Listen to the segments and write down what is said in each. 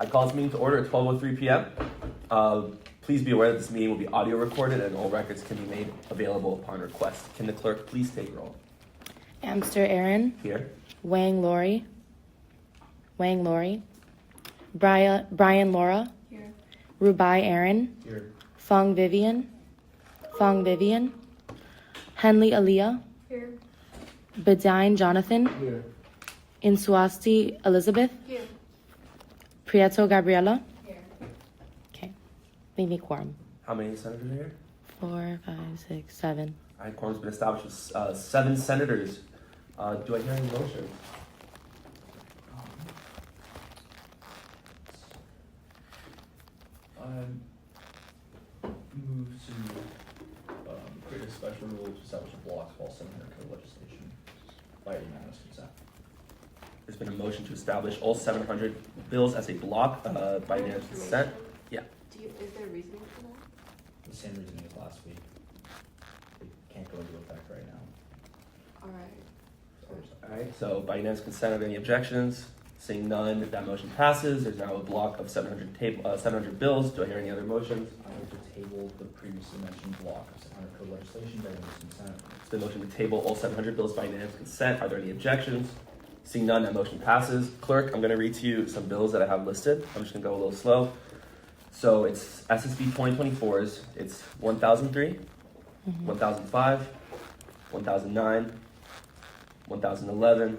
I call this meeting to order at 12:03 p.m. Please be aware that this meeting will be audio recorded and all records can be made available upon request. Can the clerk please take roll? Amster Aaron. Here. Wang Lori. Brian Laura. Here. Rubai Aaron. Here. Fong Vivian. Henley Aaliyah. Here. Bedine Jonathan. Here. Insuasti Elizabeth. Here. Prieto Gabriela. Here. Okay. We need quorum. How many senators are here? 4, 5, 6, 7. All right, quorum's been established with 7 senators. Do I hear any motion? Move to create a special rule to establish a block of all 700 code legislation by unanimous consent. There's been a motion to establish all 700 bills as a block by unanimous consent. Yeah. Is there reasoning for that? The same reasoning as last week. It can't go into effect right now. All right. All right, so by unanimous consent, are there any objections? Seeing none, that motion passes. There's now a block of 700 bills. Do I hear any other motions? I move to table the previously mentioned block of 700 code legislation by unanimous consent. It's the motion to table all 700 bills by unanimous consent. Are there any objections? Seeing none, that motion passes. Clerk, I'm going to read to you some bills that I have listed. I'm just going to go a little slow. So it's SSB 2024s. It's 1003, 1005, 1009, 1011,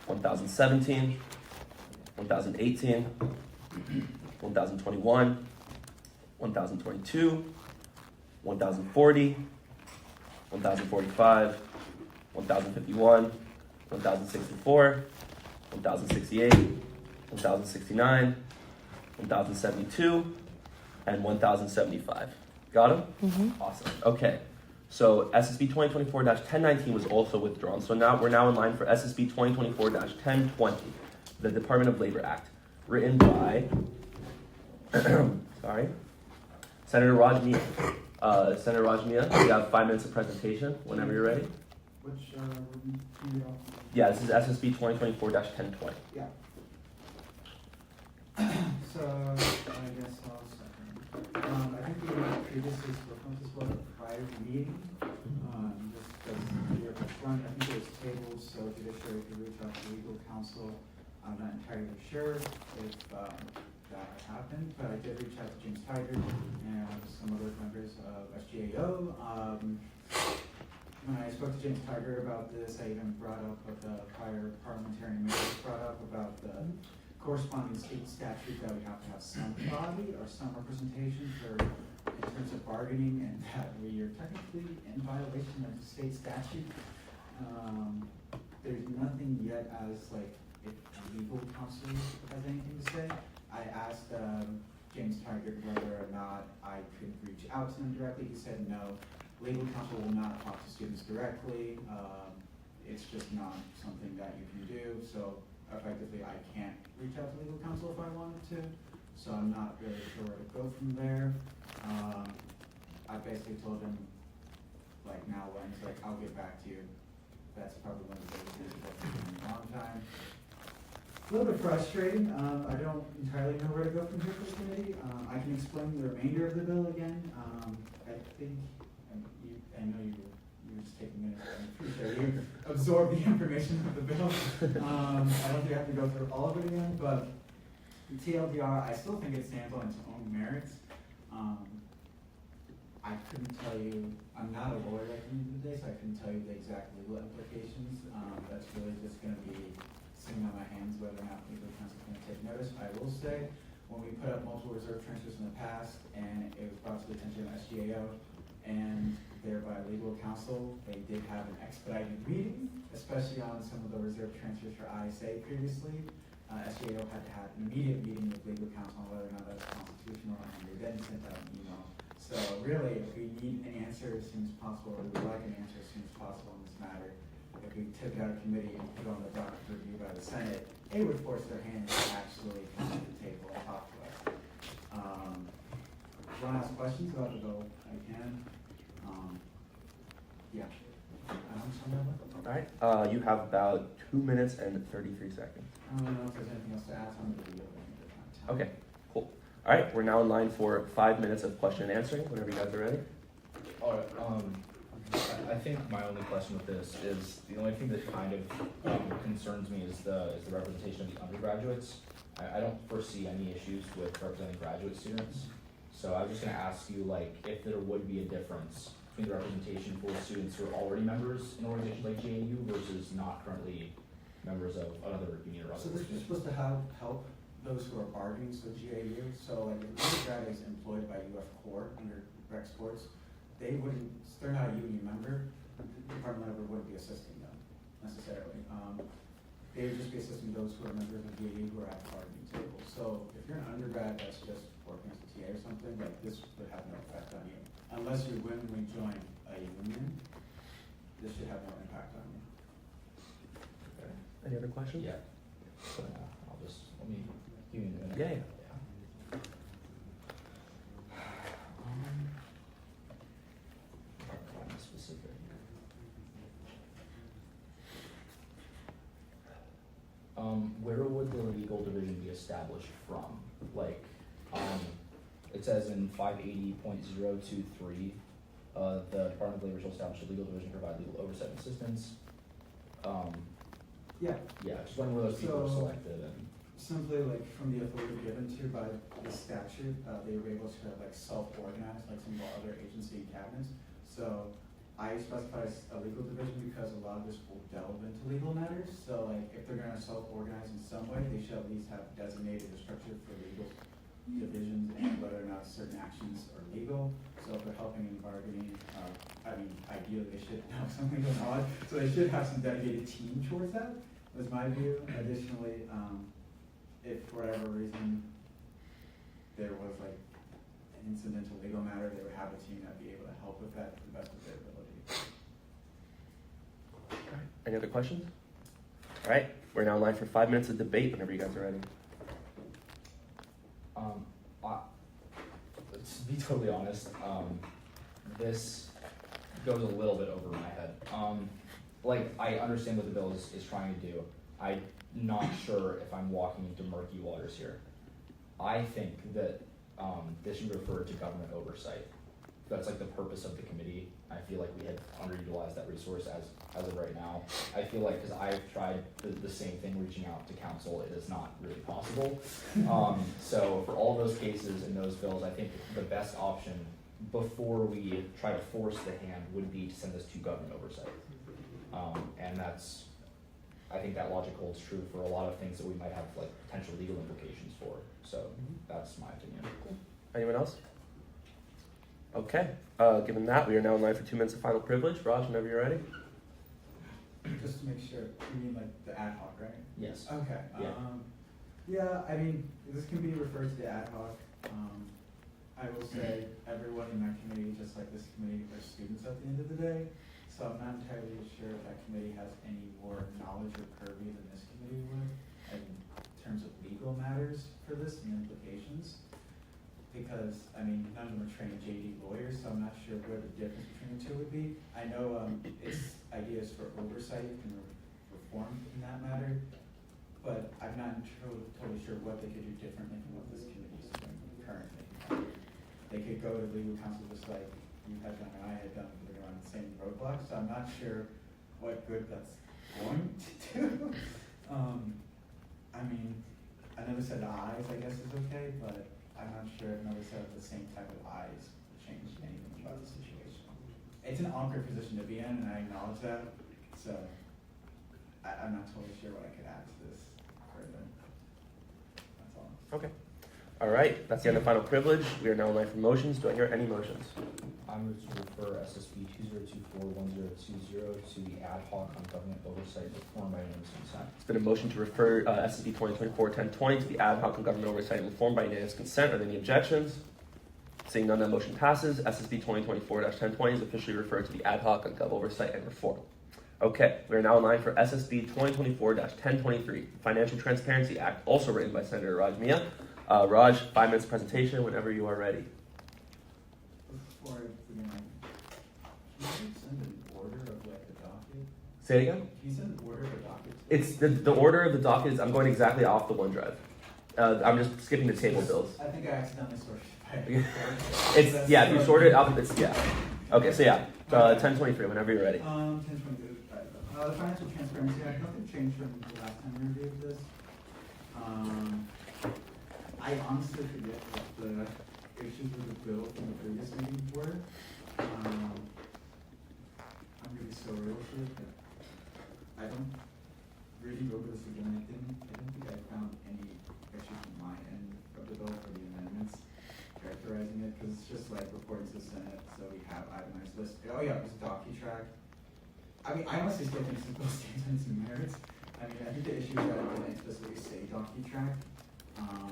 1017, 1018, 1021, 1022, 1040, 1045, 1051, 1064, 1068, 1069, 1072, and 1075. Got them? Mm-hmm. Awesome. Okay. So SSB 2024-1019 was also withdrawn. So now we're in line for SSB 2024-1020, the Department of Labor Act, written by Senator Rajmia. Senator Rajmia, you have 5 minutes of presentation whenever you're ready. Which would you read off? Yeah, this is SSB 2024-1020. Yeah. So I guess I'll second. I think we previously spoken about this about a prior meeting. Just because you're up front, I think it was tabled, so Judiciary could reach out to legal counsel. I'm not entirely sure if that happened, but I did reach out to James Tiger and some other members of SGAO. When I spoke to James Tiger about this, I even brought up what the prior parliamentarian members brought up about the corresponding state statute that we have to have some body or some representation for in terms of bargaining, and that we are technically in violation of the state statute. There's nothing yet as like if legal counsel has anything to say. I asked James Tiger whether or not I could reach out to him directly. He said no. Legal counsel will not talk to students directly. It's just not something that you can do. So effectively, I can't reach out to legal counsel if I wanted to. So I'm not really sure where to go from there. I basically told him, like now when he's like, I'll get back to you. That's probably one of the biggest things that's been in a long time. A little bit frustrating. I don't entirely know where to go from here for the committee. I can explain the remainder of the bill again. I think. I know you were just taking minutes. I'm pretty sure you absorb the information of the bill. I don't think I have to go through all of it again, but the TLDR, I still think it stands on its own merits. I couldn't tell you, I'm not a lawyer at the end of the day, so I couldn't tell you the exact legal implications. That's really just going to be sitting on my hands whether or not legal counsel is going to take notice. I will say, when we put up multiple reserve transfers in the past, and it was brought to the attention of SGAO, and thereby legal counsel, they did have an expedited reading, especially on some of the reserve transfers for ISA previously. SGAO had to have an immediate meeting with legal counsel on whether or not that's constitutional, and they then sent out an email. So really, if we need an answer as soon as possible, or we would like an answer as soon as possible in this matter, if we took it out of committee and put it on the docket for review by the Senate, it would force their hand to actually come to the table and talk to us. If you want to ask questions about the bill, I can. Yeah. All right. You have about 2 minutes and 33 seconds. I don't know if there's anything else to add on the video. time. Okay, cool. All right, we're now in line for 5 minutes of question and answering, whenever you guys are ready. All right, I think my only question with this is, the only thing that kind of concerns me is the representation of the undergraduates. I don't foresee any issues with representing graduate students. So I was just gonna ask you, like, if there would be a difference between the representation for students who are already members in organizations like GAU versus not currently members of another union or other So this is organization. supposed to help those who are bargaining, so GAU, so like if an undergrad is employed by UF Core under rec sports, they're not a union member, the department member wouldn't be assisting them necessarily. They would just be assisting those who are members of GAU who are at the bargaining table. So if you're an undergrad that's just working as a TA or something, like this would have no effect on you. Unless you willingly join a union, this should have no impact on you. Any other questions? Yeah. I'll just, let me, give me a minute. Yeah, yeah. I'm specific. Where would the legal division be established from? Like, it says in 580.023, the Department of Labor shall establish a legal division, provide legal oversight and assistance. Yeah, Yeah, just wondering where those people are So- selected and. simply like from the authority given to by the statute, they were able to like self-organize like some of our other agency cabinets. So I specify a legal division because a lot of this will delve into legal matters. So like if they're gonna self-organize in some way, they should at least have designated a structure for legal divisions and whether or not certain actions are legal. So if they're helping in bargaining, ideally they should have something going on. So they should have some dedicated team towards that, was my view. Additionally, if for whatever reason there was like an incidental legal matter, they would have a team that'd be able to help with that to the best of their ability. Any other questions? All right, we're now in line for 5 minutes of debate, whenever you guys are ready. To be totally honest, this goes a little bit over my head. Like, I understand what the bill is trying to do. I'm not sure if I'm walking into murky waters here. I think that this should refer to government oversight. That's like the purpose of the committee. I feel like we had underutilized that resource as of right now. I feel like, because I've tried the same thing reaching out to council, it is not really possible. So for all those cases and those bills, I think the best option before we try to force the hand would be to send this to government oversight. And that's, I think that logic holds true for a lot of things that we might have like potential legal implications for. So that's my opinion. Anyone else? Okay, given that, we are now in line for 2 minutes of final privilege. Raj, whenever you're ready. Just to make sure, you mean like the ad hoc, right? Yes. Okay. Yeah. Yeah, I mean, this can be referred to the ad hoc. I will say everyone in that committee, just like this committee, are students at the end of the day. So I'm not entirely sure if that committee has any more knowledge or purview than this committee would in terms of legal matters for this and implications. Because, I mean, none of them are trained JD lawyers, so I'm not sure where the difference between the two would be. I know it's ideas for oversight and reform in that matter, but I'm not totally sure what they could do differently from what this committee is doing currently. They could go to legal counsel just like you had done and I had done, but they're on the same roadblocks, so I'm not sure what good that's going to do. I mean, another set of eyes, I guess, is okay, but I'm not sure if another set of the same type of eyes will change anything about the situation. It's an awkward position to be in, and I acknowledge that, so I'm not totally sure what I could add to this further. That's all. Okay. All right, that's the end of final privilege. We are now in line for motions. Do I hear any motions? I move to refer SSB 2024-1020 to the ad hoc on government oversight reform by unanimous consent. It's been a motion to refer SSB 2024-1020 to the ad hoc on government oversight and reform by unanimous consent. Are there any objections? Seeing none, that motion passes. SSB 2024-1020 is officially referred to the ad hoc on gov oversight and reform. Okay, we are now in line for SSB 2024-1023, Financial Transparency Act, also written by Senator Raj Mia. Raj, 5 minutes presentation whenever you are ready. Before I begin, can you send an order of like the docket? Say it again? Can you send an order of the docket? It's the order of the docket is I'm going exactly off the OneDrive. I'm just skipping the table bills. I think I accidentally sorted by. It's, yeah, if you sort it up, it's, yeah. Okay, so yeah, 1023, whenever you're ready. 1022. The Financial Transparency Act, nothing changed from the last time we reviewed this. I honestly forget what the issues with the bill from the previous meeting were. I'm really sorry for it, but I don't really go over this again. I don't think I found any issues on my end of the bill for the amendments characterizing it, because it's just like reporting to the Senate, so we have itemized list. Oh yeah, it was DocuTrack. I mean, I honestly still think simple statements and merits. I mean, I think the issue is that it didn't explicitly say DocuTrack. I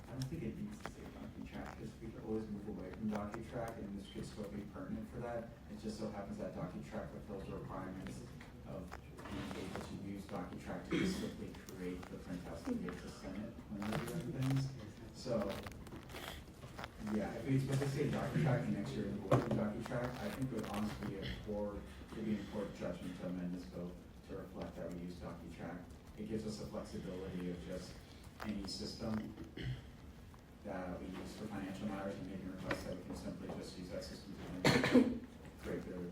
don't think it needs to say DocuTrack, because we could always move away from DocuTrack, and this could still be pertinent for that. It just so happens that DocuTrack fulfills the requirements of being able to use DocuTrack to simply create the printouts to give to the Senate when they're doing things. So, yeah, if we expect to say DocuTrack and next year in the DocuTrack, I think it would honestly be a poor judgment to amend this bill to reflect that we use DocuTrack. It gives us the flexibility of just any system that we use for financial matters and making requests that we can simply just use that system to create the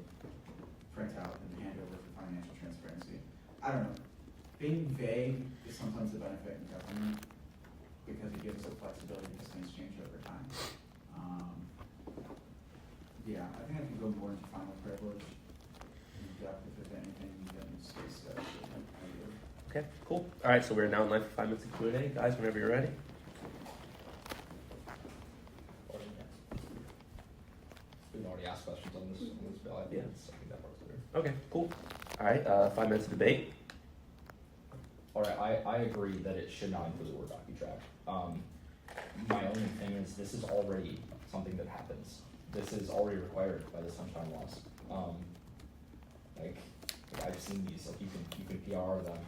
printout and hand over for financial transparency. I don't know. Being vague is sometimes a benefit in government because it gives us the flexibility because things change over time. Yeah, I think I can go more into final privilege in depth if there's anything that needs to be said. Okay, cool. All right, so we're now in line for 5 minutes of Q&A. Guys, whenever you're ready. We've already asked questions on this bill. I think that part's clear. Okay, cool. All right, 5 minutes of debate. All right, I agree that it should not include the word DocuTrack. My only thing is this is already something that happens. This is already required by the sunshine laws. Like I've seen these. Like you can PR them,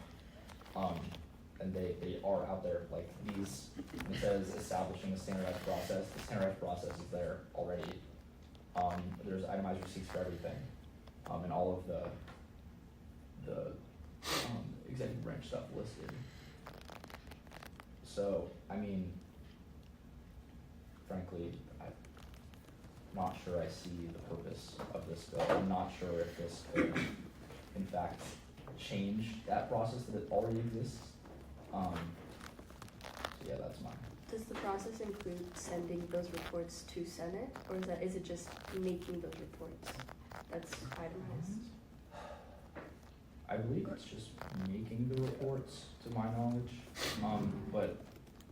and they are out there. Like these. It says establishing a standardized process. The standardized process is there already. There's itemized receipts for everything, and all of the executive branch stuff listed. So I mean, frankly, I'm not sure I see the purpose of this bill. I'm not sure if this could, in fact, change that process that already exists. So yeah, that's mine. Does the process include sending those reports to Senate, or is it just making those reports that's itemized? I believe it's just making the reports, to my knowledge. But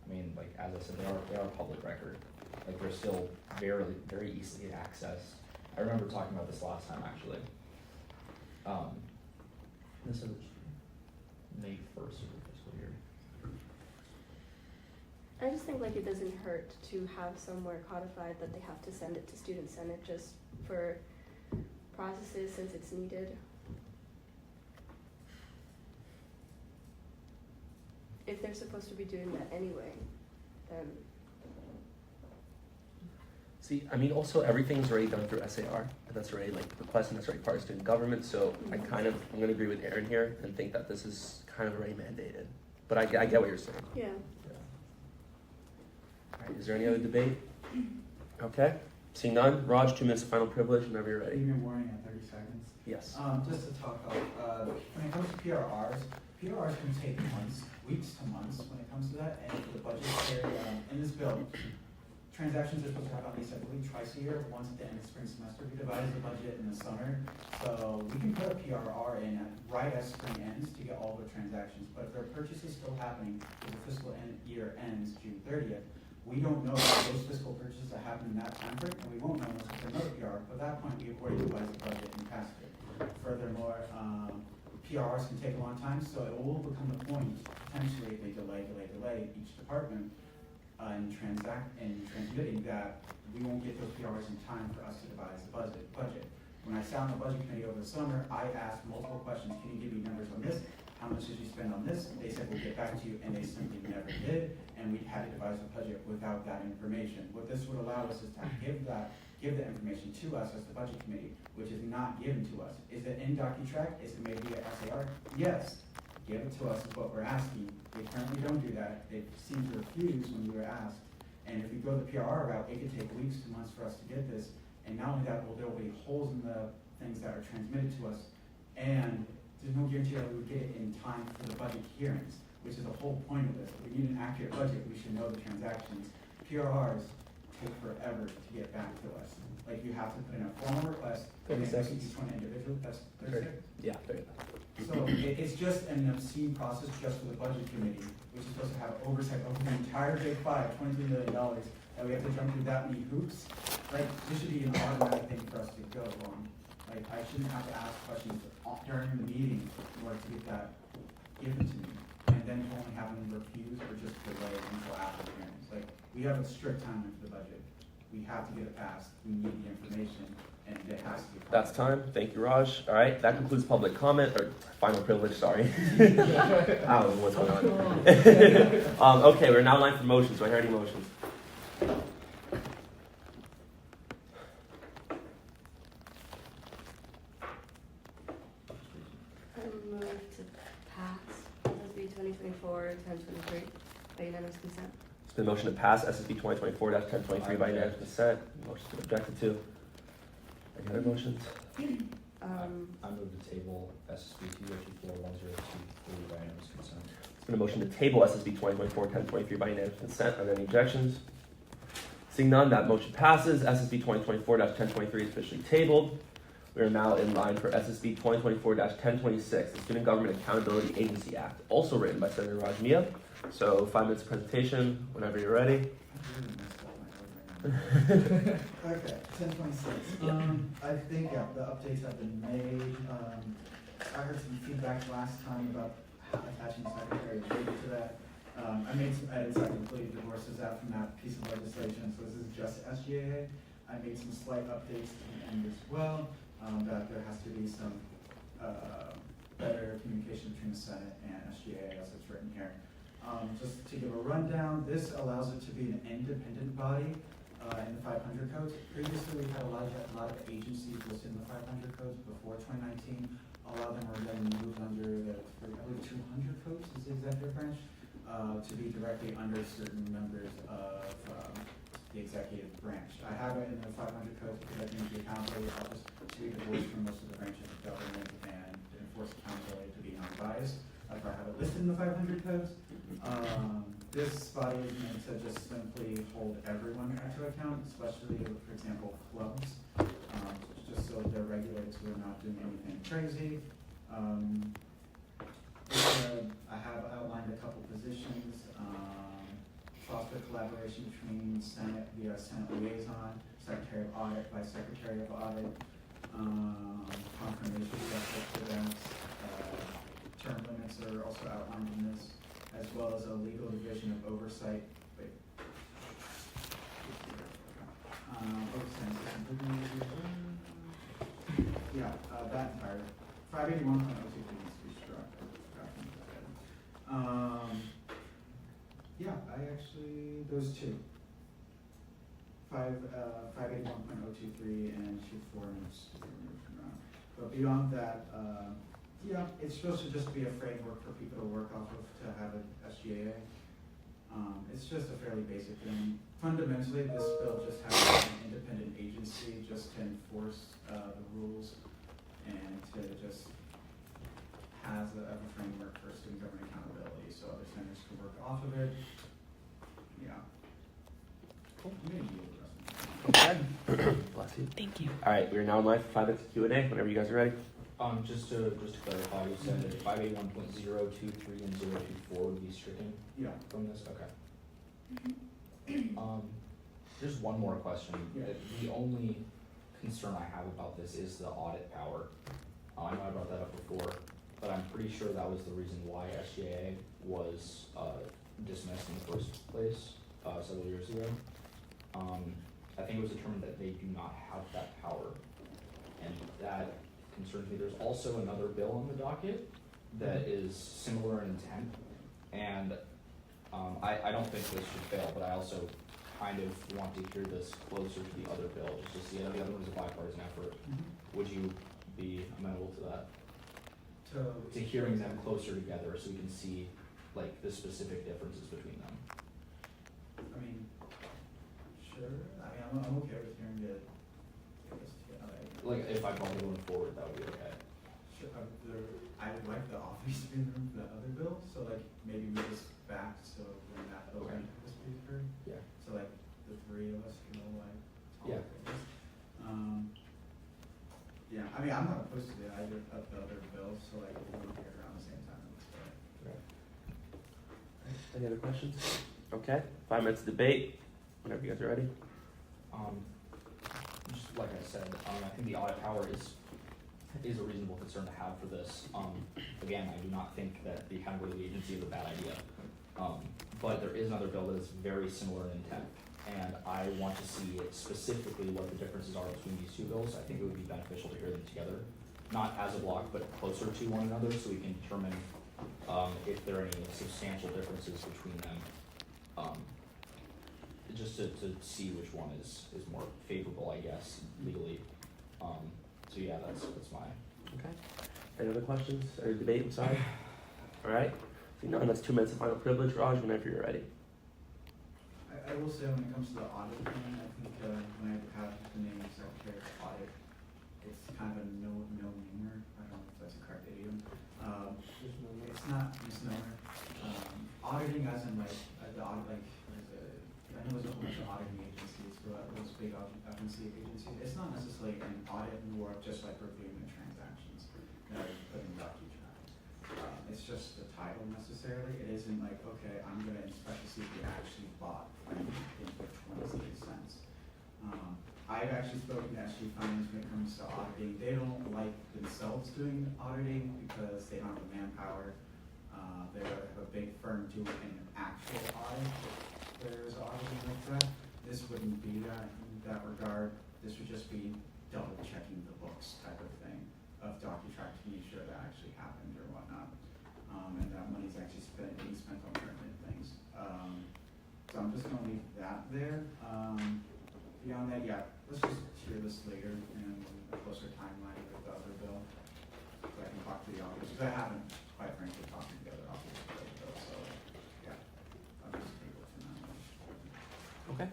I mean, like as I said, they are public record. Like they're still very easily accessed. I remember talking about this last time actually. This is May 1st of the fiscal year. I just think like it doesn't hurt to have somewhere codified that they have to send it to Student Senate just for processes since it's needed. If they're supposed to be doing that anyway, then. See, I mean, also everything's already done through SAR. That's already like requesting that's already part of student government. So I'm going to agree with Aaron here and think that this is kind of already mandated. But I get what you're saying. Yeah. All right, is there any other debate? Okay. Seeing none, Raj, 2 minutes of final privilege whenever you're ready. Give me a warning at 30 seconds. Yes. Just to talk about, when it comes to PRRs can take months, weeks to months when it comes to that, and the budget in this bill, transactions are supposed to happen at least, I believe, twice a year, once at the end of spring semester. We divide the budget in the summer, so we can put a PRR in right as spring ends to get all the transactions, but if there are purchases still happening, if the fiscal year ends June 30th, we don't know those fiscal purchases that happen in that time frame, and we won't know unless it's another PR. But at that point, we have already devised the budget and passed it. Furthermore, PRs can take a long time, so it will become the point, potentially, if they delay each department in transmitting that we won't get those PRs in time for us to devise the budget. When I sat on the budget committee over the summer, I asked multiple questions. Can you give me numbers on this? How much did you spend on this? They said, we'll get back to you, and they simply never did, and we had to devise a budget without that information. What this would allow us is to give give the information to us as the budget committee, which is not given to us. Is it in DocuTrack? Is it maybe a SAR? Yes. Give it to us is what we're asking. They currently don't do that. They seem to refuse when we were asked. And if we go the PRR route, it could take weeks to months for us to get this. And not only that, well, there will be holes in the things that are transmitted to us. And there's no guarantee that we would get it in time for the budget hearings, which is the whole point of this. If we need an accurate budget, we should know the transactions. PRRs take forever to get back to us. Like, you have to put in a formal request. 30 and seconds. Each one individual, that's 30 seconds. Yeah, there you So it's just an obscene process just for the budget committee, which is supposed to have oversight over the entire big five, $23 million, that we have to jump through that many hoops. Like, this should be an automatic thing for us to go on. Like, I shouldn't have to ask questions during the meeting in order to get that given to me. And then only have them refuse or just delay until after the hearings. Like, we have a strict timeline for the budget. We have to get it passed. We need the information, and it has to be. That's time. Thank you, Raj. All right, that concludes public comment, or final privilege, sorry. I don't know what's going on. Okay, we're now in line for motions. Do I hear any motions? I move to pass SSB 2024-1023 by unanimous consent. It's been a motion to pass SSB 2024-1023 by unanimous consent. Motion's been objected to. Any other motions? I move to table SSB 2024-1023 by unanimous consent. It's been a motion to table SSB 2024-1023 by unanimous consent. Are there any objections? Seeing none, that motion passes. SSB 2024-1023 is officially tabled. We are now in line for SSB 2024-1026, the Student Government Accountability Agency Act, also written by Senator Raj Mia. So 5 minutes of presentation, whenever you're ready. Okay, 1026. I think, yeah, the updates have been made. I heard some feedback last time about attaching secretary of data to that. I made some edits. I completely divorces out from that piece of legislation, so this is just SGAA. I made some slight updates to the end as well, that there has to be some better communication between the Senate and SGAA as it's written here. Just to give a rundown, this allows it to be an independent body in the 500 codes. Previously, we had a lot of agencies listed in the 500 codes before 2019. A lot of them were then moved under the, I believe, 200 codes is the executive branch, to be directly under certain members of the executive branch. I have it in the 500 codes because I think the accountability office to be divorced from most of the branches of government and to enforce accountability to be non-biased. That's why I have it listed in the 500 codes. This body is meant to just simply hold everyone to account, especially, for example, clubs, just so they're regulated so they're not doing anything crazy. I have outlined a couple positions, foster collaboration between Senate via Senate liaison, Secretary of Audit, Vice Secretary of Audit, confirmation justice for that. Term limits are also outlined in this, as well as a legal division of oversight. Yeah, that entire 581.02 needs to be struck. Yeah, I actually, those two. 581.023 and 24 needs to be removed from that. But beyond that, yeah, it's supposed to just be a framework for people to work off of to have an SGAA. It's just a fairly basic thing. Fundamentally, this bill just has an independent agency just to enforce the rules and to just has a framework for student government accountability so other centers can work off of it. Yeah. Cool. I'm gonna yield the rest of Okay. Bless you. Thank you. All right, we are now in line for 5 minutes of Q&A, whenever you guys are ready. Just to clarify, you said that 581.023 and 024 would be stricken Yeah. from this? Okay. There's one more question. Yeah. The only concern I have about this is the audit power. I know I brought that up before, but I'm pretty sure that was the reason why SGAA was dismissed in the first place several years ago. I think it was determined that they do not have that power, and that concerns me. There's also another bill on the docket that is similar in intent, and I don't think this should fail, but I also kind of want to hear this closer to the other bill, just to see, the other one is a bipartisan effort. Would you be amenable to that? To hearing them closer together so we can see like the specific differences between them? I mean, sure, I mean, I'm okay with hearing it. Like, if I brought the one forward, that would be okay. Sure, I would like the office to be in the room for that other bill, so like, maybe move this back, so when that bill Okay. is heard. Yeah. So like, the three of us can all like talk. Yeah. I guess. Yeah, I mean, I'm not opposed to either of the other bills, so like, if we want to hear around the same time, it's fine. Any other questions? Okay, 5 minutes of debate, whenever you guys are ready. Just like I said, I think the audit power is a reasonable concern to have for this. Again, I do not think that the accountability agency is a bad idea. But there is another bill that is very similar in intent, and I want to see specifically what the differences are between these two bills. I think it would be beneficial to hear them together, not as a block, but closer to one another, so we can determine if there are any substantial differences between them. Just to see which one is more favorable, I guess, legally. So yeah, that's my. Okay. Any other questions? Any debate? I'm sorry. All right. See, none. That's 2 minutes of final privilege. Raj, whenever you're ready. I will say when it comes to the audit thing, I think when I have the name Secretary of Audit, it's kind of a no-namer. I don't know if that's a correct idiom. It's not misnomer. Auditing as in like the audit, like I know there's a whole bunch of auditing agencies, but those big FNC agencies, it's not necessarily an audit, more of just like reviewing the transactions that are put in DocuTrack. It's just the title necessarily. It isn't like, okay, I'm going to inspect to see if you actually bought in which one is the sense. I've actually spoken to SG Finance when it comes to auditing. They don't like themselves doing auditing because they don't have the manpower. They have a big firm doing an actual audit. There's auditing like that. This wouldn't be that in that regard. This would just be double checking the books type of thing of DocuTrack to make sure that actually happened or whatnot. And that money's actually being spent on permanent things. So I'm just gonna leave that there. Beyond that, yeah, let's just hear this later and a closer timeline with the other bill. So I can talk to the office, because I haven't, quite frankly, talked to the other office for the bill, so, yeah. I'll just table it for now. Okay.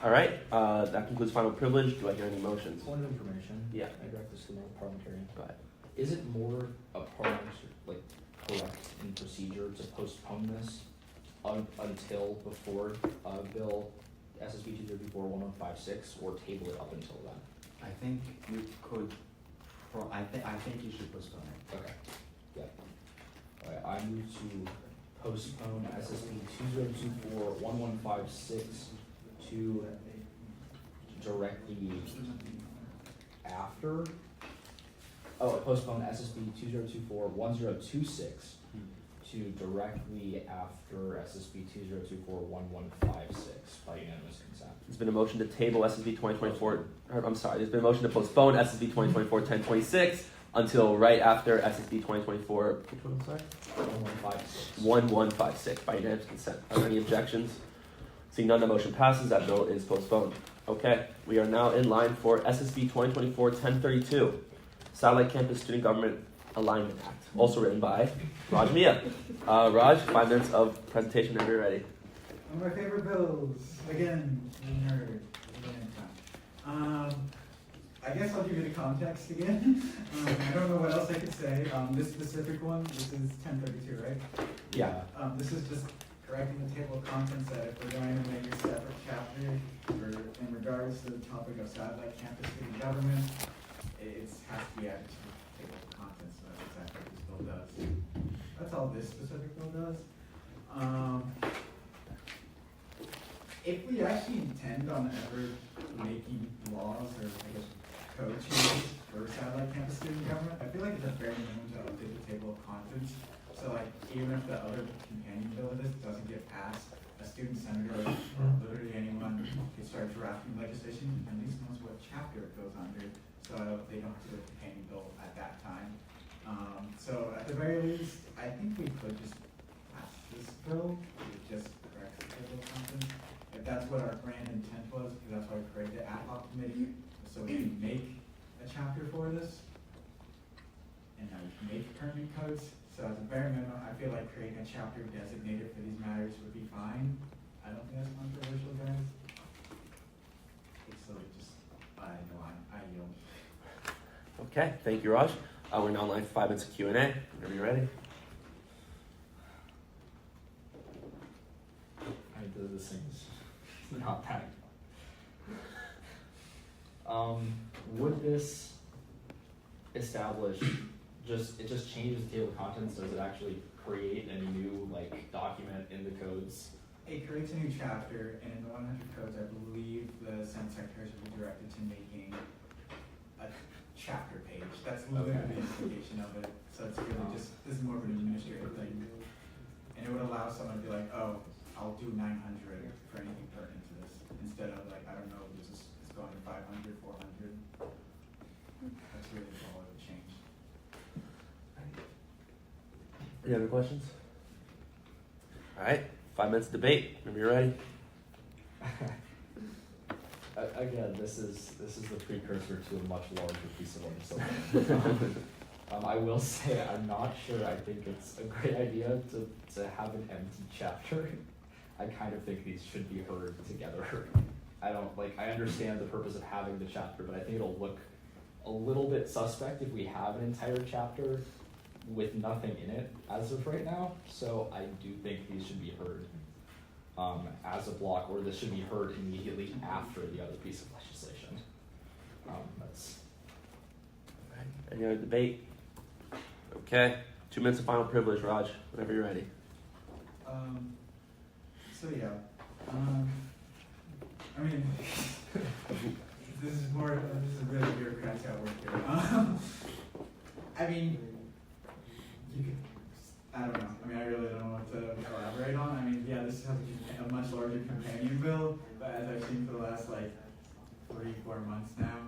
All right. That concludes final privilege. Do I hear any motions? Point of information. Yeah. I direct this to the parliamentarian. Go ahead. Is it more a parliamentary, like, correct in procedure to postpone this until before bill SSB 234-1156, or table it up until then? I think you could, I think you should postpone it. Okay. Yeah. All right. I move to postpone SSB 2024-1156 to directly after. Oh, postpone SSB 2024-1026 to directly after SSB 2024-1156 by unanimous consent. There's been a motion to table SSB 2024. I'm sorry. There's been a motion to postpone SSB 2024-1026 until right after SSB 2024. Which one? I'm sorry. 1156. 1156 by unanimous consent. Are there any objections? Seeing none, the motion passes. That bill is postponed. Okay, we are now in line for SSB 2024-1032, Satellite Campus Student Government Alignment Act, also written by Raj Mia. Raj, 5 minutes of presentation whenever you're ready. One of my favorite bills. Again, nerd. I guess I'll give you the context again. I don't know what else I could say. This specific one, this is 1032, right? Yeah. This is just correcting the table of contents that if we're going to make a separate chapter in regards to the topic of satellite campus student government, it has to be added to the table of contents. So that's exactly what this bill does. That's all this specific bill does. If we actually intend on ever making laws or I guess code changes for satellite campus student government, I feel like it's a fair minimum to update the table of contents. So like even if the other companion bill of this doesn't get passed, a student senator or literally anyone can start drafting legislation and at least knows what chapter it goes under, so they don't have to do a companion bill at that time. So at the very least, I think we could just pass this bill. It just corrects the table of contents. If that's what our that's why I created the ad hoc committee, so we can make a chapter for this. And then we can make permanent codes. So as a bare minimum, I feel like creating a chapter designated for these matters would be fine. I don't think that's controversial, guys. Okay, so just, I know I yield. Okay, thank you, Raj. We're now online for 5 minutes of Q&A. Whenever you're ready. I did this thing's not that. Would this establish it just changes the table of contents? Does it actually create a new document in the codes? It creates a new chapter, and in the 100 codes, I believe the Senate secretaries will be directed to making a chapter page. That's literally the implication of it. So it's really just, this is more of an administrative thing. And it would allow someone to be like, oh, I'll do 900 for anything pertinent to this, instead of I don't know, this is going to 500, 400. That's really all it would change. Any other questions? All right, 5 minutes of debate. Whenever you're ready. Again, this is the precursor to a much larger piece of legislation. I will say I'm not sure. I think it's a great idea to have an empty chapter. I kind of think these should be heard together. I understand the purpose of having the chapter, but I think it'll look a little bit suspect if we have an entire chapter with nothing in it as of right now. So I do think these should be heard as a block, or this should be heard immediately after the other piece of legislation. That's Any other debate? Okay, 2 minutes of final privilege, Raj. Whenever you're ready. So yeah, I mean, this is really bureaucratic at work here. I mean, you could, I don't know. I mean, I really don't know what to elaborate on. I mean, yeah, this has a much larger companion bill, but as I've seen for the last 3-4 months now,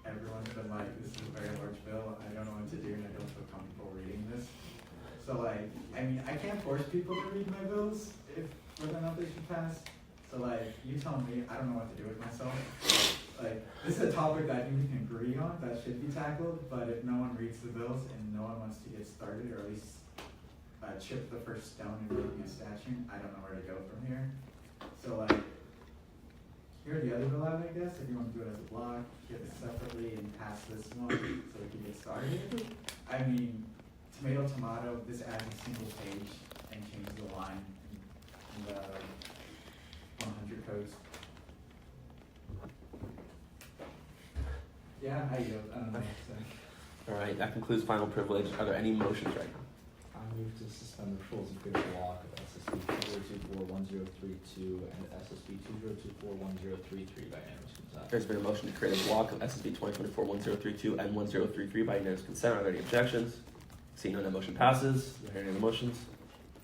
everyone's been like, this is a very large bill. I don't know what to do, and I don't feel comfortable reading this. So I mean, I can't force people to read my bills whether or not they should pass. So you tell me, I don't know what to do with myself. This is a topic that I think we can agree on that should be tackled, but if no one reads the bills and no one wants to get started, or at least chip the first stone in making a statute, I don't know where to go from here. So here are the other bill out, I guess, if you want to do it as a block, get it separately and pass this one so we can get started. I mean, tomato, this adds a single page and changes the line in the 100 codes. Yeah, I yield. I don't know what to say. All right, that concludes final privilege. Are there any motions right now? I move to suspend the rules and create a block of SSB 2024-1032 and SSB 2024-1033 by unanimous consent. There's been a motion to create a block of SSB 2024-1032 and 1033 by unanimous consent. Are there any objections? Seeing none, that motion passes. Are there any other motions?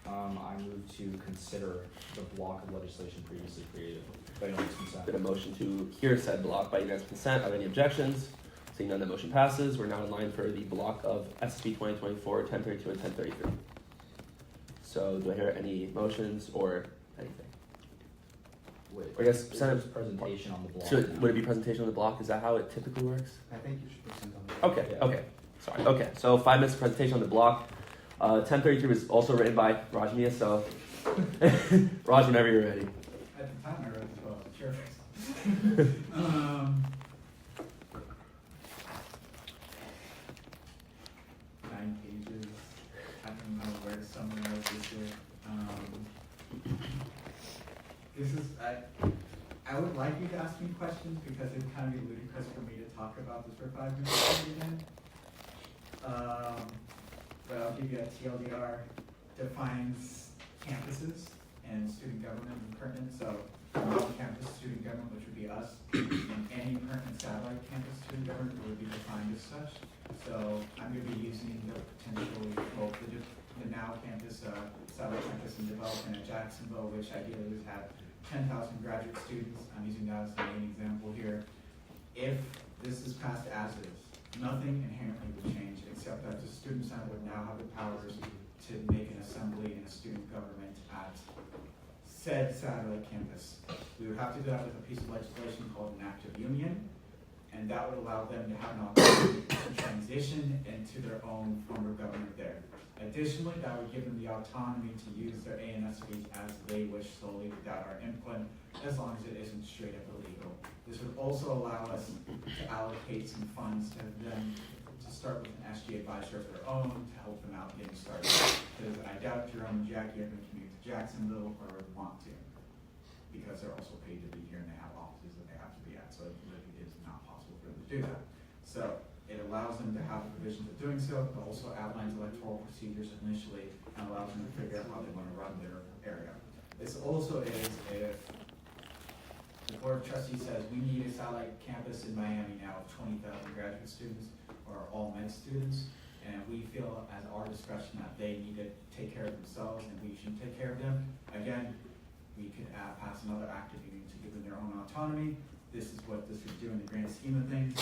I move to consider the block of legislation previously created by unanimous consent. Been a motion to hear said block by unanimous consent. Are there any objections? Seeing none, that motion passes. We're now in line for the block of SSB 2024, 1032, and 1033. So do I hear any motions or anything? Wait, I guess Senator's presentation on the block. So would it be presentation on the block? Is that how it typically works? I think you should present on the. Okay, okay. Sorry. Okay, so 5 minutes of presentation on the block. 1033 was also written by Rajmia, so Raj, whenever you're ready. At the time I wrote this well, sure. 9 pages. I don't know where to summarize this here. This is, I would like you to ask me questions because it would kind of be ludicrous for me to talk about this for 5 minutes again. But I'll give you a TLDR. Defines campuses and student government and pertinent. So on-campus student government, which would be us, and any pertinent satellite campus student government would be defined as such. So I'm going to be using the potentially both the now campus, satellite campus in development at Jacksonville, which ideally would have 10,000 graduate students. I'm using that as the main example here. If this is passed as is, nothing inherently would change except that the student senate would now have the powers to make an assembly and a student government at said satellite campus. We We would have to do that with a piece of legislation called an act of union, and that would allow them to have an opportunity to transition into their own form of government there. Additionally, that would give them the autonomy to use their ANSPs as they wish solely without our input, as long as it isn't straight up illegal. This would also allow us to allocate some funds to them to start with an SG advisor of their own to help them out getting started. Because I doubt Jerome and Jackie are going to commute to Jacksonville or would want to, because they're also paid to be here and they have offices that they have to be at, so it really is not possible for them to do that. So it allows them to have the provisions of doing so, but also outlines electoral procedures initially and allows them to figure out how they want to run their area. This also is if the Board of Trustees says we need a satellite campus in Miami now of 20,000 graduate students or all med students, and we feel at our discretion that they need to take care of themselves and we should take care of them. Again, we could pass another act of union to give them their own autonomy. This is what this would do in the grand scheme of things.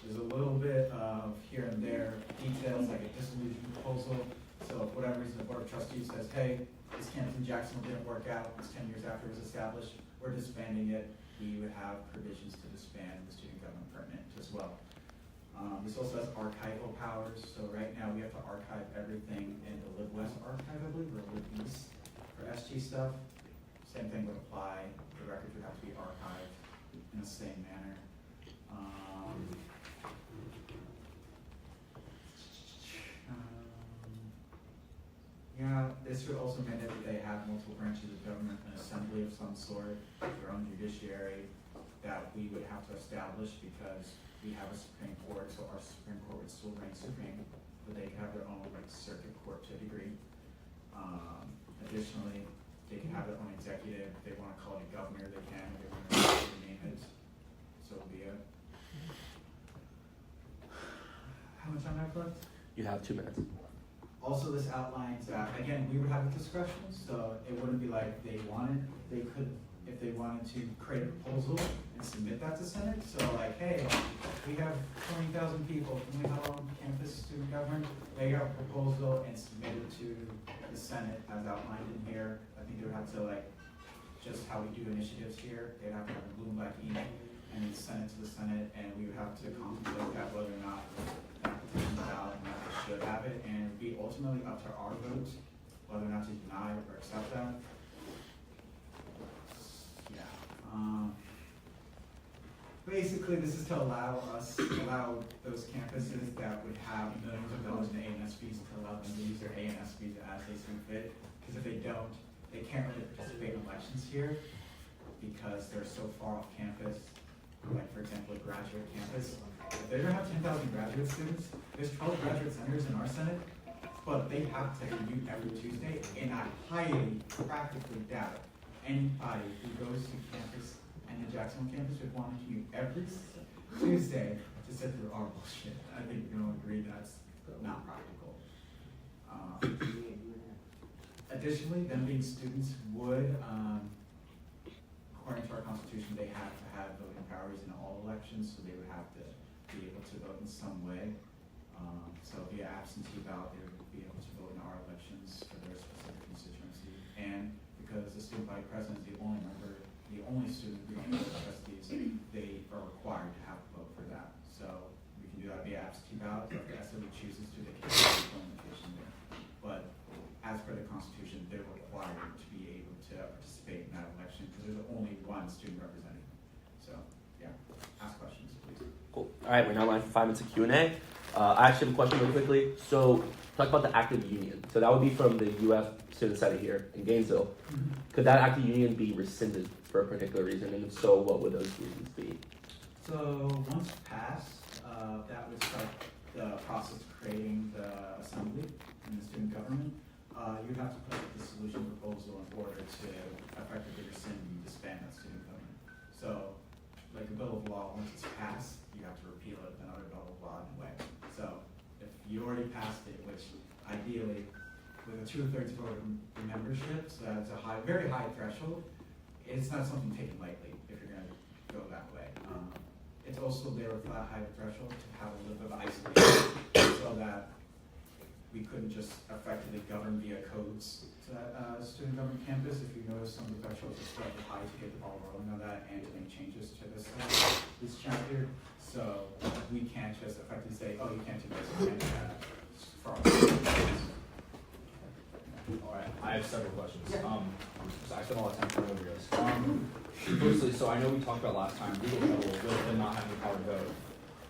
There's a little bit of here and there details like a dissolution proposal. So if for whatever reason the Board of Trustees says, hey, this campus in Jacksonville didn't work out, it's 10 years after it was established, we're disbanding it, we would have provisions to disband the student government permit as well. This also has archival powers. So right now we have to archive everything in the Live West archive, I believe, or Live East for SG stuff. Same thing would apply. The records would have to be archived in the same manner. Yeah, this would also mandate that they have multiple branches of government, an assembly of some sort, their own judiciary, that we would have to establish because we have a Supreme Court, so our Supreme Court would still reign supreme, but they have their own like circuit court to a degree. Additionally, they can have their own executive. If they want to call it a governor, they can. If they want to name it, so be it. How much time do I have left? You have 2 minutes. Also, this outlines that, again, we would have a discretion, so it wouldn't be like they wanted, they could, if they wanted to create a proposal and submit that to Senate, so like, hey, we have 20,000 people, can we have our own campus student government? They have a proposal and submit it to the Senate as outlined in here. I think they would have to like, just how we do initiatives here, they'd have to have a blue and black email and then send it to the Senate, and we would have to contemplate that whether or not that petition ballot and that we should have it, and it'd be ultimately up to our vote whether or not to deny or accept that. Yeah. Basically, this is to allow those campuses that would have millions of dollars in ANSPs to allow them to use their ANSPs as they see fit. Because if they don't, they can't really participate in elections here because they're so far off campus. Like for example, a graduate campus. If they're gonna have 10,000 graduate students, there's 12 graduate senators in our Senate, but they have to commute every Tuesday, and I highly practically doubt anybody who goes to campus and the Jacksonville campus would want to commute every Tuesday to sit through our bullshit. I think we can all agree that's not practical. Additionally, them being students would, according to our Constitution, they have to have voting powers in all elections, so they would have to be able to vote in some way. So via absentee ballot, they would be able to vote in our elections for their specific constituency. And because the student body president is the only member, the only student who don't vote for trustees, they are required to have to vote for that. So we can do that via absentee ballot, but if the SOE chooses to, they can do the limitation there. But as per the Constitution, they're required to be able to participate in that election because there's only one student representative. So yeah, ask questions, please. Cool. All right, we're now live for 5 minutes of Q&A. I actually have a question really quickly. So talk about the active union. So that would be from the UF Student Senate here in Gainesville. Could that active union be rescinded for a particular reason? And if so, what would those reasons be? So once passed, that would start the process of creating the assembly and the student government. You'd have to put a dissolution proposal in order to effectively rescind and disband that student government. So like a bill of law, once it's passed, you have to repeal it with another bill of law in a way. So if you already passed it, which ideally with a 2/3 vote of membership, so that's a very high threshold, it's not something taken lightly if you're going to go that way. It's also there with that high threshold to have a little bit of isolation so that we couldn't just effectively govern via codes to that student government campus, if you notice, some of the thresholds are slightly high to get the ball rolling on that and to make changes to this chapter. So we can't just effectively say, oh, you can't do this, you can't do that. For our students. Alright, I have several questions. So I spent a lot of time going over this. Firstly, so I know we talked about last time, legal trouble with them not having the power to vote.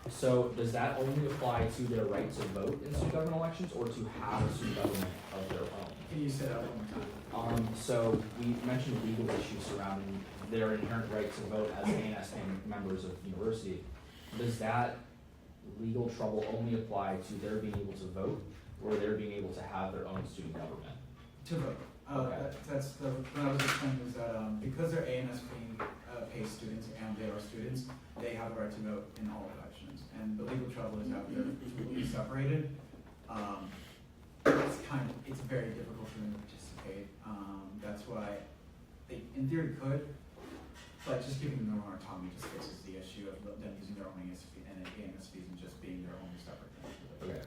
So does that only apply to their right to vote in student government elections or to have a student government of their own? Can you say that one more time? So we mentioned legal issues surrounding their inherent right to vote as ANS members of the university. Does that legal trouble only apply to their being able to vote or their being able to have their own student government? To vote. Okay. That's what I was explaining is that because they're ANS paid students and they are students, they have the right to vote in all elections. And the legal trouble is that they're completely separated. It's very difficult for them to participate. That's why they, in theory, could, but just giving them their own autonomy just fixes the issue of them using their own ANSPs and just being their own separate thing. Okay.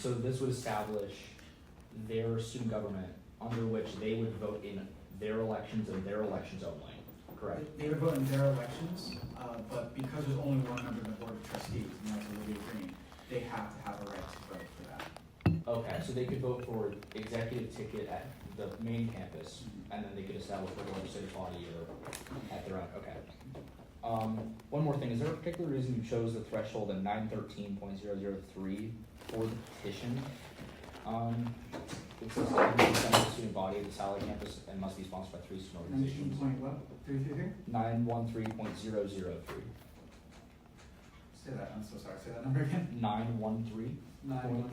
So this would establish their student government under which they would vote in their elections and their elections only, correct? They would vote in their elections, but because there's only one member in the board of trustees, and that's Olivia Green, they have to have a right to vote for that. Okay, so they could vote for executive ticket at the main campus, and then they could establish a legislative body or at their own, okay. One more thing, is there a particular reason you chose the threshold in 913.003 for the petition? It says that the student body of the Sally campus and must be sponsored by 3 student organizations. 19.333? 913.003. Say that, I'm so sorry, say that number again. 913.003. 912?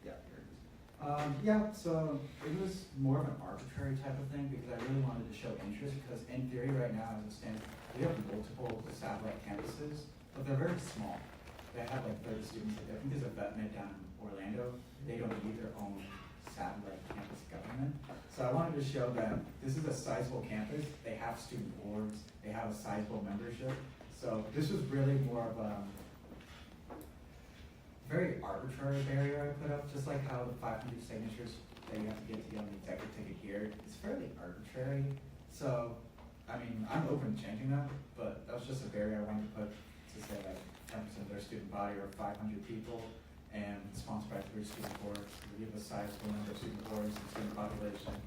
Yeah, here it is. Yeah, so it was more of an arbitrary type of thing because I really wanted to show interest because in theory right now as it stands, we have multiple satellite campuses, but they're very small. They have like 30 students. I think there's a vet med down in Orlando. They don't need their own satellite campus government. So I wanted to show that this is a sizable campus. They have student boards. They have a sizable membership. So this was really more of a very arbitrary barrier I put up, just like how the 500 signatures that you have to get on the executive ticket here. It's fairly arbitrary. So, I mean, I'm open to changing that, but that was just a barrier I wanted to put to say like 10% of their student body or 500 people and sponsored by 3 student boards. We have a sizable number of student boards and student population.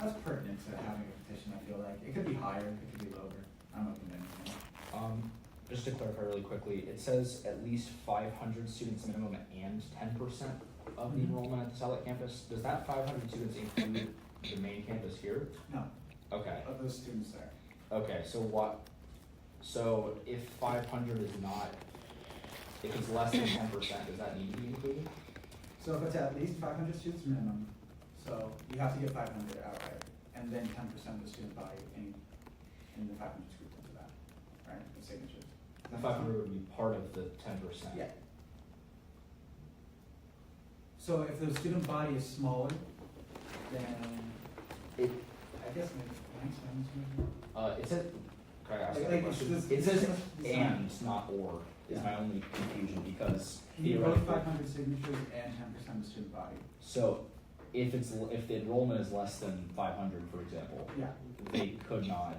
That's pertinent to having a petition, I feel like. It could be higher, it could be lower. I'm open to anything. Just to clarify really quickly, it says at least 500 students minimum and 10% of the enrollment at the satellite campus. Does that 500 students include the main campus here? No, Okay. of those students there. Okay, so so if 500 is not, if it's less than 10%, does that need to be included? So if it's at least 500 students minimum, so you have to get 500 outright, and then 10% of the student body in the 500 group into that, right, the signatures. The 500 would be part of the 10%. Yeah. So if the student body is smaller, then I guess maybe It says, can I ask Like, that it's question? this- It says this- and, not or, is Yeah. my only confusion because you vote theoretically. 500 signatures and 10% of the student body. So if the enrollment is less than 500, for example, Yeah, they could not.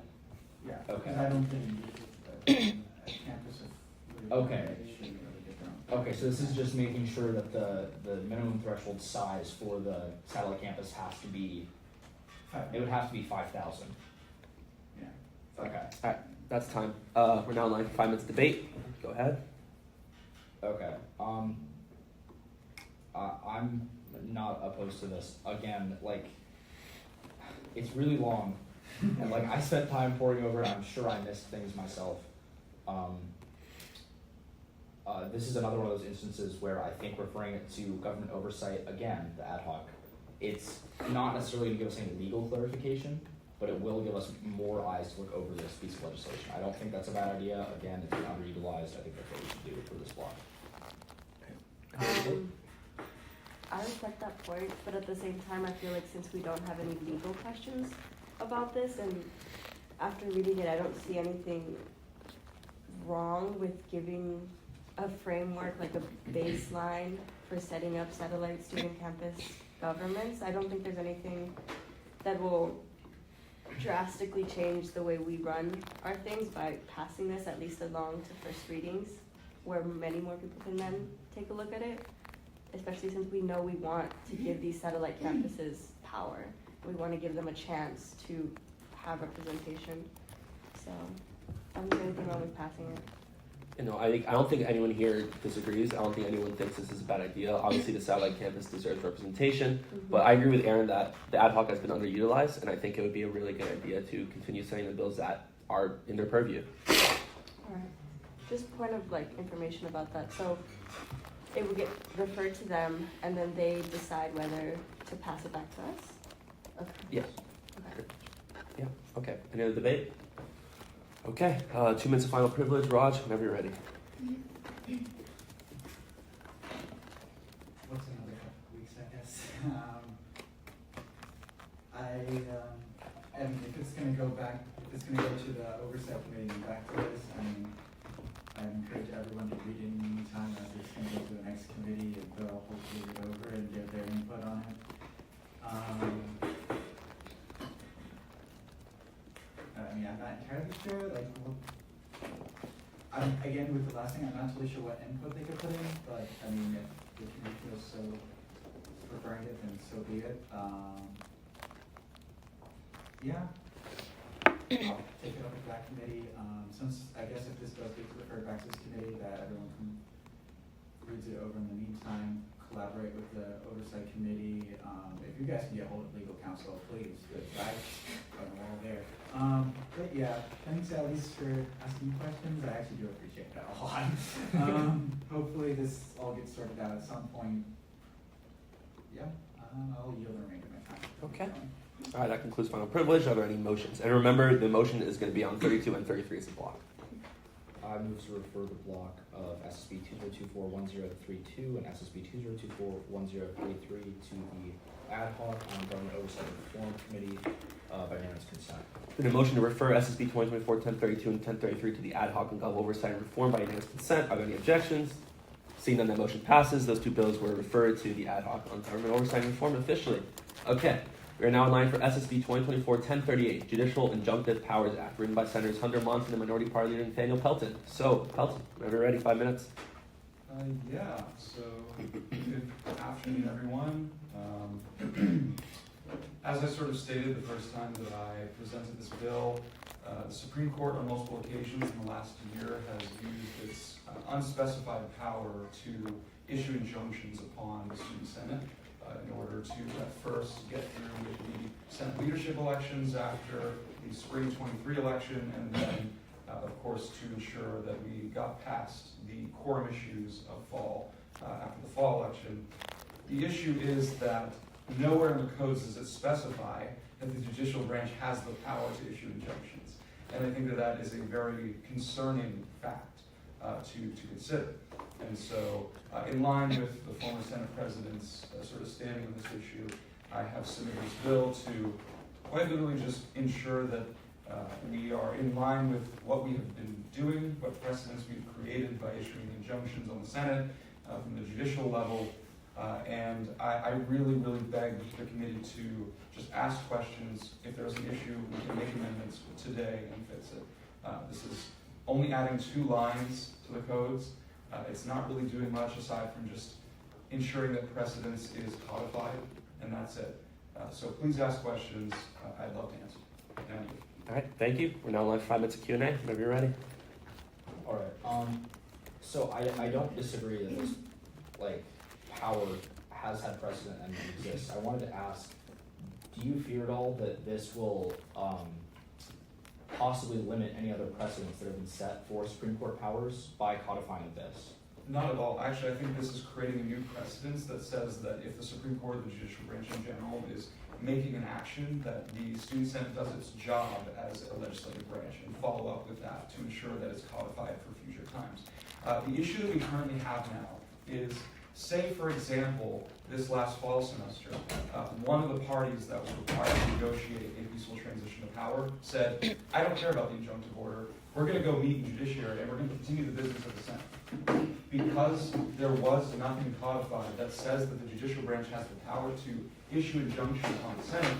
yeah. Okay. Because I don't think a campus of. Okay. Should be really different. Okay, so this is just making sure that the minimum threshold size for the satellite campus has to be, it would have to be 5,000. Yeah. Okay. Alright, that's time. We're now in line for 5 minutes debate. Go ahead. Okay. I'm not opposed to this. Again, like, it's really long, and like I spent time poring over it. I'm sure I missed things myself. This is another one of those instances where I think referring it to government oversight, again, the ad hoc, it's not necessarily going to give us any legal clarification, but it will give us more eyes to look over this piece of legislation. I don't think that's a bad idea. Again, it's been underutilized. I think that's what we should do for this block. I respect that point, but at the same time, I feel like since we don't have any legal questions about this, and after reading it, I don't see anything wrong with giving a framework, like a baseline for setting up satellite student campus governments. I don't think there's anything that will drastically change the way we run our things by passing this at least along to first readings, where many more people can then take a look at it, especially since we know we want to give these satellite campuses power. We want to give them a chance to have representation. So I don't see anything wrong with passing it. You know, I don't think anyone here disagrees. I don't think anyone thinks this is a bad idea. Obviously, the satellite campus deserves representation, but I agree with Aaron that the ad hoc has been underutilized, and I think it would be a really good idea to continue setting the bills that are in their purview. Alright. Just point of like information about that. So it would get referred to them, and then they decide whether to pass it back to us. Okay. Yes. Okay. Yeah. Okay. Any other debate? Okay. 2 minutes of final privilege. Raj, whenever you're ready. What's another couple weeks, I guess. And if it's gonna go to the oversight committee and back to this, I encourage everyone to read it in the meantime as it's gonna go to the next committee and they'll hopefully read it over and give their input on it. I'm not entirely sure, again, with the last thing, I'm not totally sure what input they could put in, but, if the committee feels so preferring it, then so be it. Yeah. I'll take it up with that committee, since, I guess if this does get referred back to this committee, that everyone can reads it over in the meantime, collaborate with the oversight committee. If you guys can get hold of legal counsel, please, right? I'm all there. But yeah, thanks at least for asking questions. I actually do appreciate that a lot. Hopefully this all gets sorted out at some point. Yeah, I'll yield the remainder of my time. Okay. All right, that concludes final privilege. Are there any motions? And remember, the motion is going to be on 32 and 33 as a block. I move to refer the block of SSB 2024-1032 and SSB 2024-1033 to the Ad Hoc on Government Oversight and Reform Committee by unanimous consent. Then a motion to refer SSB 2024-1032 and 1033 to the Ad Hoc on Government Oversight and Reform by unanimous consent. Are there any objections? Seeing none, that motion passes. Those two bills were referred to the Ad Hoc on Government Oversight and Reform officially. Okay. We are now in line for SSB 2024-1038, Judicial Injunctive Powers Act, written by Senators Hunter Monson and Minority Party Leader Nathaniel Pelton. So, Pelton, whenever you're ready, 5 minutes. So good afternoon, everyone. As I sort of stated the first time that I presented this bill, the Supreme Court on multiple occasions in the last year has used its unspecified power to issue injunctions upon the Student Senate in order to at first get through with the Senate leadership elections after the spring 23 election, and then of course to ensure that we got past the quorum issues of fall after the fall election. The issue is that nowhere in the codes does it specify that the judicial branch has the power to issue injunctions, and I think that that is a very concerning fact to consider. And so, in line with the former Senate President's sort of standing on this issue, I have submitted this bill to quite literally just ensure that we are in line with what we have been doing, what precedents we've created by issuing injunctions on the Senate, from the judicial level, and I really, really beg the committee to just ask questions. If there's an issue, we can make amendments today and fix it. This is only adding 2 lines to the codes. It's not really doing much aside from just ensuring that precedence is codified, and that's it. So please ask questions. I'd love to answer. Thank you. All right, thank you. We're now in line for 5 minutes of Q&A. Whenever you're ready. All right. So I don't disagree that this power has had precedent and exists. I wanted to ask, do you fear at all that this will possibly limit any other precedents that have been set for Supreme Court powers by codifying this? Not at all. Actually, I think this is creating a new precedence that says that if the Supreme Court or the judicial branch in general is making an action, that the Student Senate does its job as a legislative branch and follow up with that to ensure that it's codified for future times. The issue that we currently have now is Say, for example, this last fall semester, one of the parties that was required to negotiate a peaceful transition of power said, I don't care about the injunctive order. We're going to go meet in judiciary and we're going to continue the business of the Senate. Because there was nothing codified that says that the judicial branch has the power to issue injunctions on the Senate,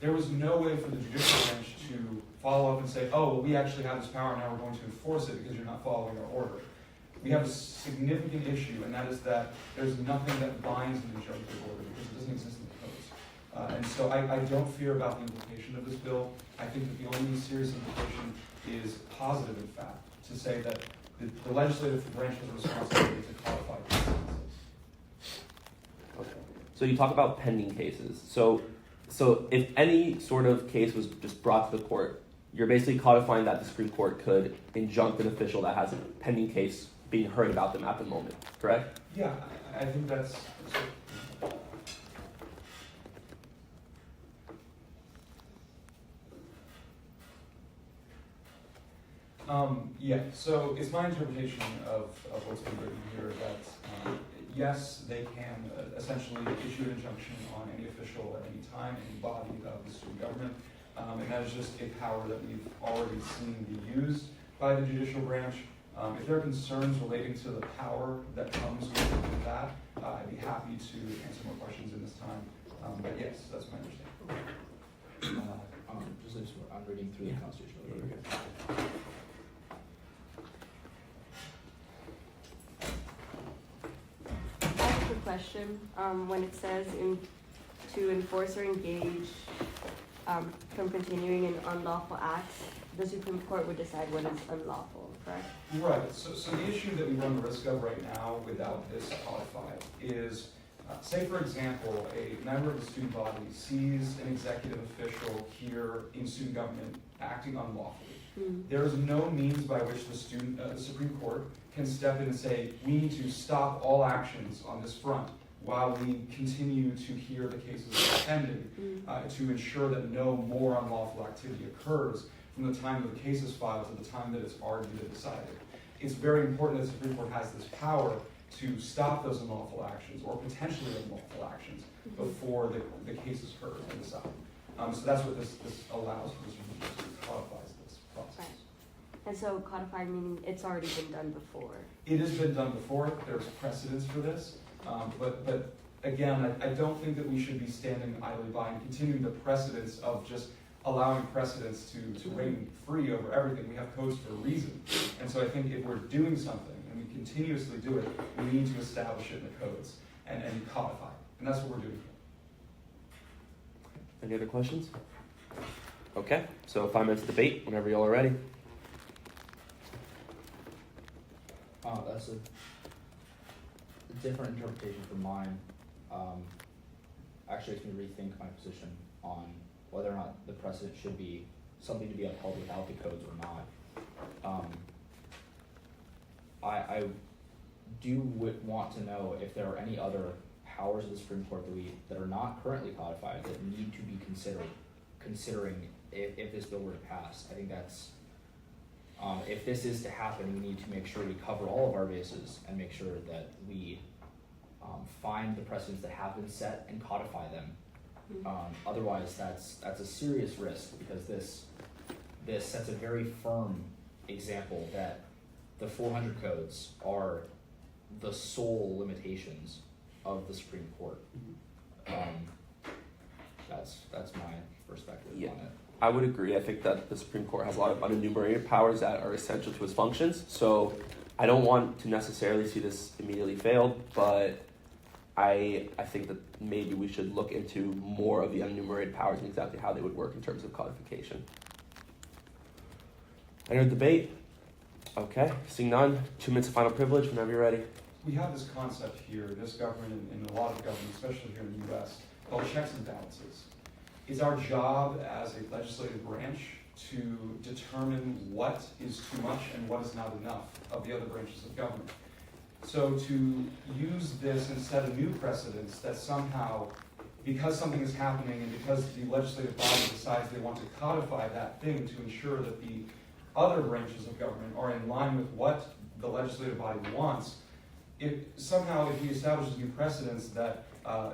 there was no way for the judicial branch to follow up and say, oh, well, we actually have this power, now we're going to enforce it because you're not following our order. We have a significant issue, and that is that there's nothing that binds an injunctive order because it doesn't exist in the codes. And so I don't fear about the implication of this bill. I think that the only serious implication is positive, in fact, to say that the legislative branch has a responsibility to codify consequences. Okay. So you talk about pending cases. So if any sort of case was just brought to the court, you're basically codifying that the Supreme Court could injunct an official that has a pending case being heard about them at the moment, correct? Yeah, I think that's yeah, so it's my interpretation of what's been written here that yes, they can essentially issue an injunction on any official at any time, any body of the student government, and that is just a power that we've already seen be used by the judicial branch. If there are concerns relating to the power that comes with that, I'd be happy to answer more questions in this time, but yes, that's my understanding. I'm reading through the constitutional order. I have a quick question. When it says to enforce or engage from continuing in unlawful acts, the Supreme Court would decide what is unlawful, correct? Right, so the issue that we run the risk of right now without this codified is, say for example, a member of the student body sees an executive official here in student government acting unlawfully. There is no means by which the Supreme Court can step in and say, we need to stop all actions on this front while we continue to hear the cases pending to ensure that no more unlawful activity occurs from the time that the case is filed to the time that it's argued and decided. It's very important that the Supreme Court has this power to stop those unlawful actions or potentially unlawful actions before the case is heard and decided. So that's what this allows for. This codifies this process. Right. And so codified meaning it's already been done before. It has been done before. There's precedence for this. But again, I don't think that we should be standing idly by and continuing the precedence of just allowing precedents to reign free over everything. We have codes for a reason. And so I think if we're doing something, and we continuously do it, we need to establish it in the codes and codify it. And that's what we're doing here. Any other questions? Okay, so 5 minutes of debate whenever y'all are ready. That's a different interpretation from mine. Actually, it's me rethink my position on whether or not the precedent should be something to be upheld without the codes or not. I do want to know if there are any other powers of the Supreme Court that are not currently codified that need to be considering if this bill were to pass. I think that's if this is to happen, we need to make sure we cover all of our bases and make sure that we find the precedents that have been set and codify them. Otherwise, that's a serious risk because this sets a very firm example that the 400 codes are the sole limitations of the Supreme Court. That's my perspective on it. I would agree. I think that the Supreme Court has a lot of unenumerated powers that are essential to its functions. So I don't want to necessarily see this immediately failed, but I think that maybe we should look into more of the unenumerated powers and exactly how they would work in terms of codification. Any other debate? Okay, seeing none, 2 minutes of final privilege whenever you're ready. We have this concept here, this government and a lot of government, especially here in the US, called checks and balances. It's our job as a legislative branch to determine what is too much and what is not enough of the other branches of government. So to use this and set a new precedence that somehow, because something is happening and because the legislative body decides they want to codify that thing to ensure that the other branches of government are in line with what the legislative body wants, if we establish this new precedence that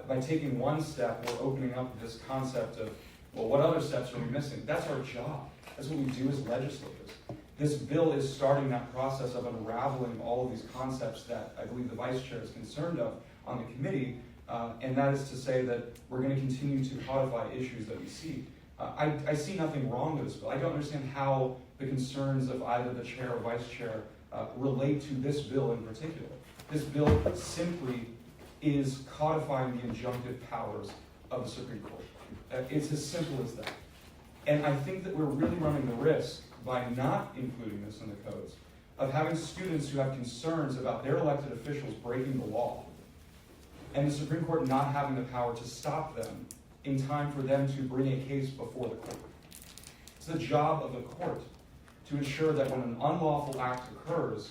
by taking one step, we're opening up this concept of, well, what other steps are we missing? That's our job. That's what we do as legislators. This bill is starting that process of unraveling all of these concepts that I believe the vice chair is concerned of on the committee, and that is to say that we're going to continue to codify issues that we see. I see nothing wrong with this bill. I don't understand how the concerns of either the chair or vice chair relate to this bill in particular. This bill simply is codifying the injunctive powers of the Supreme Court. It's as simple as that. And I think that we're really running the risk, by not including this in the codes, of having students who have concerns about their elected officials breaking the law, and the Supreme Court not having the power to stop them in time for them to bring a case before the court. It's the job of the court to ensure that when an unlawful act occurs,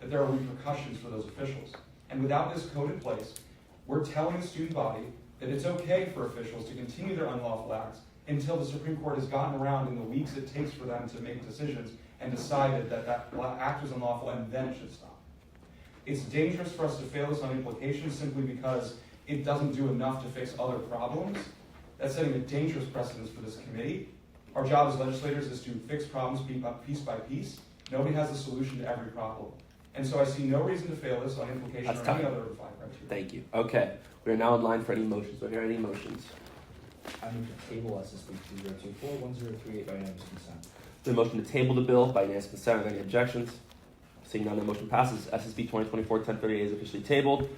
that there are repercussions for those officials. And without this code in place, we're telling the student body that it's okay for officials to continue their unlawful acts until the Supreme Court has gotten around in the weeks it takes for them to make decisions and decided that that act was unlawful and then it should stop. It's dangerous for us to fail this on implications simply because it doesn't do enough to fix other problems. That's setting a dangerous precedence for this committee. Our job as legislators is to fix problems piece by piece. Nobody has a solution to every problem. And so I see no reason to fail this on implication or any other of the 5 criteria. Thank you. Okay, we are now in line for any motions. Do I hear any motions? I move to table SSB 2024-1038 by unanimous consent. The motion to table the bill by unanimous consent. Are there any objections? Seeing none, the motion passes. SSB 2024-1038 is officially tabled.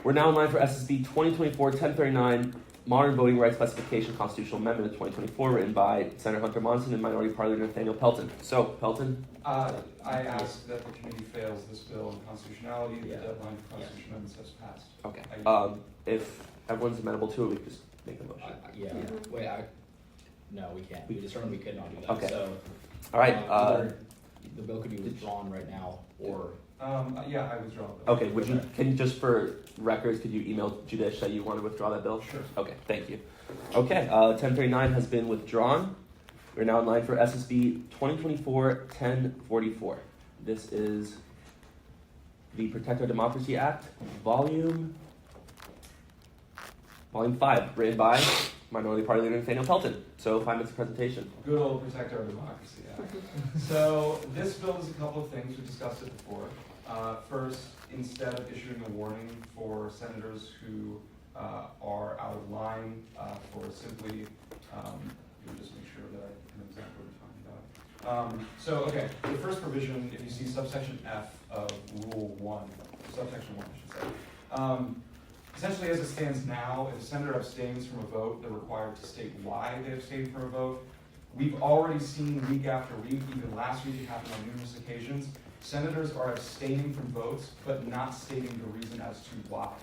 We're now in line for SSB 2024-1039, Modern Voting Rights Specification Constitutional Amendment of 2024, written by Senator Hunter Monson and Minority Party Leader Nathaniel Pelton. So, Pelton? I ask that the committee fails this bill in constitutionality. The deadline for constitutional amendments has passed. Okay. If everyone's amenable to it, we can just make a motion. No, we can't. We determined we could not do that. Okay. So, all right. Either the bill could be withdrawn right now, or I withdraw the bill. Okay. Can you just for records, could you email Judish that you want to withdraw that bill? Sure. Okay. Thank you. Okay. 1039 has been withdrawn. We're now in line for SSB 2024-1044. This is the Protect Our Democracy Act, Volume 5, written by Minority Party Leader Nathaniel Pelton. So 5 minutes of presentation. Good old Protect Our Democracy Act. So this bill is a couple of things. We discussed it before. First, instead of issuing a warning for senators who are out of line for simply, let me just make sure that I know exactly what we're talking about. The first provision, if you see subsection F of Rule 1, subsection 1, I should say. Essentially, as it stands now, if a senator abstains from a vote, they're required to state why they abstained from a vote. We've already seen week after week, even last week it happened on numerous occasions, senators are abstaining from votes, but not stating the reason as to why.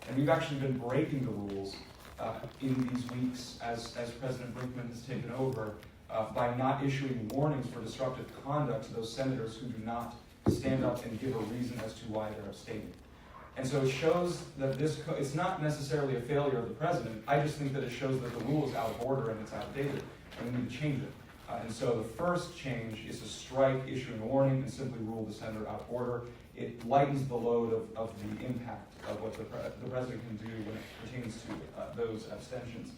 And we've actually been breaking the rules in these weeks as President Brinkman has taken over by not issuing warnings for disruptive conduct to those senators who do not stand up and give a reason as to why they're abstaining. And so it shows that it's not necessarily a failure of the president. I just think that it shows that the rule is out of order and it's outdated, and we need to change it. And so the first change is to strike issuing a warning and simply rule the senator out of order. It lightens the load of the impact of what the president can do when it pertains to those abstentions.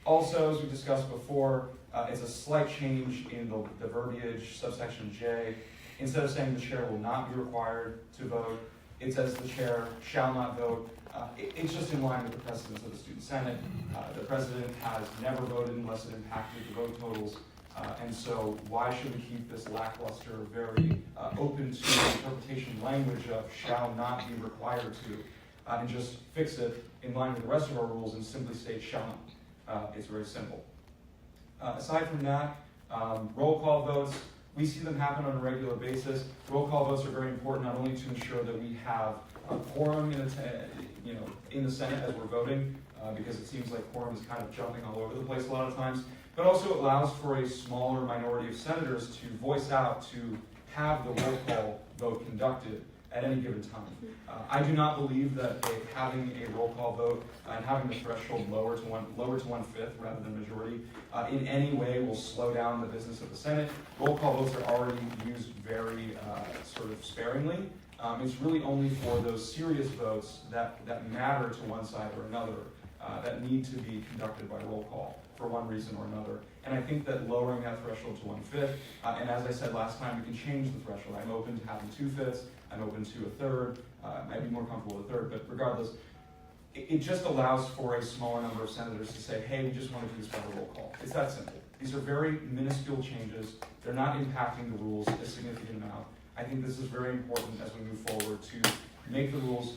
Also, as we discussed before, it's a slight change in the verbiage, subsection J. Instead of saying the chair will not be required to vote, it says the chair shall not vote. It's just in line with the precedents of the Student Senate. The president has never voted unless it impacted the vote totals. And so why should we keep this lackluster, very open to interpretation language of shall not be required to, and just fix it in line with the rest of our rules and simply state shall not. It's very simple. Aside from that, roll call votes, we see them happen on a regular basis. Roll call votes are very important, not only to ensure that we have a quorum in the Senate as we're voting, because it seems like quorum is kind of jumping all over the place a lot of times, but also allows for a smaller minority of senators to voice out to have the roll call vote conducted at any given time. I do not believe that having a roll call vote and having the threshold lower to 1/5 rather than majority in any way will slow down the business of the Senate. Roll call votes are already used very sort of sparingly, It's really only for those serious votes that matter to one side or another, that need to be conducted by roll call for one reason or another. And I think that lowering that threshold to 1/5, and as I said last time, we can change the threshold. I'm open to having 2/5, I'm open to 1/3, I'd be more comfortable with 1/3, but regardless, it just allows for a smaller number of senators to say, hey, we just want to do this by roll call. It's that simple. These are very minuscule changes. They're not impacting the rules a significant amount. I think this is very important as we move forward to make the rules,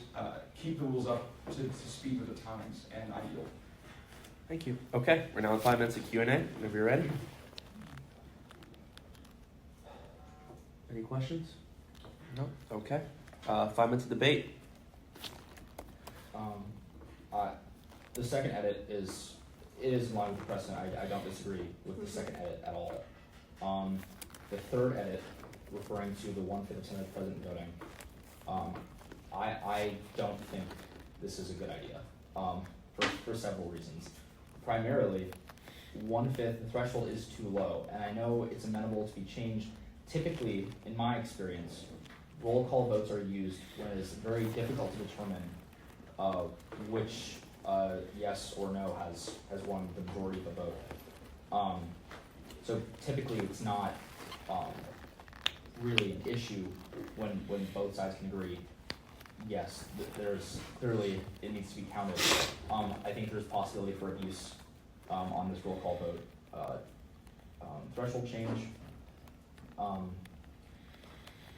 keep the rules up to speed with the times, and I yield. Thank you. Okay, we're now in 5 minutes of Q&A, whenever you're ready. Any questions? No? Okay. 5 minutes of debate. The second edit is in line with the precedent. I don't disagree with the second edit at all. The third edit, referring to the 1/5 of Senate President voting, I don't think this is a good idea for several reasons. Primarily, 1/5, the threshold is too low, and I know it's amenable to be changed. Typically, in my experience, roll call votes are used when it is very difficult to determine which yes or no has won the majority of the vote. So typically it's not really an issue when both sides can agree, yes, there's clearly, it needs to be counted. I think there's possibility for abuse on this roll call vote. Threshold change,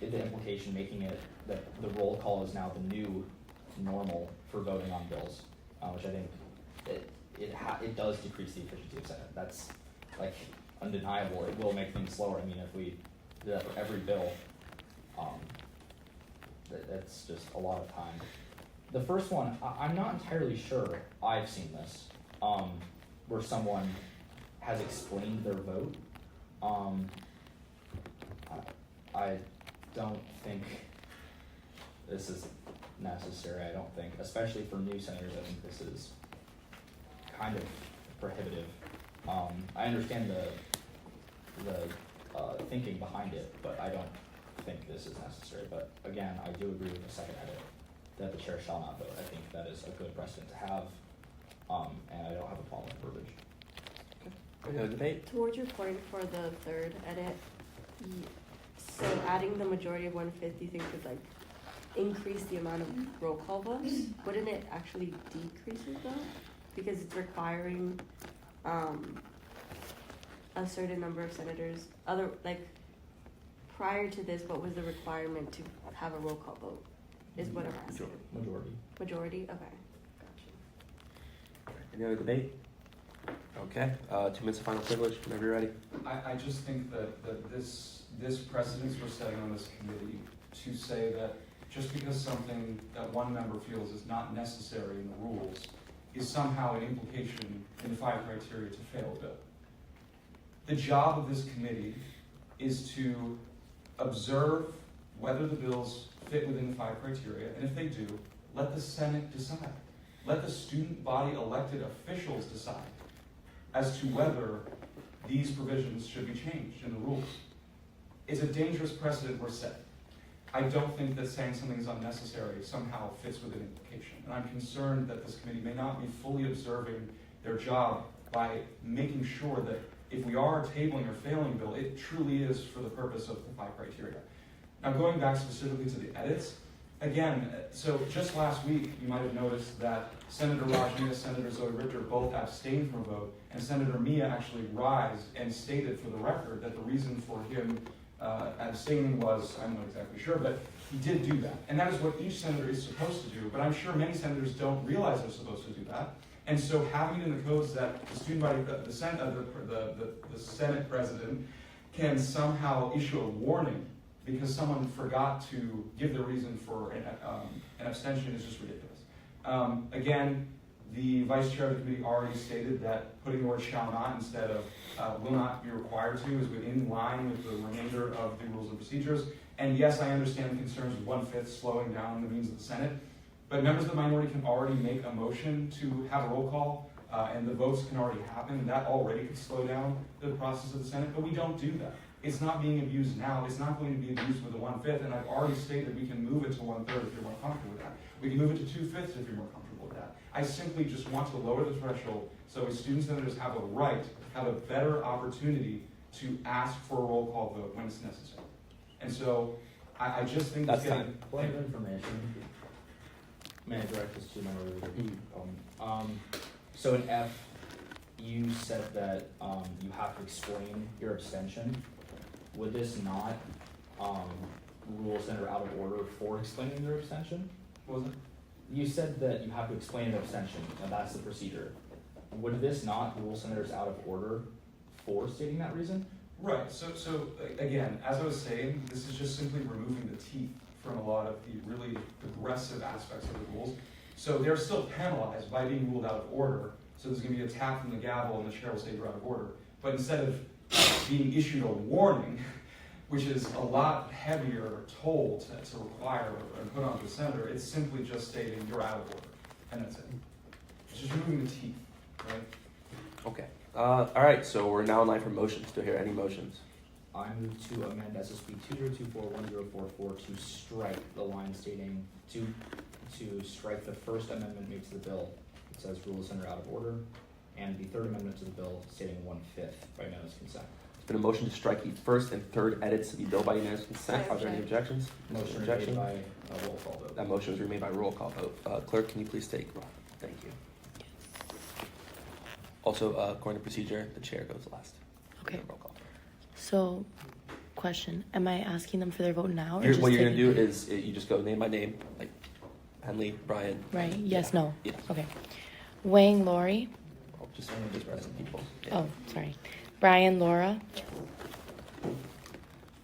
the implication making it that the roll call is now the new normal for voting on bills, which I think it does decrease the efficiency of Senate. That's like undeniable. It will make things slower. I mean, if we did that for every bill, that's just a lot of time. The first one, I'm not entirely sure I've seen this, where someone has explained their vote. I don't think this is necessary. I don't think, especially for new senators, I think this is kind of prohibitive. I understand the thinking behind it, but I don't think this is necessary. But again, I do agree with the second edit that the chair shall not vote. I think that is a good precedent to have, and I don't have a problem with verbiage. Any other debate? Towards your point for the third edit, so adding the majority of 1/5, do you think would like increase the amount of roll call votes? Wouldn't it actually decrease it though? Because it's requiring a certain number of senators. Prior to this, what was the requirement to have a roll call vote? Is what I'm asking. Majority. Majority? Okay. Gotcha. Any other debate? Okay, 2 minutes of final privilege, whenever you're ready. I just think that this precedence we're setting on this committee to say that just because something that one member feels is not necessary in the rules is somehow an implication in the 5 criteria to fail a bill. The job of this committee is to observe whether the bills fit within the 5 criteria, and if they do, let the Senate decide. Let the student body elected officials decide as to whether these provisions should be changed in the rules. It's a dangerous precedent we're setting. I don't think that saying something is unnecessary somehow fits with an implication. And I'm concerned that this committee may not be fully observing their job by making sure that if we are tabling or failing a bill, it truly is for the purpose of the 5 criteria. Now, going back specifically to the edits, again, so just last week, you might have noticed that Senator Raj Mia, Senator Zoe Richter both abstained from a vote, and Senator Mia actually rised and stated for the record that the reason for him abstaining was, I'm not exactly sure, but he did do that. And that is what each senator is supposed to do, but I'm sure many senators don't realize they're supposed to do that. And so having it in the codes that the student body, the Senate president can somehow issue a warning because someone forgot to give the reason for an abstention is just ridiculous. Again, the vice chair of the committee already stated that putting the word shall not instead of will not be required to is within line with the remainder of the rules and procedures. And yes, I understand the concerns with 1/5 slowing down the means of the Senate, but members of the minority can already make a motion to have a roll call, and the votes can already happen. That already could slow down the process of the Senate, but we don't do that. It's not being abused now. It's not going to be abused with a 1/5, and I've already stated we can move it to 1/3 if you're more comfortable with that. We can move it to 2/5 if you're more comfortable with that. I simply just want to lower the threshold so as student senators have a right, have a better opportunity to ask for a roll call vote when it's necessary. And so I just think That's it's getting. Point of information. May I direct this to member leader? So in F, you said that you have to explain your abstention. Would this not rule senator out of order for explaining your abstention? What was it? You said that you have to explain an abstention, and that's the procedure. Would this not rule senators out of order for stating that reason? Right, so again, as I was saying, this is just simply removing the teeth from a lot of the really aggressive aspects of the rules. So they're still penalized by being ruled out of order. So there's going to be a tap from the gavel and the chair will say you're out of order. But instead of being issued a warning, which is a lot heavier toll to require and put onto the senator, it's simply just stating you're out of order. And that's it. It's just removing the teeth, right? Okay. All right, so we're now in line for motions. Do I hear any motions? I move to amend SSB 2024-1044 to strike the line stating to strike the first amendment made to the bill. It says rule the senator out of order, and the third amendment to the bill stating 1/5 by unanimous consent. There's been a motion to strike the first and third edits to the bill by unanimous consent. Are there any objections? Motion Objection? made by a roll call vote. That motion was remade by roll call vote. Clerk, can you please take roll? Thank you. Also, according to procedure, the chair goes last. Okay. Roll call. So, question: am I asking them for their vote now, or What you're gonna taking- do is you just go name by name, like Henley, Brian. Right. Yes. No. Yes. Okay. Wang, Lori. Oh, just present people. Yeah. Oh, sorry. Brian, Laura.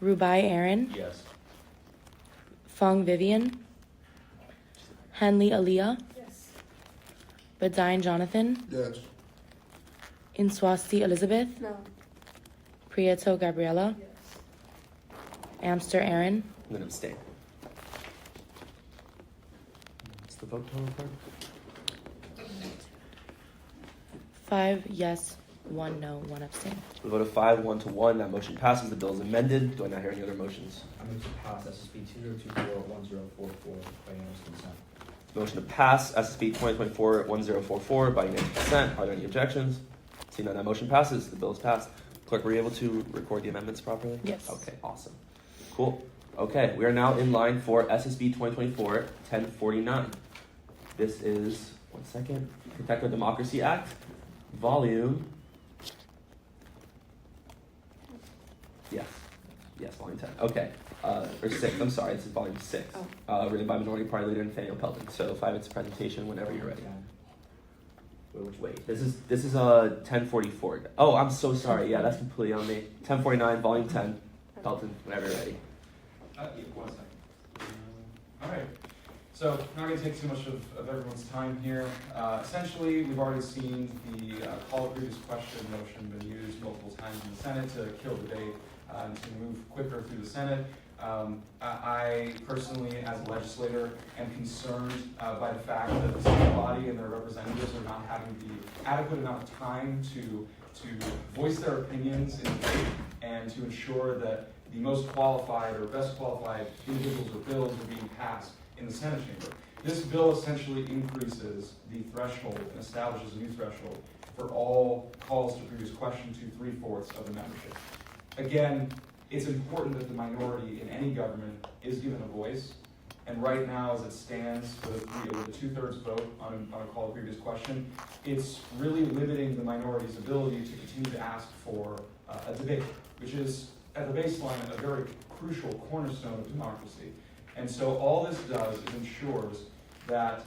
Rubai, Aaron. Yes. Fong, Vivian. Henley, Aaliyah. Yes. Badine, Jonathan. Yes. Inswasti, Elizabeth. No. Prieto, Gabriella. Yes. Amster, Aaron. I'm gonna abstain. What's the vote total, clerk? 5 yes, 1 no, 1 abstain. We vote of 5-1-1. That motion passes. The bill is amended. Do I not hear any other motions? I move to pass SSB 2024-1044 by unanimous consent. Motion to pass SSB 2024-1044 by unanimous consent. Are there any objections? Seeing none, that motion passes. The bill is passed. Clerk, were you able to record the amendments properly? Yes. Okay, awesome. Cool. Okay, we are now in line for SSB 2024-1049. This is, one second, Protect Our Democracy Act, volume. Yes, volume 10. Okay, or 6, I'm sorry, this is volume 6. Written by Minority Party Leader Nathaniel Pelton. So 5 minutes presentation whenever you're ready. Wait, this is 1044. Oh, I'm so sorry. Yeah, that's completely on me. 1049, volume 10. Pelton, whenever you're ready. Yeah, 1 second. All right. So I'm not going to take too much of everyone's time here. Essentially, we've already seen the call of previous question motion been used multiple times in the Senate to kill debate and to move quicker through the Senate. I personally, as a legislator, am concerned by the fact that the Senate body and their representatives are not having the adequate amount of time to voice their opinions in debate and to ensure that the most qualified or best qualified individuals or bills are being passed in the Senate chamber. This bill essentially increases the threshold and establishes a new threshold for all calls to previous question to 3/4 of the membership. Again, it's important that the minority in any government is given a voice, and right now, as it stands with a 2/3 vote on a call to previous question, it's really limiting the minority's ability to continue to ask for a debate, which is, at the baseline, a very crucial cornerstone of democracy. And so all this does is ensures that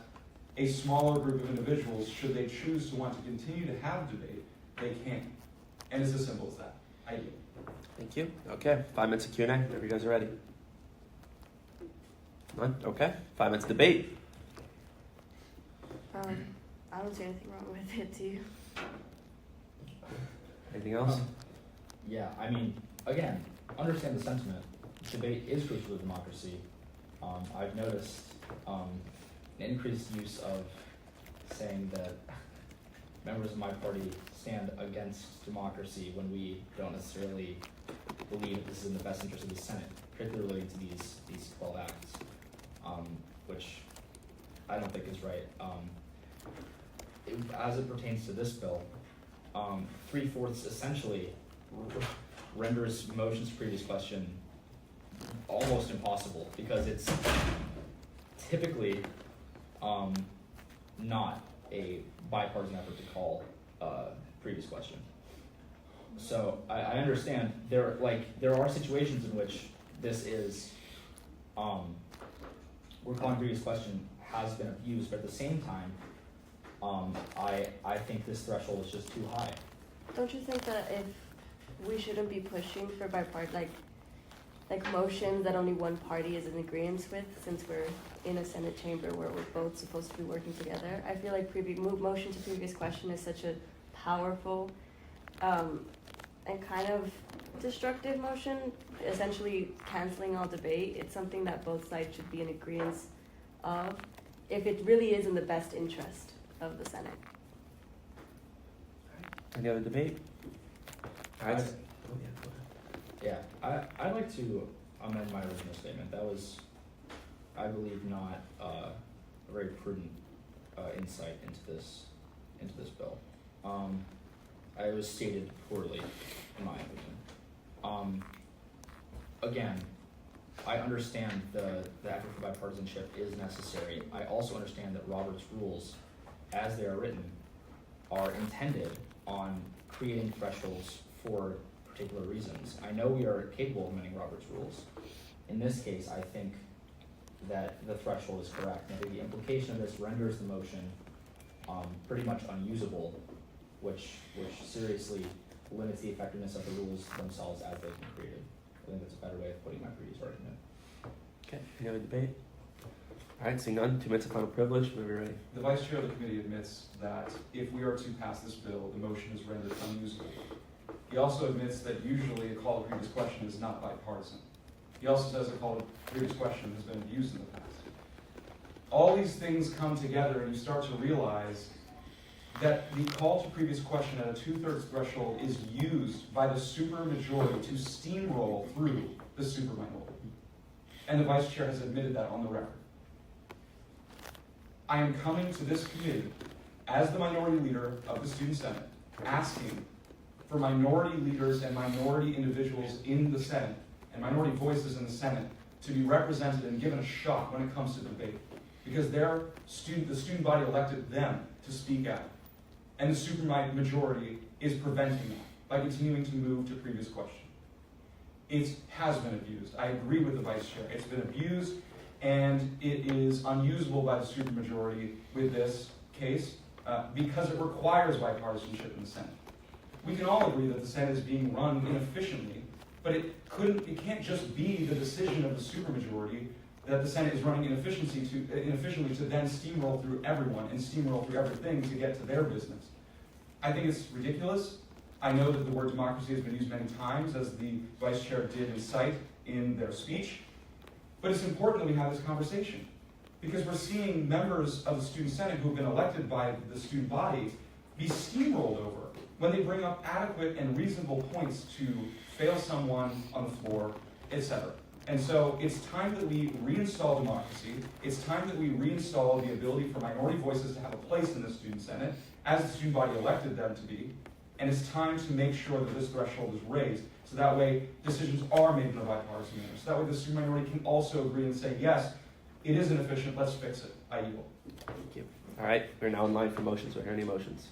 a smaller group of individuals, should they choose to want to continue to have debate, they can. And it's as simple as that. I yield. Thank you. Okay, 5 minutes of Q&A, whenever you guys are ready. None? Okay, 5 minutes debate. I don't see anything wrong with it, do you? Anything else? Yeah, I mean, again, understand the sentiment. Debate is crucial to democracy. I've noticed an increased use of saying that members of my party stand against democracy when we don't necessarily believe this is in the best interest of the Senate, particularly relating to these 12 acts, which I don't think is right. As it pertains to this bill, 3/4 essentially renders motions to previous question almost impossible because it's typically not a bipartisan effort to call previous question. So I understand there are situations in which this is we're calling previous question has been abused, but at the same time, I think this threshold is just too high. Don't you think that if we shouldn't be pushing for bipartisan, like motions that only one party is in agreement with, since we're in a Senate chamber where we're both supposed to be working together? I feel like motion to previous question is such a powerful and kind of destructive motion, essentially canceling all debate. It's something that both sides should be in agreement of, if it really is in the best interest of the Senate. Any other debate? All right. I- Oh, yeah, go ahead. Yeah, I'd like to amend my original statement. That was, I believe, not a very prudent insight into this bill. I was stated poorly, in my opinion. Again, I understand the effort for bipartisanship is necessary. I also understand that Robert's rules, as they are written, are intended on creating thresholds for particular reasons. I know we are capable of amending Robert's rules. In this case, I think that the threshold is correct. Now, the implication of this renders the motion pretty much unusable, which seriously limits the effectiveness of the rules themselves as they've been created. I think that's a better way of putting my previous argument. Okay, any other debate? All right, seeing none, 2 minutes of final privilege, whenever you're ready. The Vice Chair of the committee admits that if we are to pass this bill, the motion is rendered unusable. He also admits that usually a call to previous question is not bipartisan. He also says a call to previous question has been abused in the past. All these things come together and you start to realize that the call to previous question at a 2/3 threshold is used by the supermajority to steamroll through the superminority. And the Vice Chair has admitted that on the record. I am coming to this committee as the minority leader of the Student Senate, asking for minority leaders and minority individuals in the Senate and minority voices in the Senate to be represented and given a shot when it comes to debate. Because the student body elected them to speak out. And the supermajority is preventing that by continuing to move to previous question. It has been abused. I agree with the Vice Chair. It's been abused, and it is unusable by the supermajority with this case because it requires bipartisanship in the Senate. We can all agree that the Senate is being run inefficiently, but it can't just be the decision of the supermajority that the Senate is running inefficiently to then steamroll through everyone and steamroll through everything to get to their business. I think it's ridiculous. I know that the word democracy has been used many times, as the Vice Chair did incite in their speech, but it's important that we have this conversation because we're seeing members of the Student Senate who have been elected by the student body be steamrolled over when they bring up adequate and reasonable points to fail someone on the floor, etc. And so it's time that we reinstall democracy. It's time that we reinstall the ability for minority voices to have a place in the Student Senate, as the student body elected them to be. And it's time to make sure that this threshold is raised, so that way decisions are made in a bipartisan manner. So that way the student minority can also agree and say, yes, it is inefficient, let's fix it. I yield. Thank you. All right, we're now in line for motions. Are there any motions?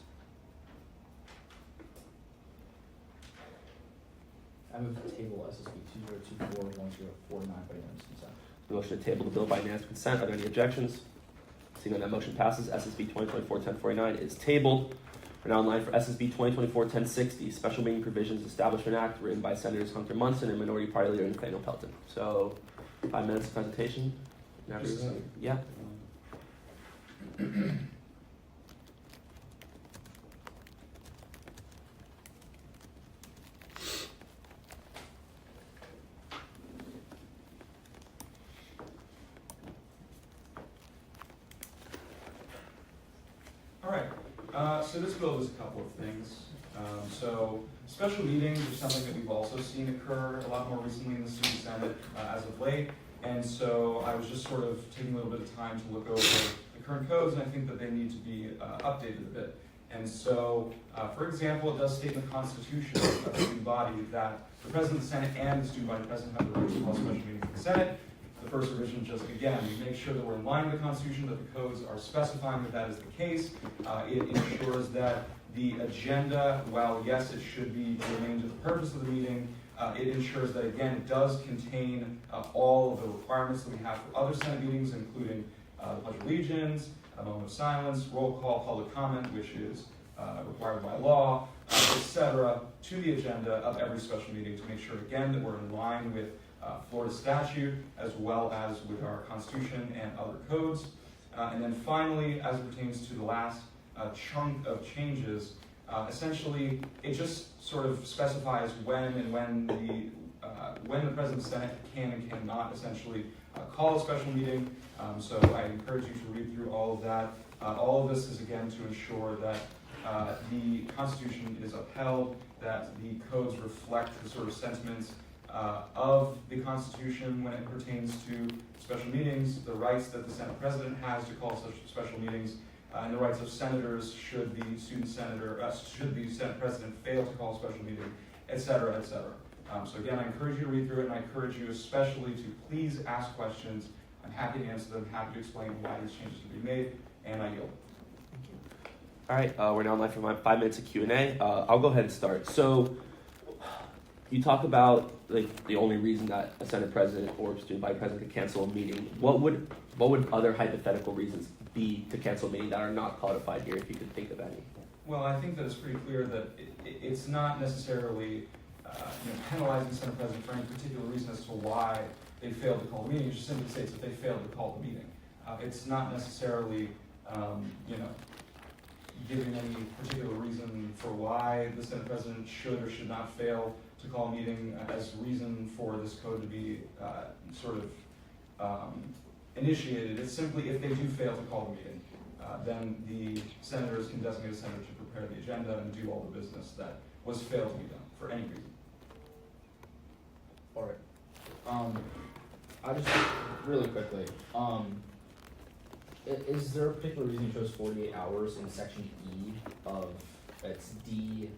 I move to table SSB 2024-1049 by unanimous consent. Motion to table the bill by unanimous consent. Are there any objections? Seeing none, that motion passes. SSB 2024-1049 is tabled. We're now in line for SSB 2024-1060, Special Meeting Provisions Establishment Act, written by Senators Hunter Munson and Minority Party Leader Nathaniel Pelton. So, 5 minutes of presentation. Now Just a second. Yeah. All right, so this bill does a couple of things. So special meetings are something that we've also seen occur a lot more recently in the Student Senate as of late. And so I was just sort of taking a little bit of time to look over the current codes, and I think that they need to be updated a bit. And so, for example, it does state in the Constitution of the student body that the President of the Senate and the student body president have the right to call special meetings of the Senate. The first revision just, again, make sure that we're in line with the Constitution, that the codes are specifying that that is the case. It ensures that the agenda, while yes, it should be germane to the purpose of the meeting, it ensures that, again, it does contain all of the requirements that we have for other Senate meetings, including the Pledge of Allegiance, a moment of silence, roll call, public comment, which is required by law, etc., to the agenda of every special meeting to make sure, again, that we're in line with Florida statute as well as with our Constitution and other codes. And then finally, as it pertains to the last chunk of changes, essentially, it just sort of specifies when the President of the Senate can and cannot essentially call a special meeting. So I encourage you to read through all of that. All of this is, again, to ensure that the Constitution is upheld, that the codes reflect the sort of sentiments of the Constitution when it pertains to special meetings, the rights that the Senate President has to call such special meetings, and the rights of senators should the Senate President fail to call a special meeting, et cetera, et cetera. So again, I encourage you to read through it, and I encourage you especially to please ask questions. I'm happy to answer them, happy to explain why these changes will be made, and I yield. All right, we're now live for my 5 minutes of Q&A. I'll go ahead and start. So you talk about like the only reason that a Senate President or student body president could cancel a meeting. What would other hypothetical reasons be to cancel a meeting that are not codified here, if you could think of any? Well, I think that it's pretty clear that it's not necessarily penalizing the Senate President for any particular reason as to why they failed to call the meeting. It just simply states that they failed to call the meeting. It's not necessarily giving any particular reason for why the Senate President should or should not fail to call a meeting as reason for this code to be initiated. It's simply if they do fail to call the meeting, then the senators can designate a senator to prepare the agenda and do all the business that was failed to be done for any reason. All right. I just really quickly. Is there a particular reason you chose 48 hours in section E of it's D?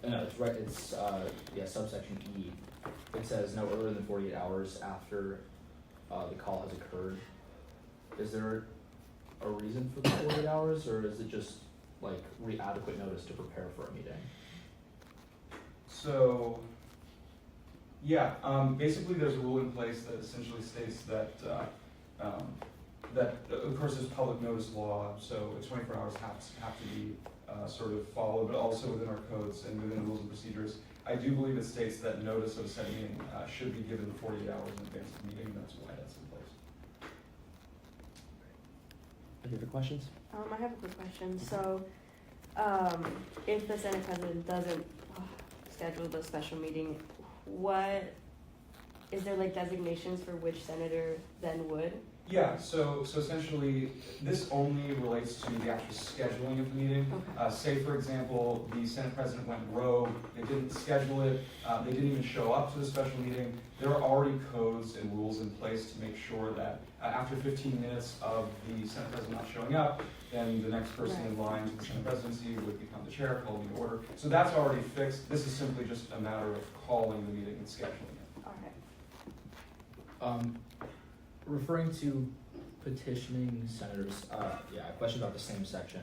No, it's right. It's subsection E. It says no earlier than 48 hours after the call has occurred. Is there a reason for the 48 hours, or is it just like adequate notice to prepare for a meeting? So, yeah, basically there's a rule in place that essentially states that of course, there's public notice law, so 24 hours have to be sort of followed, but also within our codes and within Rules and Procedures. I do believe it states that notice of a Senate meeting should be given 48 hours in advance of the meeting. That's why that's in place. Any other questions? I have a quick question. So, if the Senate President doesn't schedule the special meeting, what is there like designations for which senator then would? Yeah, so essentially, this only relates to the actual scheduling of the meeting. Okay. Say, for example, the Senate President went rogue, they didn't schedule it, they didn't even show up to the special meeting. There are already codes and rules in place to make sure that after 15 minutes of the Senate President not showing up, then the next person in line to the Senate Presidency would become the chair, calling the order. So that's already fixed. This is simply just a matter of calling the meeting and scheduling it. All right. Referring to petitioning senators, a question about the same section.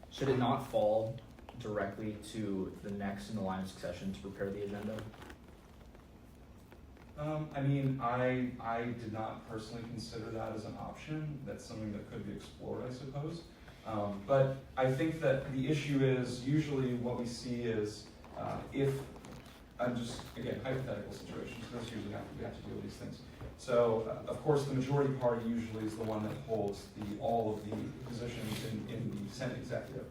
Should it not fall directly to the next in the line of succession to prepare the agenda? I did not personally consider that as an option. That's something that could be explored, I suppose. But I think that the issue is usually what we see is if I'm just, again, hypothetical situations, because usually we have to deal with these things. So, of course, the majority party usually is the one that holds all of the positions in the Senate executive.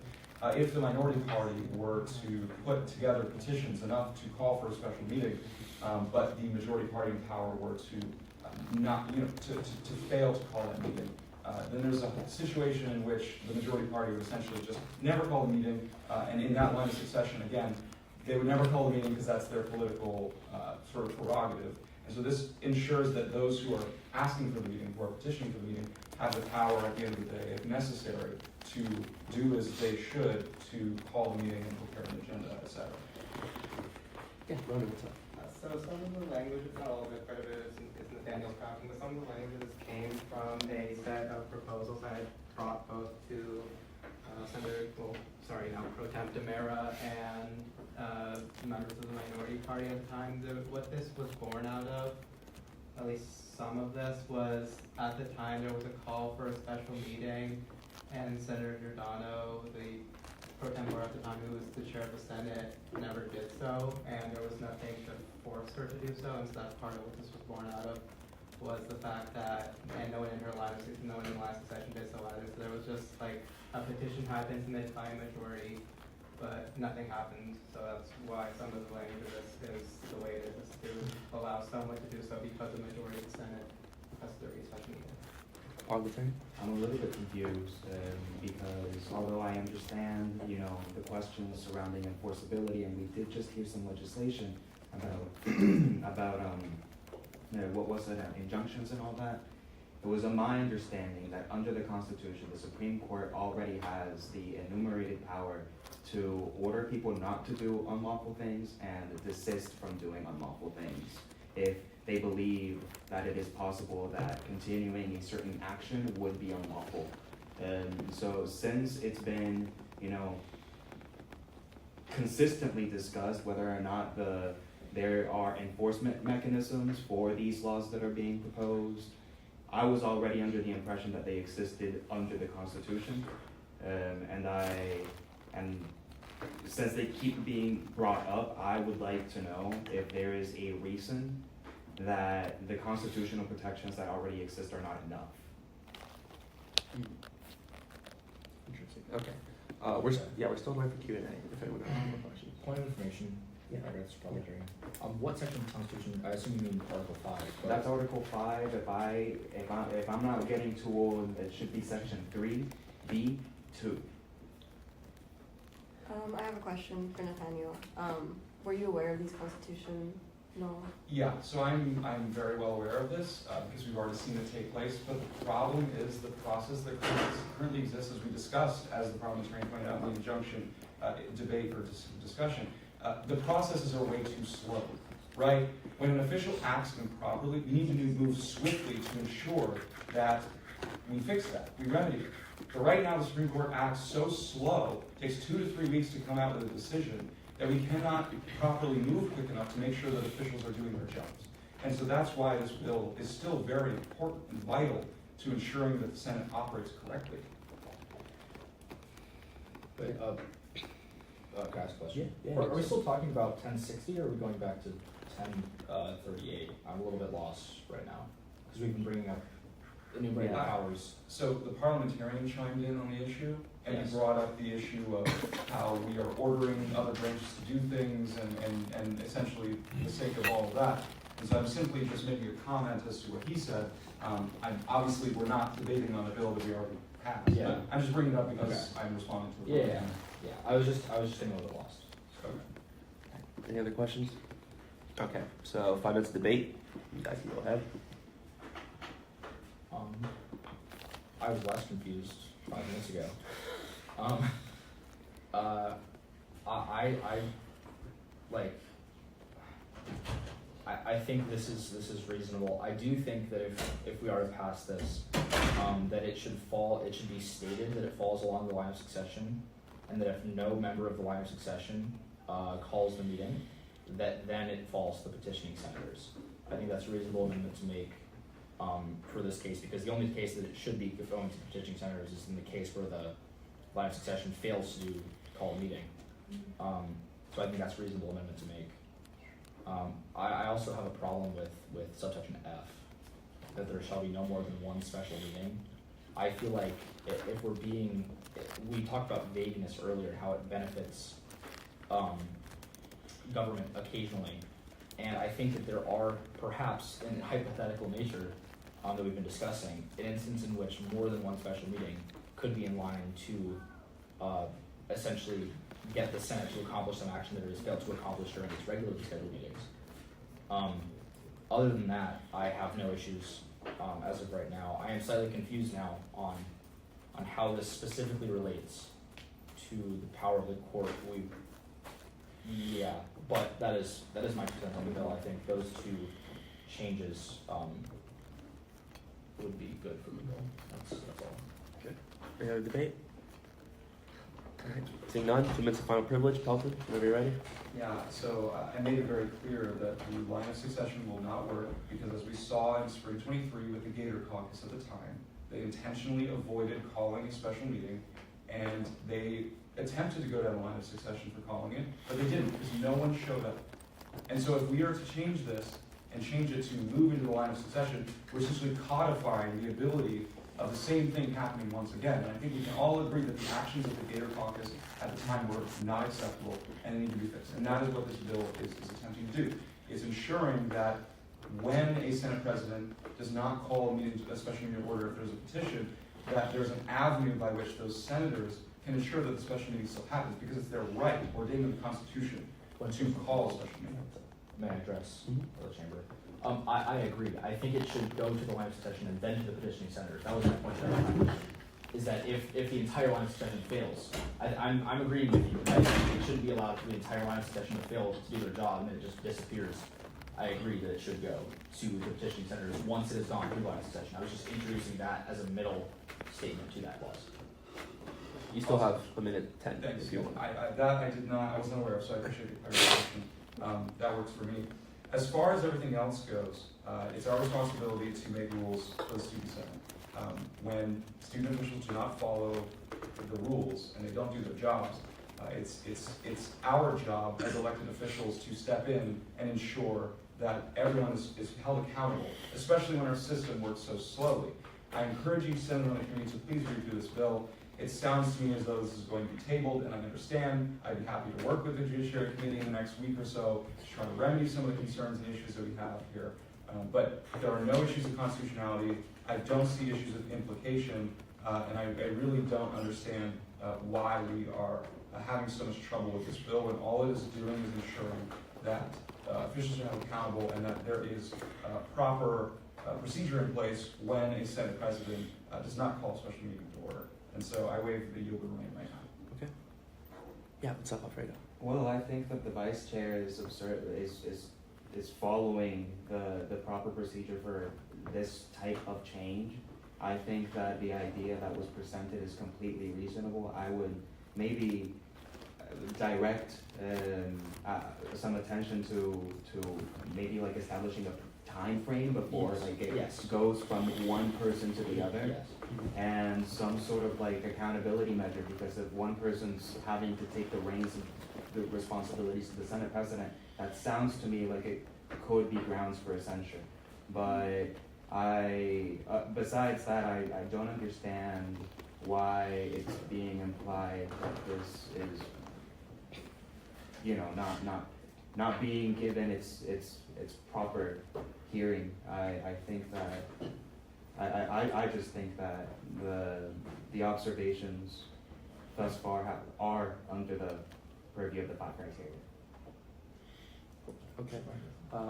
If the minority party were to put together petitions enough to call for a special meeting, but the majority party in power were to not, to fail to call that meeting, then there's a situation in which the majority party would essentially just never call the meeting, and in that line of succession, again, they would never call the meeting because that's their political sort of prerogative. And so this ensures that those who are asking for the meeting, who are petitioning for the meeting, have the power at the end of the day, if necessary, to do as they should to call the meeting and prepare an agenda, etc. Yeah, Ronan, what's up? So some of the language, it's not all of it, part of it is Nathaniel's crafting, but some of the languages came from a set of proposals I had brought both to Pro Temp Demera and members of the minority party at the time. What this was born out of, at least some of this, was at the time there was a call for a special meeting, and Senator Giordano, the Pro Tempore at the time, who was the chair of the Senate, never did so, and there was nothing to force her to do so, and so that's part of what this was born out of, was the fact that, and no one in the line of succession did so either, so there was just like a petition had been submitted by a majority, but nothing happened, so that's why some of the language of this is the way it is, to allow someone to do so because the majority of the Senate has to reach such a meeting. Parliamentarian? I'm a little bit confused because although I understand, the questions surrounding enforceability, and we did just hear some legislation about what was it, injunctions and all that. It was my understanding that under the Constitution, the Supreme Court already has the enumerated power to order people not to do unlawful things and desist from doing unlawful things if they believe that it is possible that continuing a certain action would be unlawful. So since it's been, consistently discussed whether or not there are enforcement mechanisms for these laws that are being proposed, I was already under the impression that they existed under the Constitution, and since they keep being brought up, I would like to know if there is a reason that the constitutional protections that already exist are not enough. Interesting. Okay. We're still in line for Q&A. If anyone has any more questions. Point of information. Yeah. I guess probably during. What section of the Constitution? I assume you mean Article 5. But That's Article 5. If I'm not getting told, it should be Section 3B2. I have a question for Nathaniel. Were you aware of these constitutional? Yeah, so I'm very well aware of this because we've already seen it take place, but the problem is the process that currently exists, as we discussed, as the parliamentarian pointed out in the injunction debate or discussion, the processes are way too slow, right? When an official acts improperly, we need to move swiftly to ensure that we fix that, we remedy it. But right now, the Supreme Court acts so slow, takes 2 to 3 weeks to come out with a decision, that we cannot properly move quick enough to make sure that officials are doing their jobs. And so that's why this bill is still very important and vital to ensuring that the Senate operates correctly. Wait, can I ask a question? Yeah. Are we still talking about 1060 or are we going back to 1038? I'm a little bit lost right now because we've been bringing up enumerated powers. So the parliamentarian chimed in on the issue, and Yes. he brought up the issue of how we are ordering other branches to do things and essentially the sake of all of that. And so I'm simply just making a comment as to what he said. Obviously, we're not debating on a bill that we already passed. Yeah. But I'm just bringing it up because I'm responding to it. Yeah. I was just getting a little bit lost. Okay. Any other questions? Okay, so 5 minutes debate. You guys can go ahead. I was less confused 5 minutes ago. I think this is reasonable. I do think that if we are to pass this, that it should be stated that it falls along the line of succession, and that if no member of the line of succession calls the meeting, that then it falls to the petitioning senators. I think that's a reasonable amendment to make for this case, because the only case that it should be going to petitioning senators is in the case where the line of succession fails to call a meeting. So I think that's a reasonable amendment to make. I also have a problem with subsection F, that there shall be no more than one special meeting. I feel like if we talked about vagueness earlier, how it benefits government occasionally, and I think that there are perhaps, in hypothetical nature, that we've been discussing, an instance in which more than one special meeting could be in line to essentially get the Senate to accomplish some action that it has failed to accomplish during its regularly scheduled meetings. Other than that, I have no issues as of right now. I am slightly confused now on how this specifically relates to the power of the court. But that is my percent on the bill. I think those two changes would be good for the bill. That's all. Any other debate? Alright, seeing none, 2 minutes of final privilege. Pelton, whenever you're ready. Yeah, so I made it very clear that the line of succession will not work because as we saw in spring 23 with the Gator Caucus at the time, they intentionally avoided calling a special meeting and they attempted to go down the line of succession for calling it, but they didn't because no one showed up. And so if we are to change this and change it to move into the line of succession, we're essentially codifying the ability of the same thing happening once again. And I think we can all agree that the actions of the Gator Caucus at the time were not acceptable and they need to be fixed. And that is what this bill is attempting to do, is ensuring that when a Senate president does not call a meeting, a special meeting to order if there's a petition, that there's an avenue by which those senators can ensure that the special meeting still happens because it's their right, ordained in the Constitution, to call a special meeting. May I address the chamber? I agree. I think it should go to the line of succession and then to the petitioning senators. That was my point there. Is that if the entire line of succession fails, I'm agreeing with you. I think it shouldn't be allowed for the entire line of succession to fail to do their job and then it just disappears. I agree that it should go to the petitioning senators once it has gone through line of succession. I was just introducing that as a middle statement to that clause. You still have a minute 10 Thanks. if you want. I wasn't aware of, so I appreciate the clarification. That works for me. As far as everything else goes, it's our responsibility to make rules for the student senate. When student officials do not follow the rules and they don't do their jobs, it's our job as elected officials to step in and ensure that everyone is held accountable, especially when our system works so slowly. I encourage each senator on the committee to please read through this bill. It sounds to me as though this is going to be tabled, and I understand. I'd be happy to work with the Judiciary Committee in the next week or so to try to remedy some of the concerns and issues that we have here. But there are no issues of constitutionality. I don't see issues of implication, and I really don't understand why we are having so much trouble with this bill when all it is doing is ensuring that officials are held accountable and that there is proper procedure in place when a Senate president does not call a special meeting to order. And so I waive the yield and remain right now. Okay. Yeah, what's up, Alfredo? Well, I think that the vice chair is absurd, is following the proper procedure for this type of change. I think that the idea that was presented is completely reasonable. I would maybe direct some attention to maybe like establishing a time frame before like it goes from one person to the other. Yes. And some sort of like accountability measure, because if one person's having to take the reins of the responsibilities to the Senate president, that sounds to me like it could be grounds for a censure. But besides that, I don't understand why it's being implied that this is, not being given its proper hearing. I think that I just think that the observations thus far are under the purview of the 5 criteria. Okay. Yeah,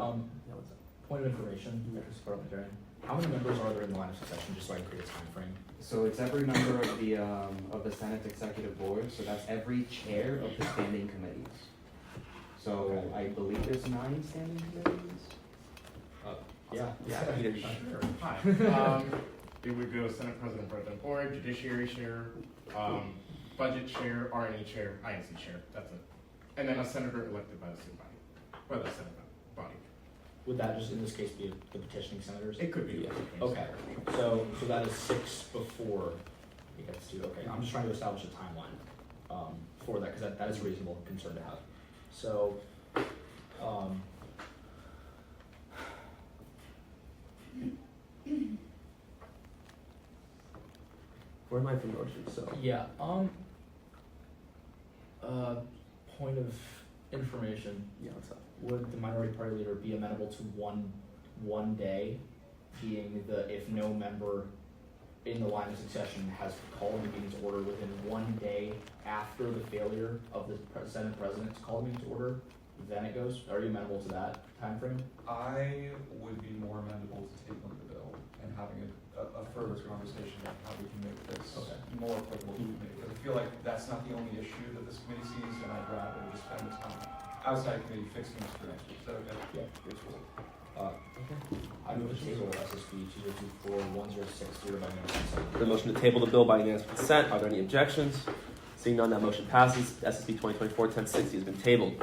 what's up? Point of information, Mr. Parliamentarian. How many members are there in the line of succession, just so I can create a time frame? So it's every member of the Senate Executive Board. So that's every chair of the standing committees. So Okay. I believe there's 9 standing committees. Yeah. Sure. Hi. It would go Senate President Pro Tem Board, Judiciary Chair, Budget Chair, RNA Chair, INC Chair. That's it. And then a senator elected by the student body, or the Senate body. Would that just in this case be the petitioning senators? It could be. Yeah. Okay. So that is 6 before it gets to. Okay. I'm just trying to establish a timeline for that because that is a reasonable concern to have. So. Where am I from motion? So Yeah. Point of information. yeah, what's up? Would the minority party leader be amenable to one day being if no member in the line of succession has called a meeting to order within 1 day after the failure of the Senate President to call a meeting to order, then it goes. Are you amenable to that time frame? I would be more amenable to tabling the bill and having a further conversation about how we can make this more applicable to the committee. Because I feel like that's not the only issue that this committee sees, and I'd rather just spend the time outside committee fixing this for next week. Is that okay? Yeah, it's cool. I move to table SSB 2024-106 by unanimous consent. The motion to table the bill by unanimous consent. Are there any objections? Seeing none, that motion passes. SSB 2024-1060 has been tabled.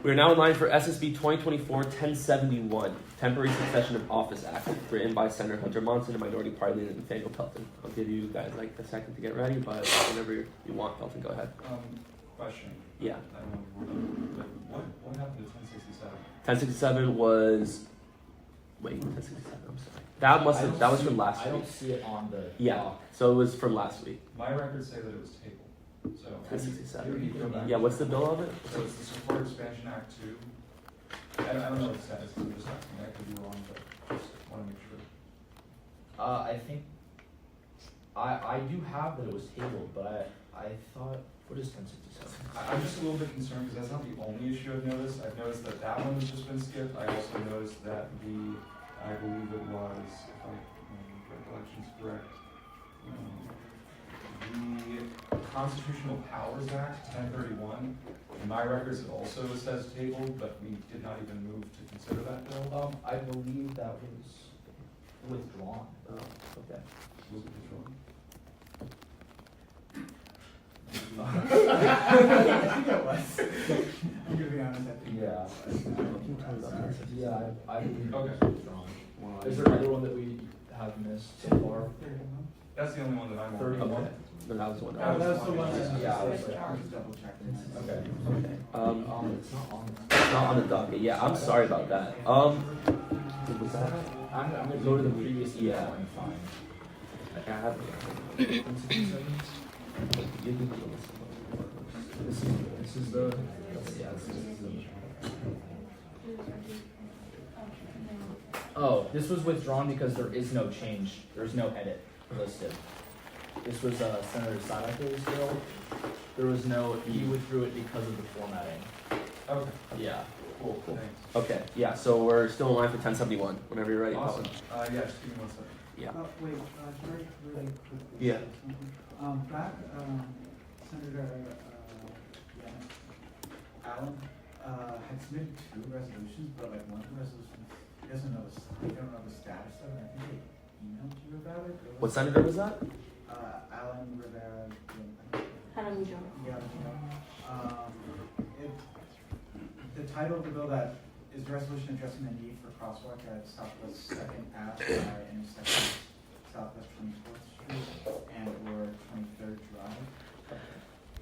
We are now in line for SSB 2024-1071, Temporary Succession of Office Act, written by Senator Hunter Monson and Minority Party Leader Nathaniel Pelton. I'll give you guys like a second to get ready, but whenever you want, Pelton, go ahead. Question. Yeah. I don't know. What happened to 1067? 1067 was. Wait, 1067. I'm sorry. That was from last I don't week. see it on the Yeah. doc. So it was from last week. My records say that it was tabled. So 1067. go back. Yeah. What's the bill of it? So it's the Support Expansion Act 2. I don't know what the status is. I'm just asking. I could be wrong, but just want to make sure. I think I do have that it was tabled, but I thought, what is 1067? I'm just a little bit concerned because that's not the only issue I've noticed. I've noticed that that one has just been skipped. I also noticed that I believe it was, if my recollection's correct, the Constitutional Powers Act, 1031. In my records, it also says tabled, but we did not even move to consider that bill. I believe that was withdrawn. Oh, okay. Was it withdrawn? I think it was. I'm gonna be honest, I think. Yeah. Yeah, I believe it was Okay. withdrawn. Is there another one that we have missed so far? That's the only one that I'm on. 31. Okay. No, that was the one. Oh, that's the one that. Yeah, I was just double checking. Okay. Okay. It's not on. It's not on the docket. Yeah, I'm sorry about that. Was that? I'm gonna go to the previous email Yeah. and find. I have it. This is the. Yeah, this is the. Oh, this was withdrawn because there is no change. There's no edit listed. This was Senator Sadake's bill. There was no. He withdrew it because of the formatting. Okay. Yeah. Cool. Thanks. Okay. Yeah. So we're still in line for 1071. Whenever you're ready. Awesome. Pelton. Yeah, just give me 1 second. Yeah. Wait, can I really quickly Yeah. say something? Back, Senator, Allen, had submitted 2 resolutions, but like one of the resolutions, he doesn't know they don't know the status of it. I think they emailed you about it. What senator was that? Alan Rivera. Hanamijo. Yeah, the title of the bill that is the resolution addressing the need for crosswalk at Southwest 2nd Ave by intersection Southwest 24th Street and or 23rd Drive.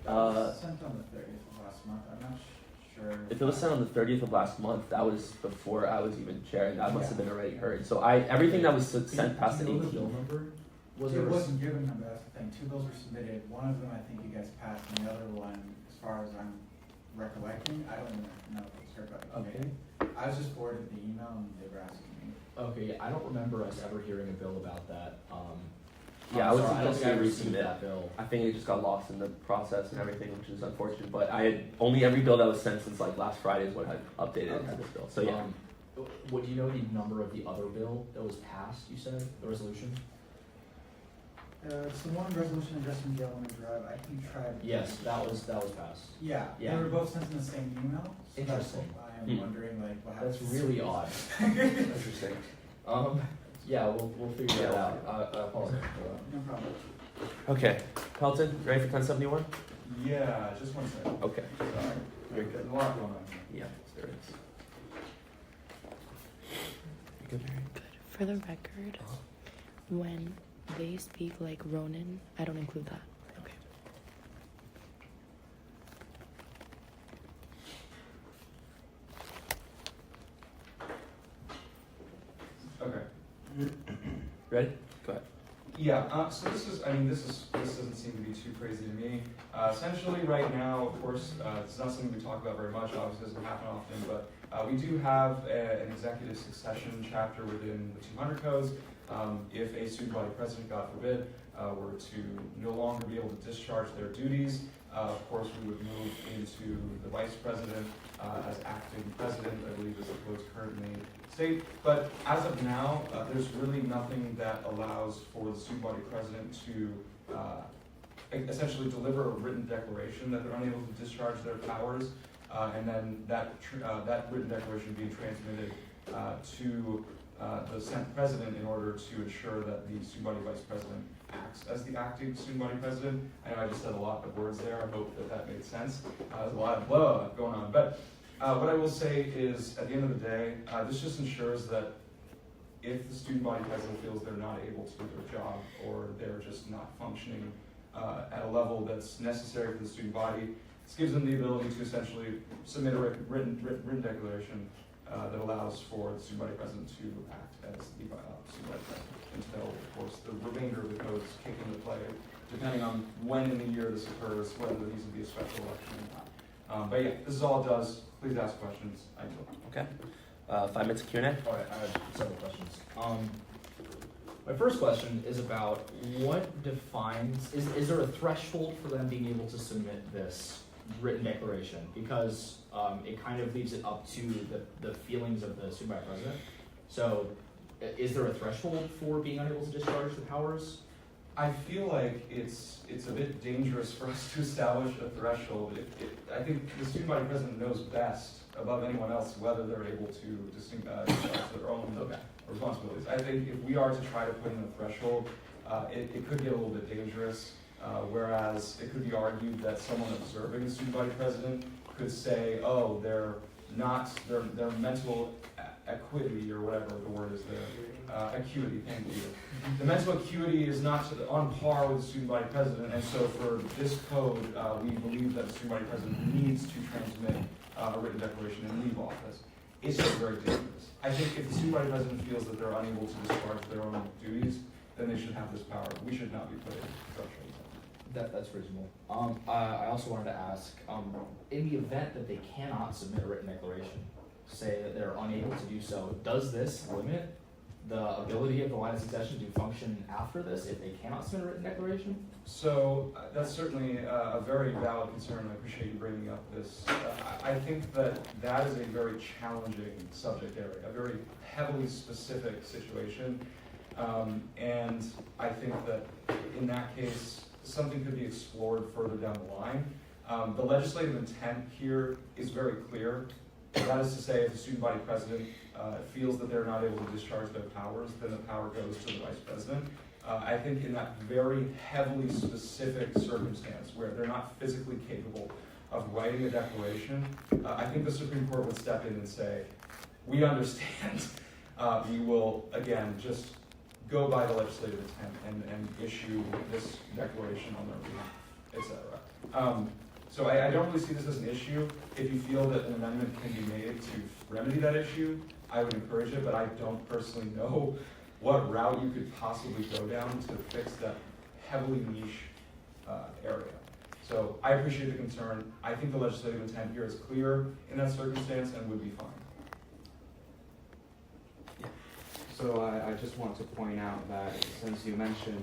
That was sent on the 30th of last month. I'm not sure. If it was sent on the 30th of last month, that was before I was even chairing. That must have been already heard. So everything that was sent past the Do you know 18th. bill number? It wasn't given number, that's the thing. 2 bills were submitted. One of them I think you guys passed, and the other one, as far as I'm recollecting, I don't even know if it was heard by the committee. I was just forwarded the email and they were asking me. Okay, I don't remember us ever hearing a bill about that. Yeah, I I'm was sorry, I don't supposed think I to received resubmit. that bill. I think it just got lost in the process and everything, which is unfortunate. But I had only every bill that was sent since like last Friday is what I updated into this bill. So yeah. What do you know the number of the other bill that was passed? You said the resolution. It's the one resolution addressing Gilman Drive. I can try. Yes, that was passed. Yeah, Yeah. they were both sent in the same email. So Interesting. That's why I'm wondering like what happened. That's really odd. Interesting. Yeah, we'll figure that out. I apologize for that. No problem. Okay, Pelton, ready for 1071? Yeah, just 1 second. Okay. Sorry. Very good. There's a lot going on. Yeah, there is. You're good. Good. For the record, when they speak like Ronin, I don't include that. Okay. Okay. Ready? Go ahead. Yeah, so this doesn't seem to be too crazy to me. Essentially, right now, of course, it's not something we talk about very much, obviously it doesn't happen often, but We do have an executive succession chapter within the 200 codes. If a student body president, God forbid, were to no longer be able to discharge their duties, of course we would move into the vice president as acting president, I believe is the codes currently state. But as of now, there's really nothing that allows for the student body president to essentially deliver a written declaration that they're unable to discharge their powers, and then that written declaration being transmitted to the Senate president in order to ensure that the student body vice president acts as the acting student body president. I know I just said a lot of words there. I hope that made sense. There's a lot of blah going on. But what I will say is, at the end of the day, this just ensures that if the student body president feels they're not able to do their job, or they're just not functioning at a level that's necessary for the student body, this gives them the ability to essentially submit a written declaration that allows for the student body president to act as the student body president until, of course, the remainder of the codes kick into play, depending on when in the year this occurs, whether there needs to be a special election or not. But yeah, this is all it does. Please ask questions. I do. Okay. 5 minutes of Q&A. All right, I have several questions. My first question is about what defines, is there a threshold for them being able to submit this written declaration? Because it kind of leaves it up to the feelings of the student body president. So is there a threshold for being unable to discharge the powers? I feel like it's a bit dangerous for us to establish a threshold. I think the student body president knows best above anyone else whether they're able to discharge their own responsibilities. I think if we are to try to put in a threshold, it could get a little bit dangerous. Whereas it could be argued that someone observing the student body president could say, oh, their mental acuity, or whatever the word is there, acuity, thank you. The mental acuity is not on par with the student body president, and so for this code, we believe that the student body president needs to transmit a written declaration and leave office. It's just very dangerous. I think if the student body president feels that they're unable to discharge their own duties, then they should have this power. We should not be putting thresholds. That's reasonable. I also wanted to ask, in the event that they cannot submit a written declaration, say that they're unable to do so, does this limit the ability of the line of succession to function after this if they cannot submit a written declaration? So that's certainly a very valid concern. I appreciate you bringing up this. I think that is a very challenging subject area, a very heavily specific situation. And I think that in that case, something could be explored further down the line. The legislative intent here is very clear. That is to say, if the student body president feels that they're not able to discharge their powers, then the power goes to the vice president. I think in that very heavily specific circumstance where they're not physically capable of writing a declaration, I think the Supreme Court would step in and say, we understand. We will, again, just go by the legislative intent and issue this declaration on their behalf, etc. So I don't really see this as an issue. If you feel that an amendment can be made to remedy that issue, I would encourage it, but I don't personally know what route you could possibly go down to fix that heavily niche area. So I appreciate the concern. I think the legislative intent here is clear in that circumstance and would be fine. So I just want to point out that since you mentioned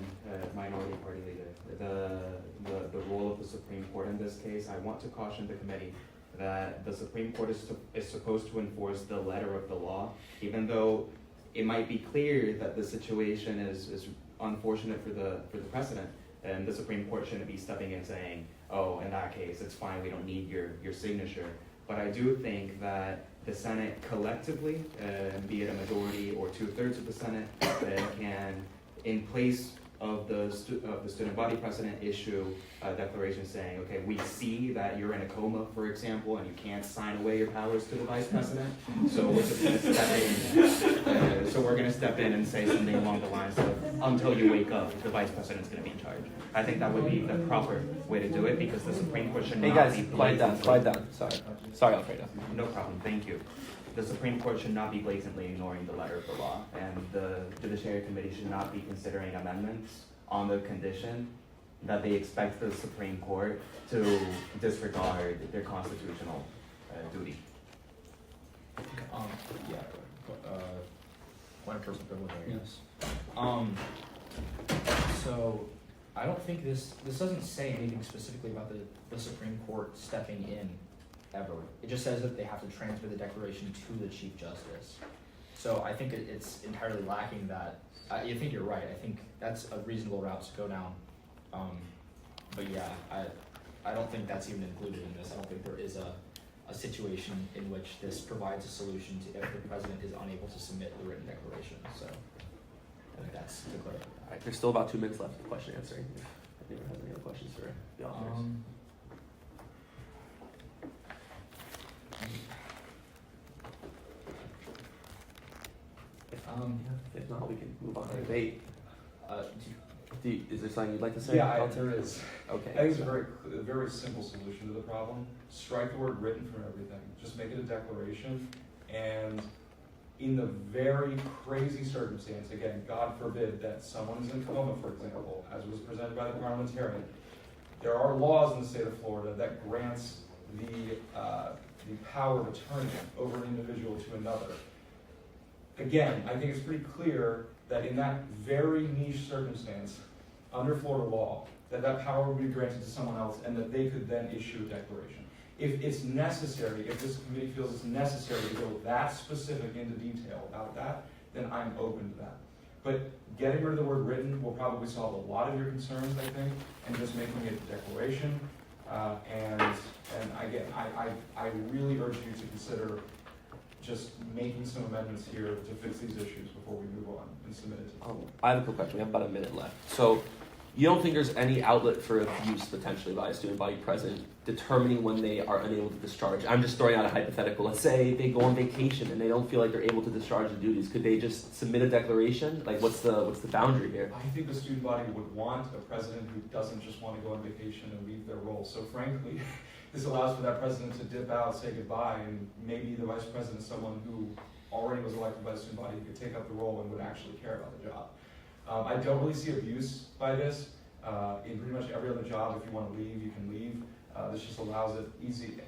minority party leader, the role of the Supreme Court in this case, I want to caution the committee that the Supreme Court is supposed to enforce the letter of the law, even though it might be clear that the situation is unfortunate for the precedent, and the Supreme Court shouldn't be stepping in saying, oh, in that case, it's fine, we don't need your signature. But I do think that the Senate collectively, be it a majority or 2/3 of the Senate, can, in place of the student body president, issue a declaration saying, okay, we see that you're in a coma, for example, and you can't sign away your powers to the vice president, so we're just going to step in. So we're going to step in and say something along the lines of, until you wake up, the vice president's going to be in charge. I think that would be the proper way to do it, because the Supreme Court should not be quiet down. Sorry, Alfredo. No problem, thank you. The Supreme Court should not be blatantly ignoring the letter of the law, and the Judiciary Committee should not be considering amendments on the condition that they expect the Supreme Court to disregard their constitutional duty. Yeah, point of personal privilege, I guess. So, I don't think this doesn't say anything specifically about the Supreme Court stepping in, ever. It just says that they have to transmit the declaration to the Chief Justice. So I think it's entirely lacking that. I think you're right. I think that's a reasonable route to go down. But yeah, I don't think that's even included in this. I don't think there is a situation in which this provides a solution to if the president is unable to submit the written declaration. So I think that's the clarify. All right, there's still about 2 minutes left of question answering. If anyone has any other questions for the authors. If not, we can move on to debate. Is there something you'd like to say? Yeah, there is. Okay. I think it's a very simple solution to the problem. Strike the word written from everything. Just make it a declaration. And in the very crazy circumstance, again, God forbid that someone is in coma, for example, as was presented by the parliamentarian, there are laws in the state of Florida that grants the power of attorney over an individual to another. Again, I think it's pretty clear that in that very niche circumstance, under Florida law, that power would be granted to someone else and that they could then issue a declaration. If it's necessary, if this committee feels it's necessary to go that specific into detail about that, then I'm open to that. But getting rid of the word written will probably solve a lot of your concerns, I think, and just making it a declaration. And again, I really urge you to consider just making some amendments here to fix these issues before we move on and submit it to the board. I have a quick question. We have about a minute left. So you don't think there's any outlet for abuse potentially by a student body president determining when they are unable to discharge? I'm just throwing out a hypothetical. Let's say they go on vacation and they don't feel like they're able to discharge the duties. Could they just submit a declaration? Like, what's the boundary here? I think the student body would want a president who doesn't just want to go on vacation and leave their role. So frankly, this allows for that president to dip out, say goodbye, and maybe the vice president is someone who already was elected by the student body who could take up the role and would actually care about the job. I don't really see abuse by this. In pretty much every other job, if you want to leave, you can leave. This just allows it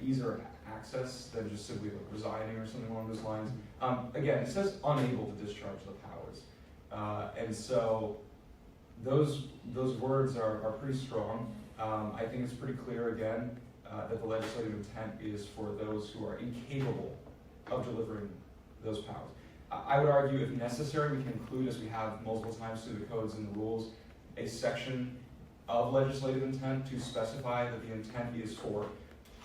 easier access than just simply like resigning or something along those lines. Again, it says unable to discharge the powers. And so those words are pretty strong. I think it's pretty clear, again, that the legislative intent is for those who are incapable of delivering those powers. I would argue, if necessary, we can include, as we have multiple times through the codes and the rules, a section of legislative intent to specify that the intent is for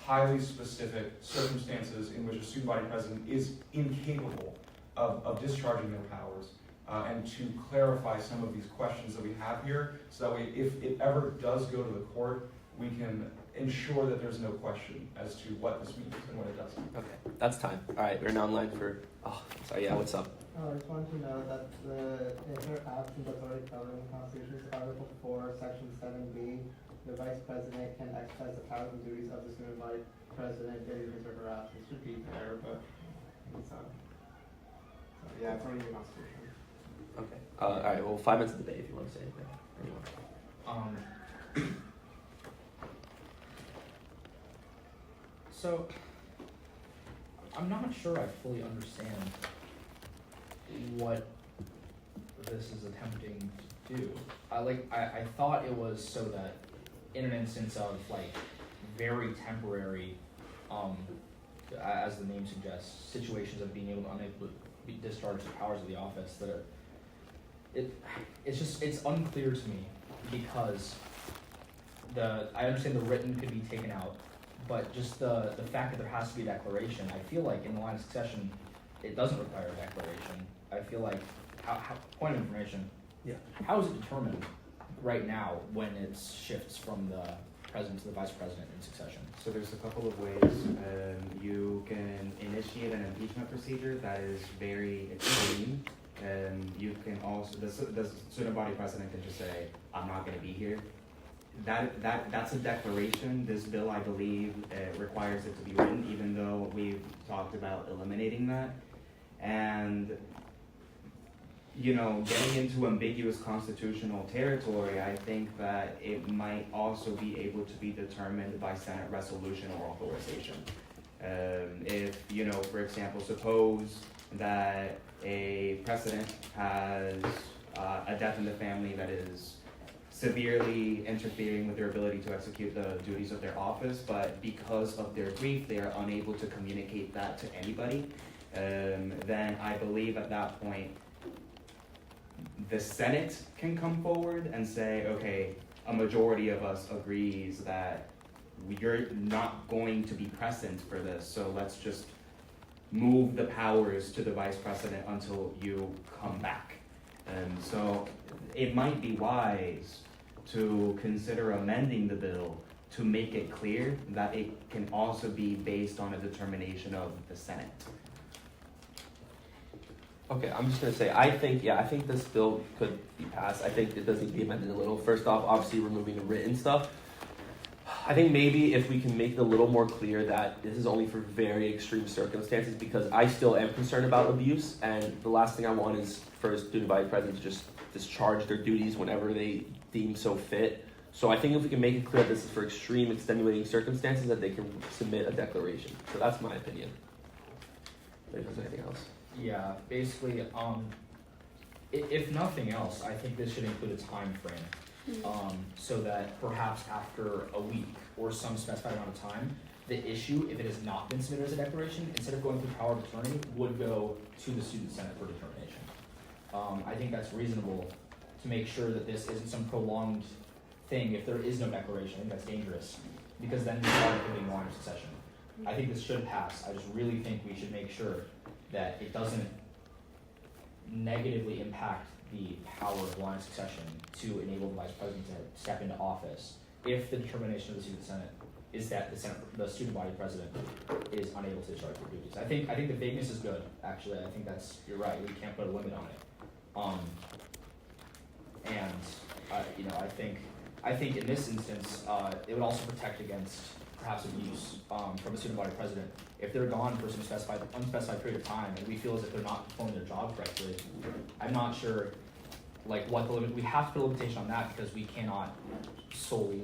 highly specific circumstances in which a student body president is incapable of discharging their powers, and to clarify some of these questions that we have here, so that way, if it ever does go to the court, we can ensure that there's no question as to what this means and what it doesn't. Okay, that's time. All right, we're now in line for. Oh, sorry. Yeah, what's up? I just wanted to know that in her absence that's already covered in the Constitution's Article 4, Section 7B, the Vice President can exercise the powers and duties of the student body president in his or her absence. Should be there, but it's so yeah, it's already in the Constitution. Okay. All right. Well, 5 minutes of debate if you want to say anything. Anyone? So, I'm not sure I fully understand what this is attempting to do. I thought it was so that in an instance of like very temporary, as the name suggests, situations of being unable to discharge the powers of the office, that it's unclear to me, because I understand the written could be taken out, but just the fact that there has to be a declaration, I feel like in the line of succession, it doesn't require a declaration. I feel like, point of information, yeah. How is it determined right now when it shifts from the president to the vice president in succession? So there's a couple of ways. You can initiate an impeachment procedure that is very extreme. You can also, the student body president can just say, I'm not going to be here. That's a declaration. This bill, I believe, requires it to be written, even though we've talked about eliminating that. And, you know, getting into ambiguous constitutional territory, I think that it might also be able to be determined by Senate resolution or authorization. If, you know, for example, suppose that a president has a death in the family that is severely interfering with their ability to execute the duties of their office, but because of their grief, they are unable to communicate that to anybody, then I believe at that point, the Senate can come forward and say, okay, a majority of us agrees that you're not going to be present for this, so let's just move the powers to the vice president until you come back. And so it might be wise to consider amending the bill to make it clear that it can also be based on a determination of the Senate. Okay, I'm just gonna say, I think this bill could be passed. I think it does need to be amended a little. First off, obviously removing the written stuff. I think maybe if we can make it a little more clear that this is only for very extreme circumstances, because I still am concerned about abuse, and the last thing I want is for a student body president to just discharge their duties whenever they deem so fit. So I think if we can make it clear that this is for extreme extenuating circumstances, that they can submit a declaration. So that's my opinion. If there's anything else. Yeah, basically, if nothing else, I think this should include a time frame. So that perhaps after a week or some specified amount of time, the issue, if it has not been submitted as a declaration, instead of going through power of attorney, would go to the student senate for determination. I think that's reasonable to make sure that this isn't some prolonged thing. If there is no declaration, I think that's dangerous, because then we are putting line of succession. I think this should pass. I just really think we should make sure that it doesn't negatively impact the power of line of succession to enable the vice president to step into office if the determination of the student senate is that the student body president is unable to discharge their duties. I think the vagueness is good. Actually, I think you're right. We can't put a limit on it. I think in this instance, it would also protect against perhaps abuse from a student body president if they're gone for some unspecified period of time, and we feel as if they're not performing their job correctly. I'm not sure, like, what the limit. We have to put a limitation on that because we cannot solely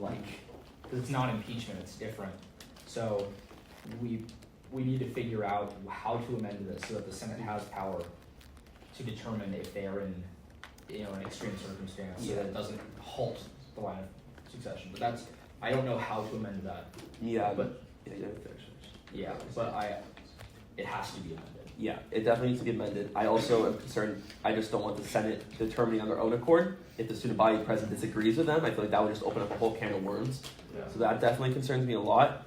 because it's not impeachment. It's different. So we need to figure out how to amend this so that the Senate has power to determine if they are in an extreme circumstance, so that it doesn't halt the line of succession. But I don't know how to amend that. It has to be amended. Yeah, it definitely needs to be amended. I also am concerned, I just don't want the Senate determining on their own accord. If the student body president disagrees with them, I feel like that would just open up a whole can of worms. Yeah. So that definitely concerns me a lot.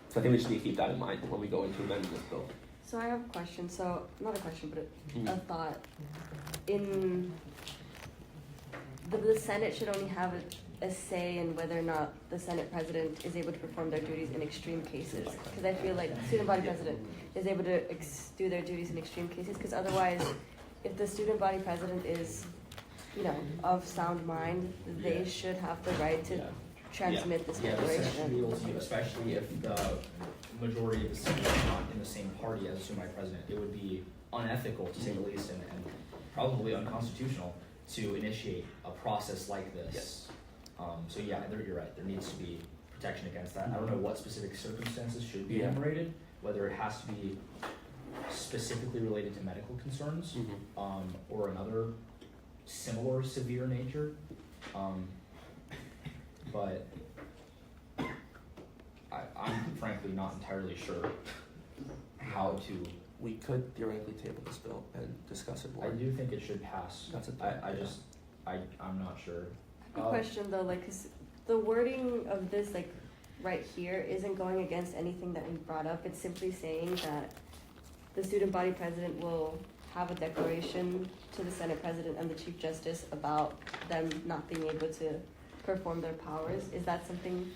So I think we just need to keep that in mind when we go into amending this bill. So I have a question. So not a question, but a thought. In the Senate should only have a say in whether or not the Senate president is able to perform their duties in extreme cases. Because I feel like the student body president is able to do their duties in extreme cases. Because otherwise, if the student body president is, of sound mind, they should have the right to transmit this declaration. Especially if the majority of the Senate is not in the same party as the student body president. It would be unethical, to say the least, and probably unconstitutional to initiate a process like this. Yes. So you're right. There needs to be protection against that. I don't know what specific circumstances should be enumerated, whether it has to be specifically related to medical concerns, or another similar severe nature. But I'm frankly not entirely sure how to. We could theoretically table this bill and discuss it more. I do think it should pass. That's a I'm not sure. I have a question though, because the wording of this, right here, isn't going against anything that we brought up. It's simply saying that the student body president will have a declaration to the Senate president and the Chief Justice about them not being able to perform their powers. Is that something?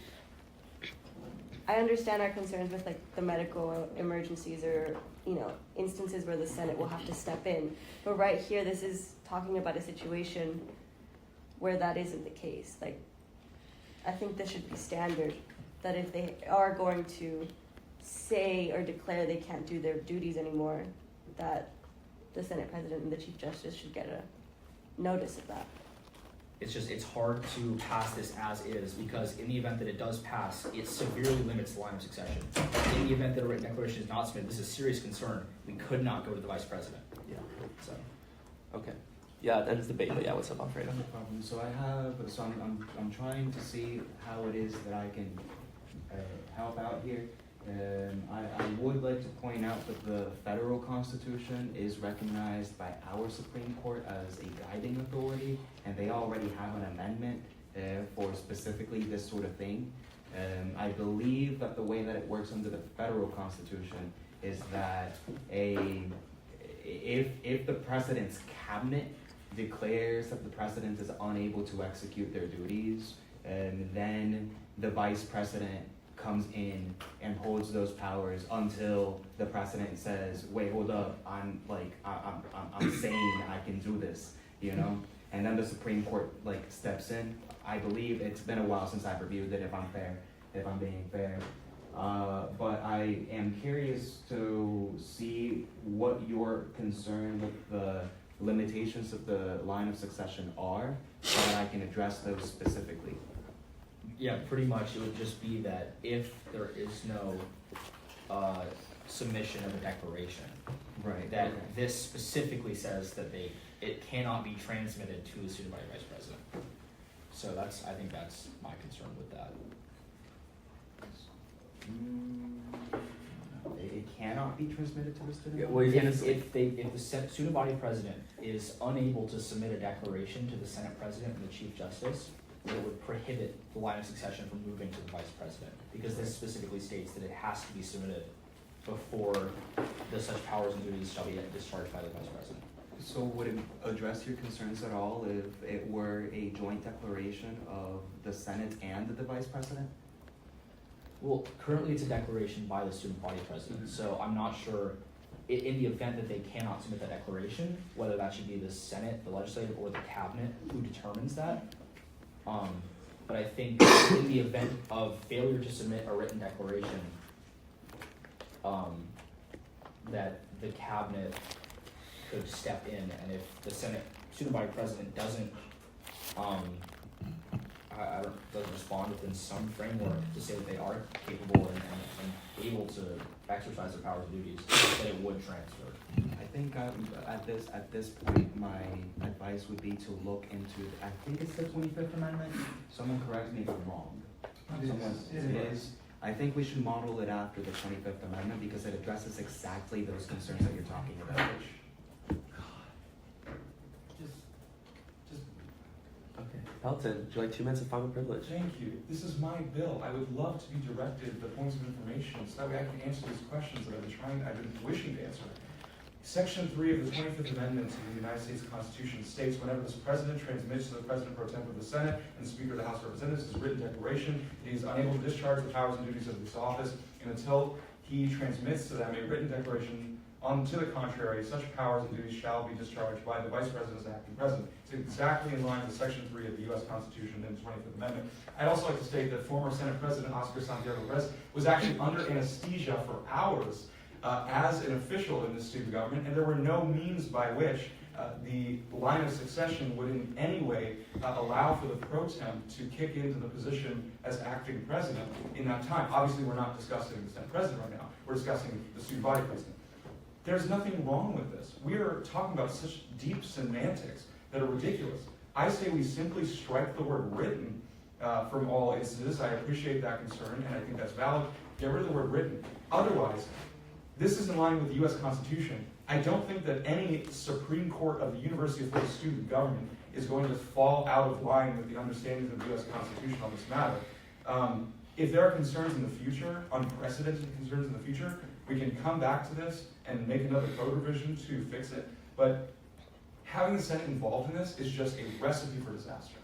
I understand our concerns with the medical emergencies or instances where the Senate will have to step in, but right here, this is talking about a situation where that isn't the case. I think this should be standard, that if they are going to say or declare they can't do their duties anymore, that the Senate president and the Chief Justice should get a notice of that. it's hard to pass this as is, because in the event that it does pass, it severely limits the line of succession. In the event that a written declaration is not submitted, this is a serious concern. We could not go to the vice president. Yeah. So, Okay. Yeah, that is debate, but yeah, what's up, Alfredo? No problem. So I'm trying to see how it is that I can help out here. I would like to point out that the federal constitution is recognized by our Supreme Court as a guiding authority, and they already have an amendment for specifically this sort of thing. I believe that the way that it works under the federal constitution is that if the president's cabinet declares that the president is unable to execute their duties, then the vice president comes in and holds those powers until the president says, "Wait, hold up! I'm sane. I can do this," you know. And then the Supreme Court steps in. I believe it's been a while since I've reviewed it. If I'm being fair, but I am curious to see what your concern with the limitations of the line of succession are, so that I can address those specifically. yeah, pretty much it would just be that if there is no submission of a declaration, Right. that this specifically says that it cannot be transmitted to the student body vice president. So I think that's my concern with that. It cannot be transmitted to the student. Yeah, well, you can't. If the student body president is unable to submit a declaration to the Senate president and the Chief Justice, it would prohibit the line of succession from moving to the vice president, because this specifically states that it has to be submitted before such powers and duties shall be discharged by the vice president. So would it address your concerns at all if it were a joint declaration of the Senate and the vice president? Well, currently it's a declaration by the student body president, so I'm not sure, in the event that they cannot submit that declaration, whether that should be the Senate, the legislative, or the cabinet who determines that. But I think in the event of failure to submit a written declaration, that the cabinet could step in, and if the Senate student body president doesn't doesn't respond within some framework to say that they are capable and able to exercise their powers and duties, that it would transfer. I think at this point, my advice would be to look into, I think it's the 25th Amendment. Someone correct me if I'm wrong. It is. I think we should model it after the 25th Amendment because it addresses exactly those concerns that you're talking about. Okay. Pelton, would you like 2 minutes of final privilege? Thank you. This is my bill. I would love to be directed the points of information so that way I can answer these questions that I've been wishing to answer. Section 3 of the 25th Amendment to the United States Constitution states whenever the President transmits to the President pro tempore of the Senate and Speaker of the House of Representatives his written declaration that he is unable to discharge the powers and duties of this office, and until he transmits to them a written declaration to the contrary, such powers and duties shall be discharged by the Vice President as acting President. It's exactly in line with Section 3 of the U.S. Constitution and the 25th Amendment. I'd also like to state that former Senate President Oscar Santiago Perez was actually under anesthesia for hours as an official in the student government, and there were no means by which the line of succession would in any way allow for the pro tem to kick into the position as acting president in that time. Obviously, we're not discussing the Senate president right now. We're discussing the student body president. There's nothing wrong with this. We are talking about such deep semantics that are ridiculous. I say we simply strike the word written from all instances. I appreciate that concern, and I think that's valid. Get rid of the word written. Otherwise, this is in line with the U.S. Constitution. I don't think that any Supreme Court of the University of Florida student government is going to fall out of line with the understandings of the U.S. Constitution on this matter. If there are concerns in the future, unprecedented concerns in the future, we can come back to this and make another code revision to fix it. But having the Senate involved in this is just a recipe for disaster.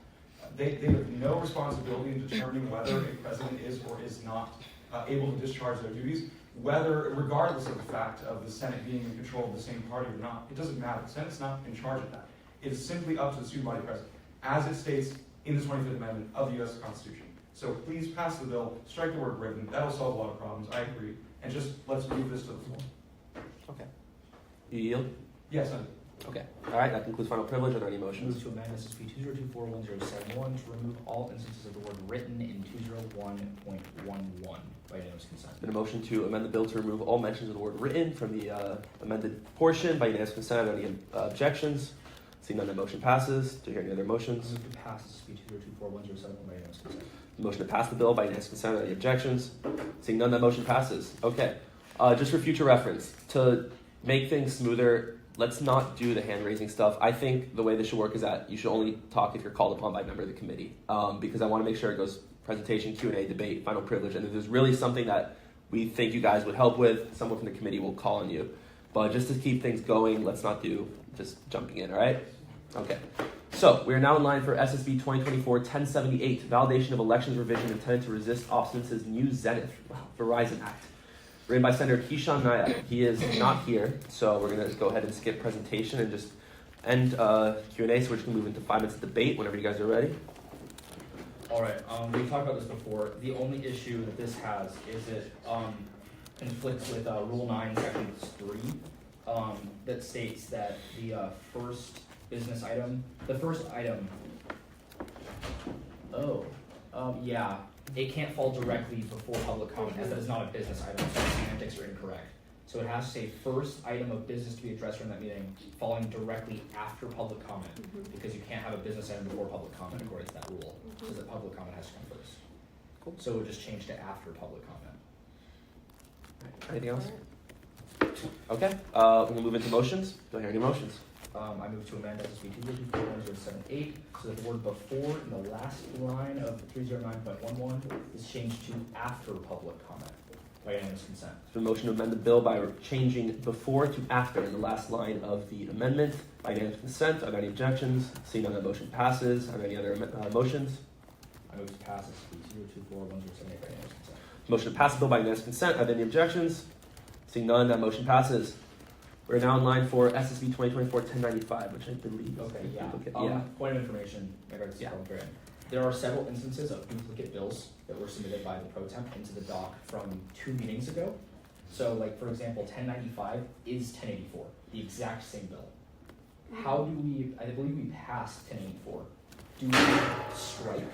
They have no responsibility in determining whether a president is or is not able to discharge their duties, regardless of the fact of the Senate being in control of the same party or not. It doesn't matter. The Senate's not in charge of that. It is simply up to the student body president, as it states in the 25th Amendment of the U.S. Constitution. So please pass the bill, strike the word written. That'll solve a lot of problems. I agree. And just let's move this to the floor. Okay. You yield? Yes, I do. Okay. All right. That concludes final privilege. Are there any Move motions? to amend SSB 2024-1071 to remove all instances of the word written in 201.11 by unanimous consent. Been a motion to amend the bill to remove all mentions of the word written from the amended portion by unanimous consent. Are there any objections? Seeing none, the motion passes. Do you hear any other motions? Move to pass SSB 2024-1071 by unanimous consent. Motion to pass the bill by unanimous consent. Are there any objections? Seeing none, that motion passes. Okay. Just for future reference, to make things smoother, let's not do the hand-raising stuff. I think the way this should work is that you should only talk if you're called upon by a member of the committee, because I want to make sure it goes presentation, Q&A, debate, final privilege, and if there's really something that we think you guys would help with, someone from the committee will call on you. But just to keep things going, let's not do just jumping in, all right? Okay. So, we are now in line for SSB 2024-1078, Validation of Elections Revision Intended to Resist Obstinace's New Zenith Verizon Act. Written by Senator Kishan Nayak. He is not here, so we're going to go ahead and skip presentation and just end Q&A, so we're just going to move into 5 minutes of debate whenever you guys are ready. All right, we talked about this before. The only issue that this has is it conflicts with Rule 9, Section 3, that states that the first item, yeah, it can't fall directly before public comment, as that is not a business item, so the semantics are incorrect. So it has to say first item of business to be addressed during that meeting, falling directly after public comment, because you can't have a business item before public comment according to that rule. Because the public comment has to come first. Cool. So it would just change to after public comment. Anything else? Okay, we're going to move into motions. Do I hear any motions? I move to amend SSB 2024-1078 so that the word before in the last line of 309.11 is changed to after public comment by unanimous consent. There's been a motion to amend the bill by changing before to after in the last line of the amendment by unanimous consent. Are there any objections? Seeing none, the motion passes. Are there any other motions? I move to pass SSB 2024-1078 by unanimous consent. Motion to pass the bill by unanimous consent. Are there any objections? Seeing none, that motion passes. We're now in line for SSB 2024-1095, which I believe. Okay, yeah. Yeah. Point of information in regards to public hearing. There are several instances of duplicate bills that were submitted by the pro temp into the doc from 2 meetings ago. So, like, for example, 1095 is 1084, the exact same bill. How do we, I believe we passed 1084. Do we strike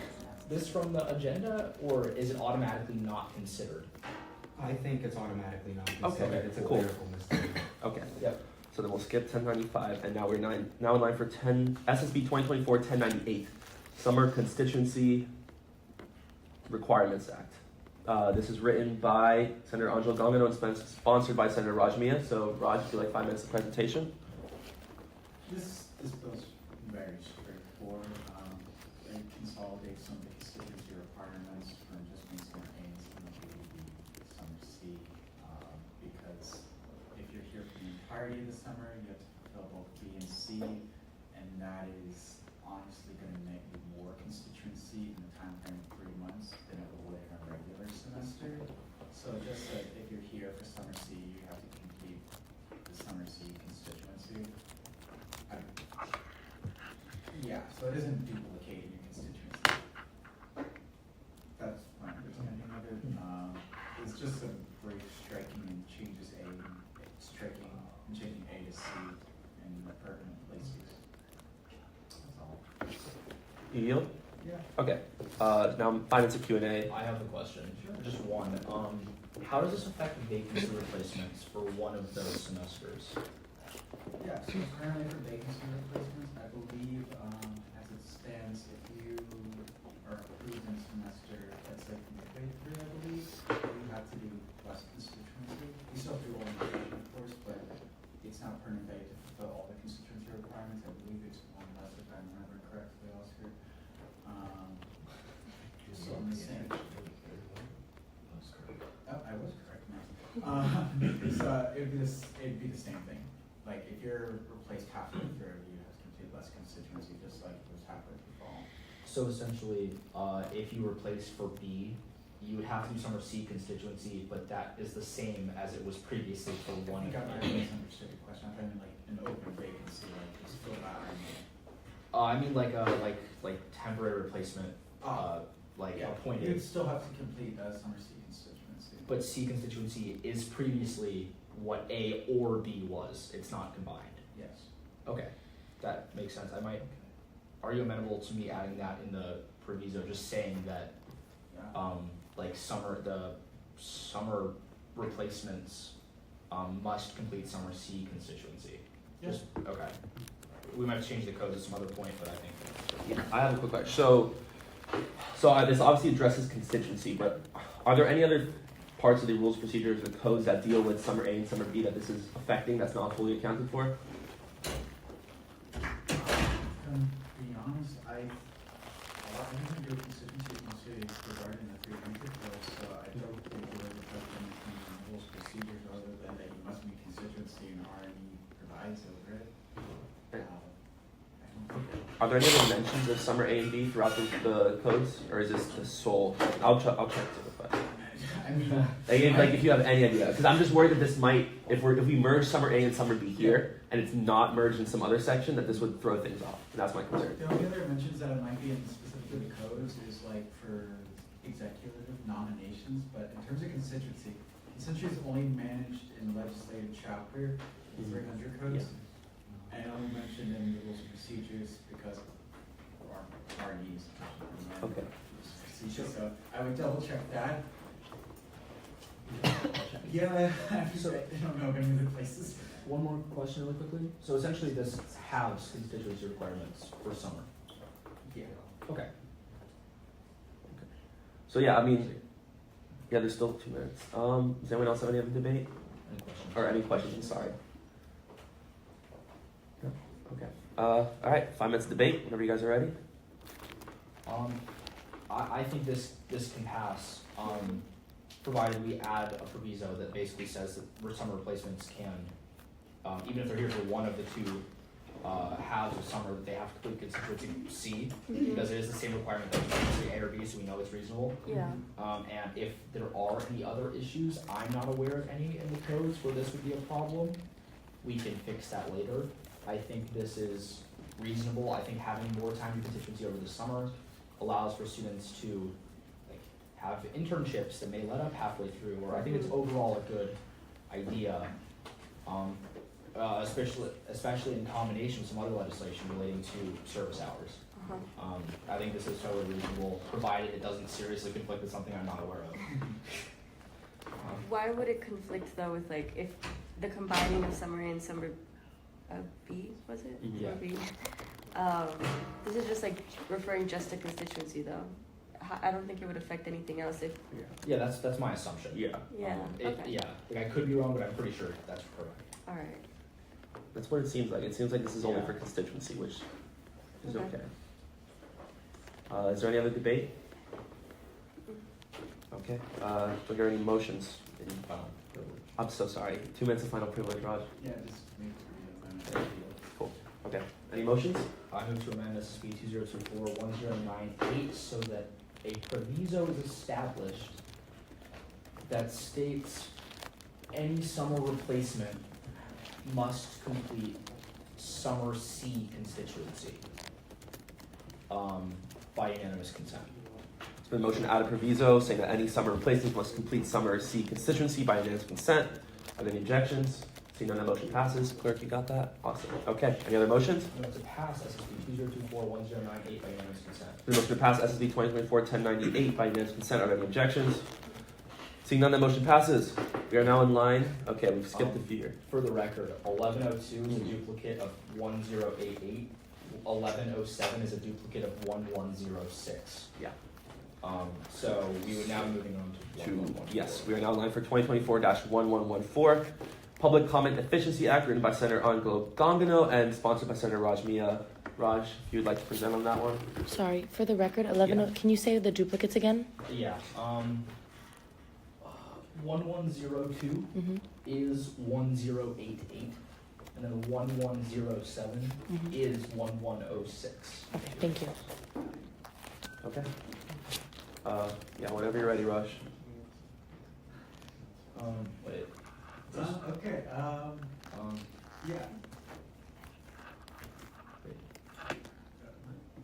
this from the agenda, or is it automatically not considered? I think it's automatically not considered. Okay, It's a cool. clerical mistake. Okay. Yep. So then we'll skip 1095, and now we're now in line for SSB 2024-1098, Summer Constituency Requirements Act. This is written by Senator Angelo Gongano and sponsored by Senator Raj Mia. So Raj, if you like 5 minutes of presentation. This bill's very straightforward. It consolidates some of the constituency requirements from just being summer A and summer B to summer C. Because if you're here for the entirety of the summer, you have to fulfill both B and C, and that is honestly going to make you more constituency in the time frame of 3 months than it would in a regular semester. So just that if you're here for summer C, you have to complete the summer C constituency. Yeah, so it isn't duplicating your constituency. That's my understanding of it. It's just a brief striking and changes A, striking and changing A to C in the pertinent places. That's all. You yield? Yeah. Okay. Now 5 minutes of Q&A. I have a question, just one. How does this affect vacancy replacements for one of those semesters? Yeah, so currently for vacancy replacements, I believe, as it stands, if you are approved in a semester, let's say midway through, I believe, you have to do less constituency. You still have to do orientation, of course, but it's not permanent to fulfill all the constituency requirements. I believe it's one less, if I remember correctly, Oscar. So I'm the same. Oh, I was correct now. It'd be the same thing. Like, if you're replaced halfway through, you have to complete less constituency, just like it was halfway through fall. So essentially, if you replace for B, you would have to do summer C constituency, but that is the same as it was previously for one. I think I might have misunderstood the question. I thought you meant like an open vacancy, like just fill that in. I mean like temporary replacement, appointed. You'd still have to complete summer C constituency. But C constituency is previously what A or B was. It's not combined. Yes. Okay, that makes sense. Are you amenable to me adding that in the proviso, just saying that, like the summer replacements, must complete summer C constituency? Just, okay. We might change the code at some other point, but I think. Yeah, I have a quick question. So this obviously addresses constituency, but are there any other parts of the rules, procedures, or codes that deal with summer A and summer B that this is affecting that's not fully accounted for? To be honest, I didn't do constituency considered regarding the 300 bills, so I don't think there was a question in rules procedures other than that you must meet constituency and RME provides over it. I don't think Are there any other mentions of summer A and B throughout the codes, or is this the sole? I'll check too, but I mean, like if you have any idea, because I'm just worried that this might, if we merge summer A and summer B here, and it's not merged in some other section, that this would throw things off, and that's my concern. the only other mentions that it might be in specifically the codes is like for executive nominations, but in terms of constituency is only managed in the legislative chapter, the 300 codes. And only mentioned in the rules and procedures because of our needs. Okay. So I would double check that. Yeah, I don't know, gonna move places. One more question really quickly. So essentially this halves constituency requirements for summer. Yeah. Okay. So yeah, I mean, yeah, there's still 2 minutes. Does anyone else have any other debate Any questions? or any questions? I'm sorry. No? Okay. All right, 5 minutes debate. Whenever you guys are ready. I think this can pass, provided we add a proviso that basically says that summer replacements can, even if they're here for one of the two halves of summer, that they have to complete constituency C, because it is the same requirement that constituency A or B, so we know it's reasonable. Yeah. And if there are any other issues, I'm not aware of any in the codes where this would be a problem. We can fix that later. I think this is reasonable. I think having more time in constituency over the summer allows for students to have internships that may let up halfway through, or I think it's overall a good idea, especially in combination with some other legislation relating to service hours. I think this is totally reasonable, provided it doesn't seriously conflict with something I'm not aware of. Why would it conflict though with like if the combining of summer A and summer B, was it? Yeah. B. This is just like referring just to constituency though. I don't think it would affect anything else if. Yeah, that's my assumption. Yeah. Yeah. Okay. Yeah, like I could be wrong, but I'm pretty sure that's correct. All right. That's what it seems like. It seems like this is only Yeah. for constituency, which is Okay. okay. Is there any other debate? Okay. Do we hear any motions? In Final privilege. I'm so sorry. 2 minutes of final privilege, Raj. Yeah, just make it. Cool. Okay. Any motions? I move to amend SSB 2024-1098 so that a proviso is established that states any summer replacement must complete summer C constituency by unanimous consent. It's been a motion to add a proviso saying that any summer replacements must complete summer C constituency by unanimous consent. Are there any objections? Seeing none, that motion passes. Clerk, you got that? Awesome. Okay. Any other motions? I move to pass SSB 2024-1098 by unanimous consent. The motion to pass SSB 2024-1098 by unanimous consent. Are there any objections? Seeing none, that motion passes. We are now in line. Okay, we've skipped a few here. For the record, 1102 is a duplicate of 1088. 1107 is a duplicate of 1106. Yeah. So we would now be moving on to 1114. Yes, we are now in line for 2024-1114. Public Comment Efficiency Act, written by Senator Angelo Gongano and sponsored by Senator Raj Mia. Raj, if you'd like to present on that one. Sorry, for the record, 11. Yeah. Can you say the duplicates again? Yeah. 1102 is 1088, and then 1107 is 1106. Okay, thank you. Okay. Yeah, whenever you're ready, Raj. Wait. Okay, yeah.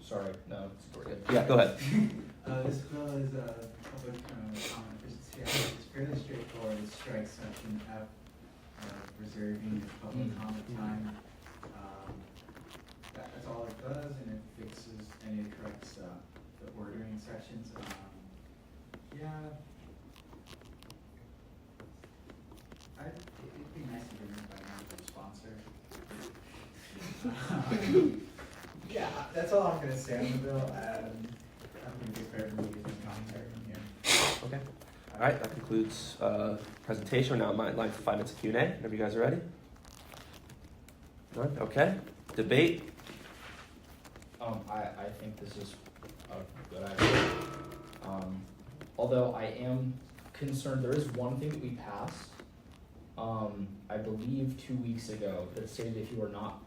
Sorry, no, it's good. Yeah, go ahead. This bill is a public comment efficiency act. It's fairly straightforward. It strikes section F, reserving public comment time. that's all it does, and it fixes and it corrects the ordering sections. Yeah. It'd be nice to bring it by now to the sponsor. Yeah, that's all I'm gonna say on the bill. I'm gonna get fair to meet and commentary from here. Okay. All right, that concludes presentation. We're now in line for 5 minutes of Q&A. Whenever you guys are ready. None? Okay. Debate. I think this is a good idea. Although I am concerned, there is one thing that we passed, I believe 2 weeks ago, that stated if you were not,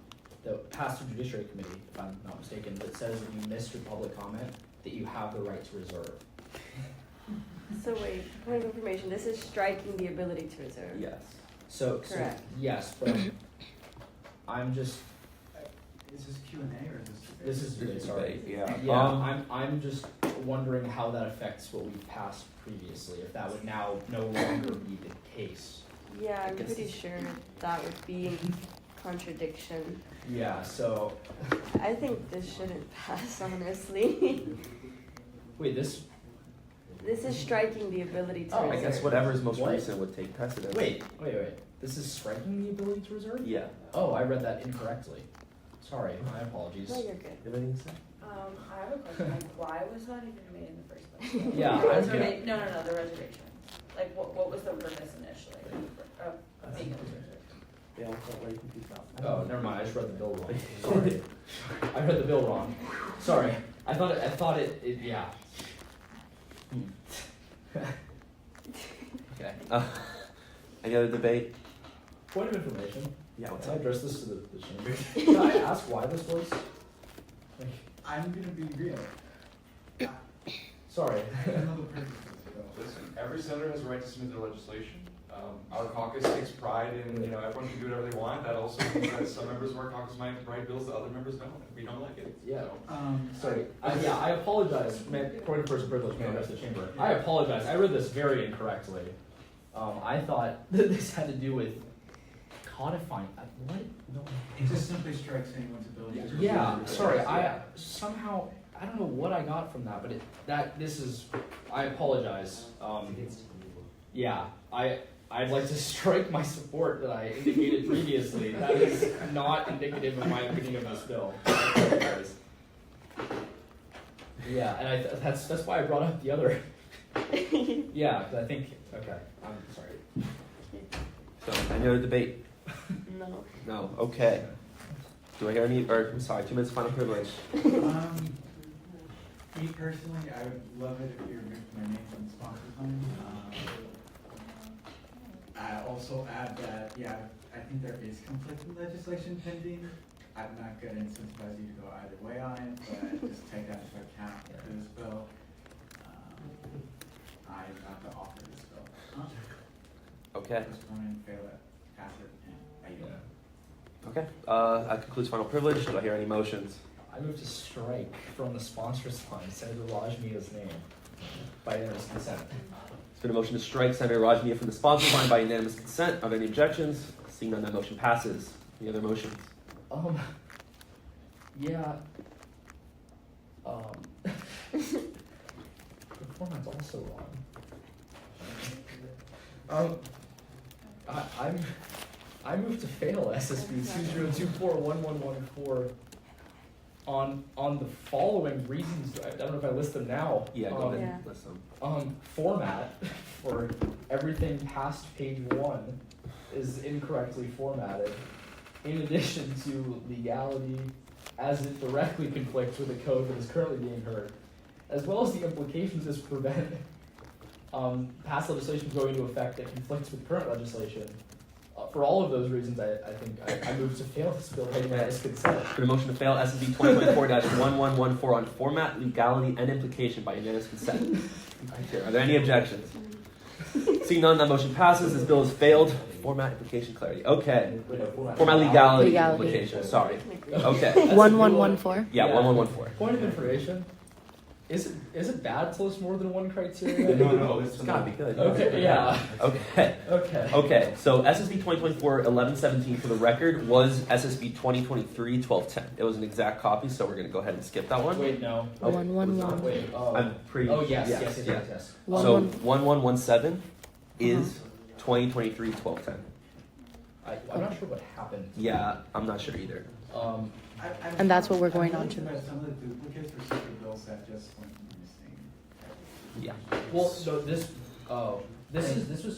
that passed through Judiciary Committee, if I'm not mistaken, that says if you missed your public comment, that you have the right to reserve. So wait, point of information, this is striking the ability to reserve. Yes. So Correct. yes, but I'm just, Is this Q&A or is this debate? this is debate, sorry. Yeah. Yeah, I'm just wondering how that affects what we passed previously, if that would now no longer be the case. Yeah, I I'm guess pretty it's- sure that would be in contradiction. Yeah, so, I think this shouldn't pass, honestly. wait, this, This is striking the ability to Oh, I reserve. guess whatever is most What? recent would take precedence. wait, this is striking the ability to reserve? Yeah. Oh, I read that incorrectly. Sorry, my apologies. No, you're good. You have anything to say? I have a question, like, why was that even made in the first place? Yeah, The I- reserva- no, the reservation. Like, what was the purpose initially of making the reservation? Yeah, what's that? Why are you confused about? Oh, never mind, I just read the bill wrong. Sorry. I read the bill wrong. Sorry. I thought it yeah. Okay. Any other debate? Point of information. Yeah, what's Can I up? address this to the chamber? Can I ask why this was? Like, I'm gonna be real. sorry. I don't know the purpose of this bill. Listen, every senator has a right to submit their legislation. Our caucus takes pride in, everyone can do whatever they want. That also means that some members of our caucus might write bills that other members don't, if we don't like it. Yeah. So, Sorry. I apologize. According to person privilege, may I address the chamber? I apologize. I read this very incorrectly. I thought that this had to do with codifying. What? No. It just simply strikes anyone's ability to. Yeah. reserve. Sorry. I don't know what I got from that, but I apologize. Yeah. I'd like to strike my support that I indicated previously. That is not indicative of my opinion of this bill. I apologize. Yeah, and that's why I brought up the other. Yeah, 'cause I think okay. I'm sorry. So, any other debate? No. No. Okay. Do I hear any? Or I'm sorry. 2 minutes final privilege. Me personally, I would love it if you removed my name from the sponsors line. I also add that, I think there is conflicting legislation pending. I'm not gonna incentivize you to go either way on it, but just take that into account for this bill. I'm not gonna offer this bill. Okay. Just run and fail it, pass it, and I yield. Okay. That concludes final privilege. Do I hear any motions? I move to strike from the sponsors line Senator Rajmia's name by unanimous consent. It's been a motion to strike Senator Rajmia from the sponsors line by unanimous consent. Are there any objections? Seeing none, that motion passes. Any other motions? Yeah. The format's also wrong. I move to fail SSB 20241114 on the following reasons. I don't know if I list them now. Yeah, go ahead. Yeah. Listen. Format for everything past page 1 is incorrectly formatted. In addition to legality, as it directly conflicts with the code that is currently being heard, as well as the implications this prevent past legislation going into effect that conflicts with current legislation. For all of those reasons, I think I move to fail this bill by unanimous consent. It's been a motion to fail SSB 2024-1114 on format, legality, and implication by unanimous consent. Are there any objections? Seeing none, that motion passes. This bill is failed. Format, implication, clarity. Okay. Format, legality, Legality. implication. Sorry. Okay. 1114. Yeah, 1114. Point of information. Is it bad to list more than one criteria? No, It's gotta be good. Okay, yeah. Okay. Okay. Okay, so SSB 2024-1117 for the record was SSB 2023-1210. It was an exact copy, so we're gonna go ahead and skip that one. Wait, no. Oh, 111. Wait. I'm pretty. Oh, yes. So 1117 is 2023-1210. I'm not sure what happened. Yeah, I'm not sure either. And that's what we're going on to. But some of the duplicates were separate bills that just went missing. Yeah. Well, so this was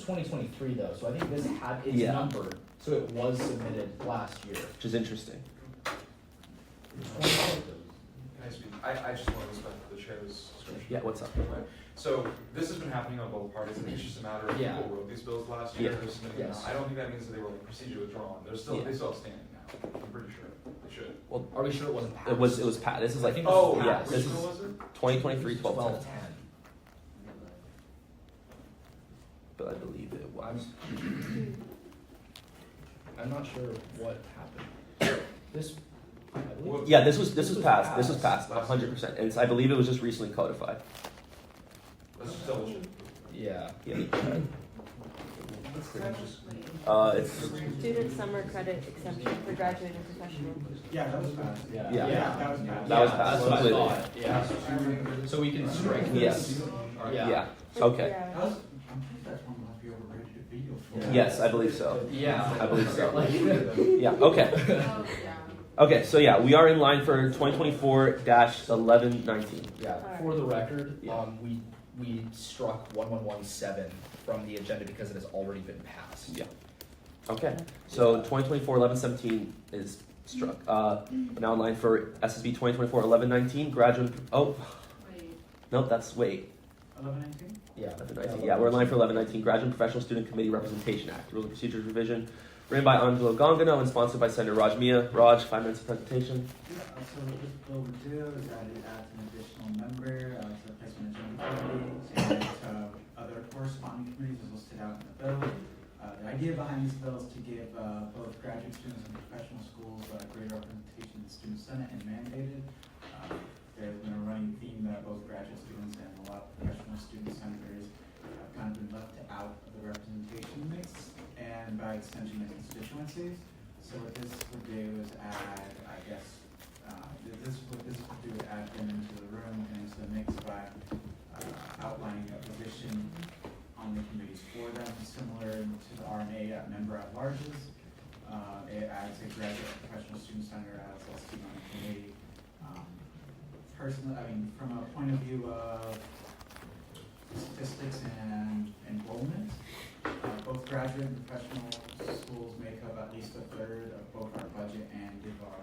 2023 though, so I think this had its Yeah. number, so it was submitted last year. Which is interesting. Can I speak? I just want to respect the chair's description. Yeah, what's up? So this has been happening on both parties. I think it's just a matter of Yeah. people wrote these bills last year. Yeah. They're submitting them Yes. now. I don't think that means that they were like procedure withdrawn. They're still Yeah. they still have standing now. I'm pretty sure they should. Are we sure it wasn't passed? It was Pat. This is I like think this was yeah, passed. this Which is bill was it? 2023-1210. 1210. But I believe it was. I'm not sure what happened. This. I believe- Yeah, this was passed. This was passed. passed 100%, and I believe it was just recently codified. Let's just double check. Yeah. Yeah. It's Student summer credit exemption for graduating professionals. Yeah, that was passed. Yeah. Yeah. That was passed. That was Yeah, passed That's what I completely. thought. Yeah. So we can strike this. Yes. Yeah. Okay. That was, I'm pretty sure that's one might be overrated to be before. Yes, I believe so. Yeah. I believe so. Like- Yeah. Okay. Okay. So yeah, we are in line for 2024-1119. Yeah, for the record, Yeah. we struck 1117 from the agenda because it has already been passed. Yeah. Okay. So 2024-1117 is struck. Now in line for SSB 2024-1119 graduate. Oh. Nope. That's wait. 1119? Yeah. 1119. Yeah, we're in line for 1119 Graduate Professional Student Committee Representation Act, Rules and Procedures Revision, written by Angelo Gongano and sponsored by Senator Raj Mia. Raj, 5 minutes of presentation. Yeah, so what this bill would do is that it adds an additional member to the placement agenda committee and other corresponding committees as listed out in the bill. The idea behind this bill is to give both graduate students and professional schools greater representation in the student senate and mandated. There's been a running theme that both graduate students and a lot of professional student senators have kind of been left out of the representation mix and by extension the constituencies. So what this would do is add, I guess, what this would do is add them into the room and into the mix by outlining a position on the committees for them, similar to the RNA member at larges. It adds a graduate professional student senator as a student on the committee. Personally, I mean, from a point of view of statistics and enrollment, both graduate and professional schools make up at least a third of both our budget and of our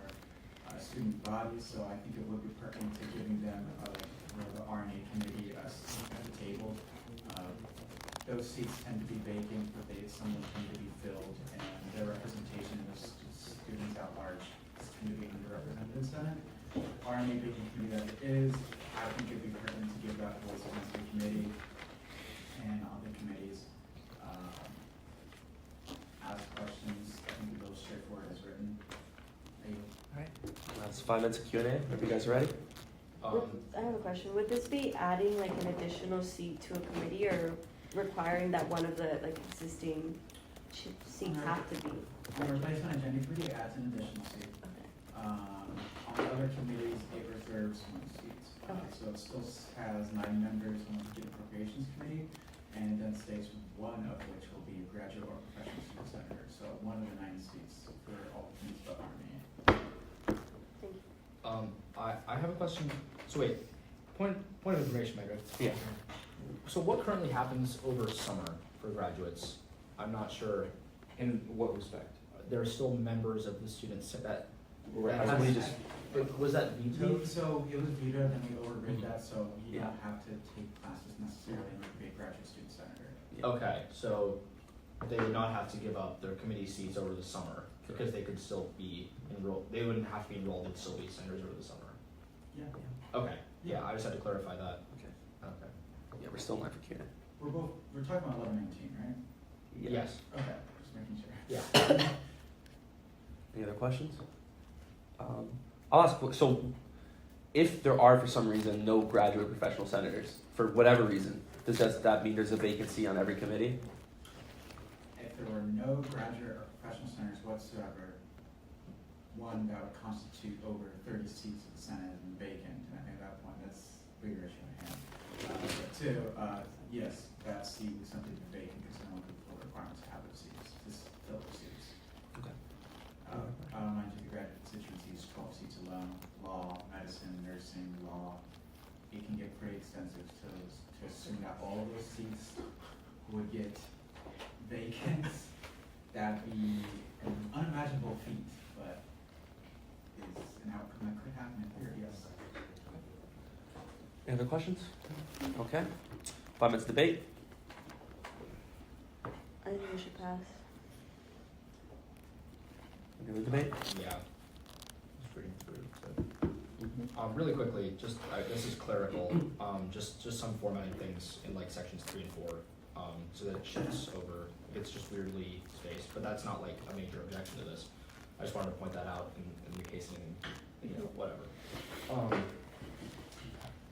student bodies, so I think it would be pertinent to giving them the RNA committee a seat at the table. Those seats tend to be vacant, but some of them tend to be filled, and their representation of students at large tend to be underrepresented in the Senate. RNA being the committee that it is, I think it'd be pertinent to give that voice against the committee and other committees. Ask questions. I think the bill is straightforward as written. That's 5 minutes of Q&A. Are you guys ready? I have a question. Would this be adding like an additional seat to a committee or requiring that one of the like existing seats have to be? On the replacement agenda committee, it adds an additional seat. Okay. On the other committees, it reserves 1 seat. So it still has 9 members on the appropriations committee, and it then states 1 of which will be a graduate or professional student senator. So 1 of the 9 seats for all committees but RMA. I have a question. So wait, point of information, Megan. Yeah. So what currently happens over summer for graduates? I'm not sure. In what respect? There are still members of the students that. I believe just Was that vetoed? So it was vetoed, and we overrid that, so you Yeah. don't have to take classes necessarily and be a graduate student senator. Okay, so they would not have to give up their committee seats over the summer because they could still be enrolled. They wouldn't have to be enrolled; they'd still be senators over the summer. Yeah. Okay, yeah, I just had to clarify that. Okay. Okay. Yeah, we're still in line for Q&A. We're talking about 1119, right? Yes. Okay, just making sure. Yeah. Any other questions? I'll ask. So, if there are for some reason no graduate professional senators, for whatever reason, does that mean there's a vacancy on every committee? If there were no graduate or professional senators whatsoever, one, that would constitute over 30 seats of the Senate and vacant, and I think at that point, that's a bigger issue at hand. But two, yes, that seat would simply be vacant because no one could fulfill the requirements to have those seats, to fill those seats. Okay. I don't mind you the graduate constituencies, 12 seats alone, law, medicine, nursing, law. It can get pretty extensive to assume that all of those seats would get vacant. That'd be an unimaginable feat, but is an outcome that could happen in theory, yes. Any other questions? Okay. 5 minutes debate. I think we should pass. Any other debate? Yeah. Just reading through. Really quickly, just this is clerical. Just some formatting things in like sections 3 and 4, so that it shifts over. It's just weirdly spaced, but that's not like a major objection to this. I just wanted to point that out in case anything, whatever.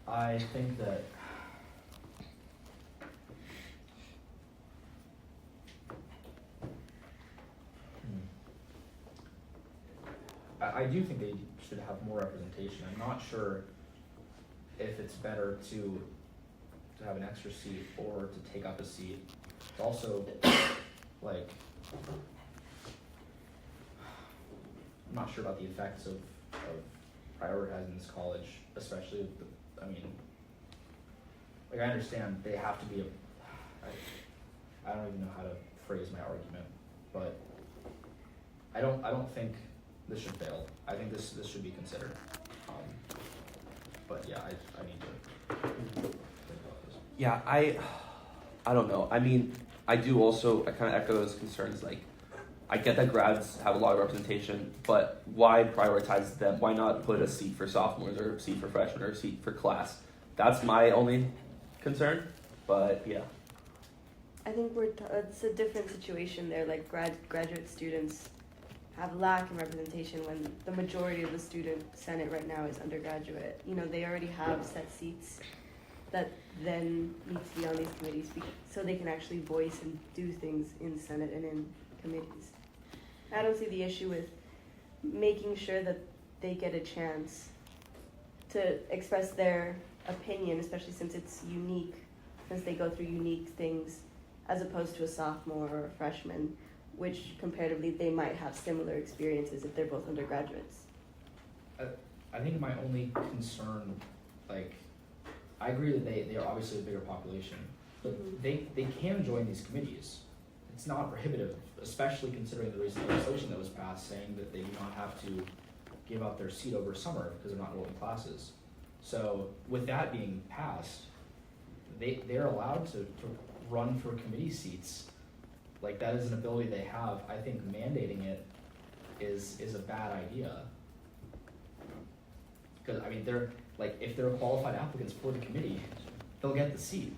I think that. I do think they should have more representation. I'm not sure if it's better to have an extra seat or to take up a seat. It's also, like, I'm not sure about the effects of prioritizing this college, especially with the, I understand they have to be I don't even know how to phrase my argument, but I don't think this should fail. I think this should be considered. But yeah, I need to think about this. Yeah, I don't know. I do also, I kind of echo those concerns. Like, I get that grads have a lot of representation, but why prioritize them? Why not put a seat for sophomores or a seat for freshmen or a seat for class? That's my only concern, but yeah. I think it's a different situation there. Like graduate students have lack in representation when the majority of the student senate right now is undergraduate. They already have set seats that then need to be on these committees so they can actually voice and do things in Senate and in committees. I don't see the issue with making sure that they get a chance to express their opinion, especially since it's unique, since they go through unique things as opposed to a sophomore or a freshman, which comparatively they might have similar experiences if they're both undergraduates. I think my only concern, I agree that they are obviously a bigger population, but they can join these committees. It's not prohibitive, especially considering the recent legislation that was passed saying that they do not have to give up their seat over summer because they're not enrolled in classes. So with that being passed, they're allowed to run for committee seats. Like, that is an ability they have. I think mandating it is a bad idea. Because they're if they're qualified applicants for the committee, they'll get the seat.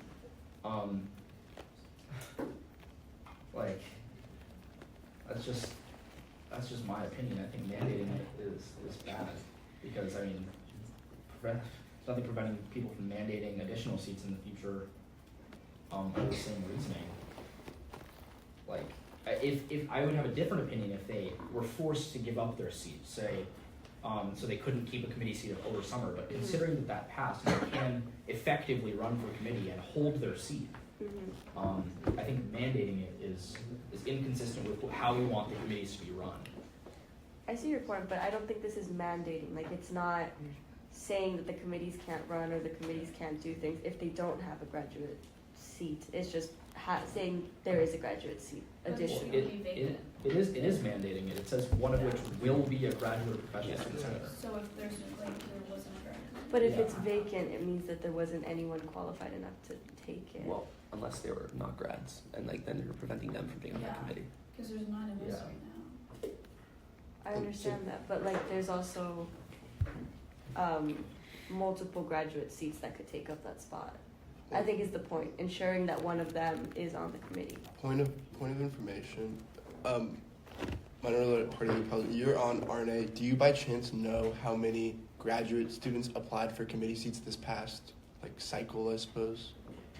That's just my opinion. I think mandating it is bad because there's nothing preventing people from mandating additional seats in the future for the same reasoning. If I would have a different opinion if they were forced to give up their seat, say, so they couldn't keep a committee seat over summer, but considering that passed, and they can effectively run for committee and hold their seat, I think mandating it is inconsistent with how we want the committees to be run. I see your point, but I don't think this is mandating. It's not saying that the committees can't run or the committees can't do things if they don't have a graduate seat. It's just saying there is a graduate seat additional. It is mandating it. It says one of which will be a graduate professional student senator. So if there wasn't a graduate. But if it's vacant, it means that there wasn't anyone qualified enough to take it. Well, unless they were not grads, and then you're preventing them from being on that committee. Because there's 9 of us right now. I understand that, but there's also multiple graduate seats that could take up that spot. I think is the point, ensuring that one of them is on the committee. Point of information. Minority Party Republican, you're on RNA. Do you by chance know how many graduate students applied for committee seats this past cycle, I suppose?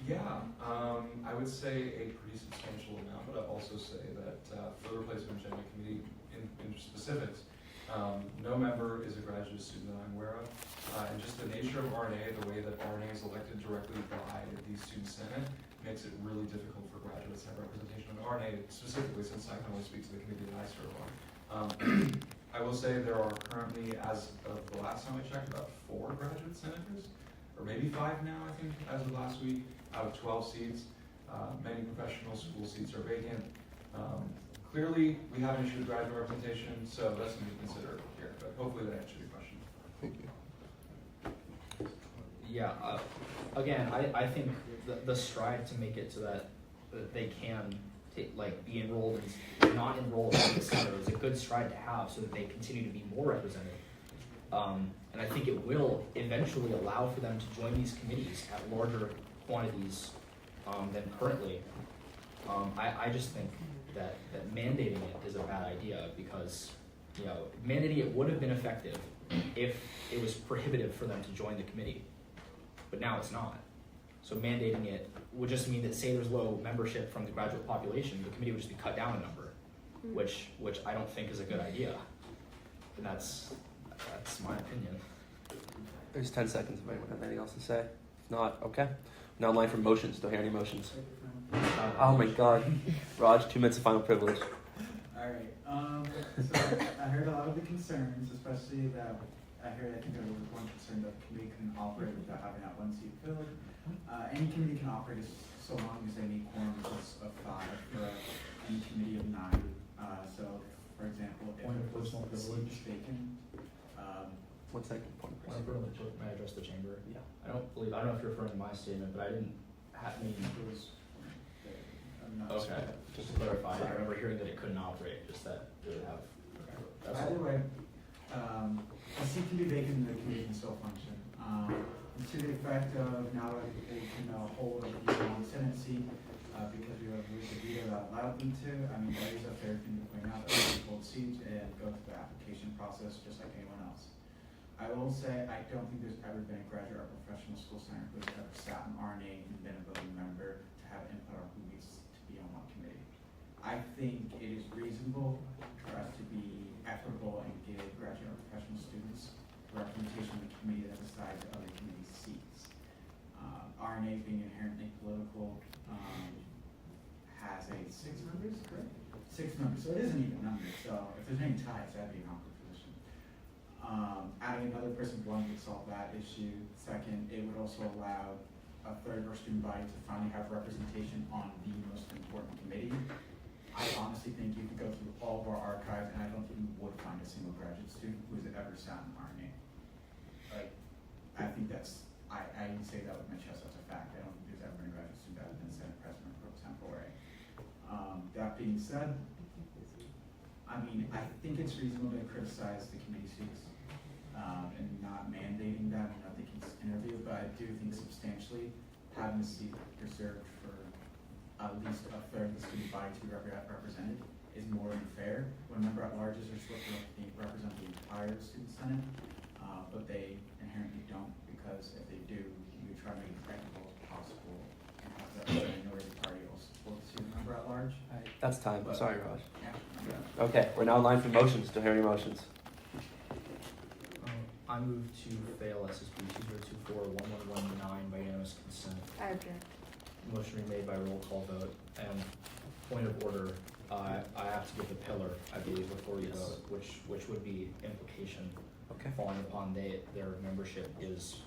Yeah, I would say a pretty substantial amount, but I'd also say that for the replacement agenda committee in specifics, no member is a graduate student that I'm aware of. And just the nature of RNA, the way that RNA is elected directly by the student senate, makes it really difficult for graduates to have representation on RNA, specifically since I can only speak to the committee that I serve on. I will say there are currently, as of the last time I checked, about 4 graduate senators, or maybe 5 now, I think, as of last week, out of 12 seats. Many professional school seats are vacant. Clearly, we have an issue with graduate representation, so that's something to consider here, but hopefully that answered your question. Thank you. Yeah, again, I think the stride to make it so that they can be enrolled and not enrolled in the center is a good stride to have so that they continue to be more represented. And I think it will eventually allow for them to join these committees at larger quantities than currently. I just think that mandating it is a bad idea because, mandating it would have been effective if it was prohibitive for them to join the committee, but now it's not. So mandating it would just mean that, say there's low membership from the graduate population, the committee would just be cut down a number, which I don't think is a good idea. And that's my opinion. There's 10 seconds if anyone has anything else to say. If not, okay. Now in line for motions. Don't hear any motions. Oh my God. Raj, 2 minutes of final privilege. Alright, so I heard a lot of the concerns, especially that I think there was one concern that the committee couldn't operate without having that 1 seat filled. Any committee can operate so long as they meet quorums of 5 for any committee of 9. So, for example, if the seat is vacant, 1 second. Point of May I address the chamber? Yeah. I don't know if you're referring to my statement, but I didn't mean. Okay, just to clarify, I remember hearing that it couldn't operate, just that it would have. Okay. Either way, a seat can be vacant and the committee can still function. To the effect of now that they can hold a Senate seat because we have rules of veto that allow them to. I mean, that is a fair thing to point out that they can hold seats and go through the application process just like anyone else. I will say I don't think there's ever been a graduate or professional school center who has ever sat in RNA and been a voting member to have input on who needs to be on what committee. I think it is reasonable for us to be equitable and give graduate or professional students representation on the committee that decides other committee seats. RNA being inherently political has a 6 members, correct? 6 members, so it is an even number. So if there's any ties, that'd be an awkward position. Adding another person one would solve that issue. Second, it would also allow a third or student body to finally have representation on the most important committee. I honestly think you could go through all of our archives and I don't think you would find a single graduate student who's ever sat in RNA. I think that's, I say that with my chest, that's a fact. I don't think there's ever been a graduate student that has been Senate President pro tempore. That being said, I mean, I think it's reasonable to criticize the committee seats and not mandating them and that they can interview, but I do think substantially having the seat reserved for at least a third of the student body to be represented is more than fair. When member at larges are supposed to represent the entire student senate, but they inherently don't because if they do, we try to make it equitable as possible and have the minority party also support the student member at large. That's time. But, Sorry, Raj. Yeah. Okay, we're now in line for motions. Don't hear any motions. I move to fail SSB 2024-1119 by unanimous consent. I object. Motion made by roll call vote. And point of order, I have to give the pillar, I believe, before we vote, which would be implication. Okay. Falling upon their membership is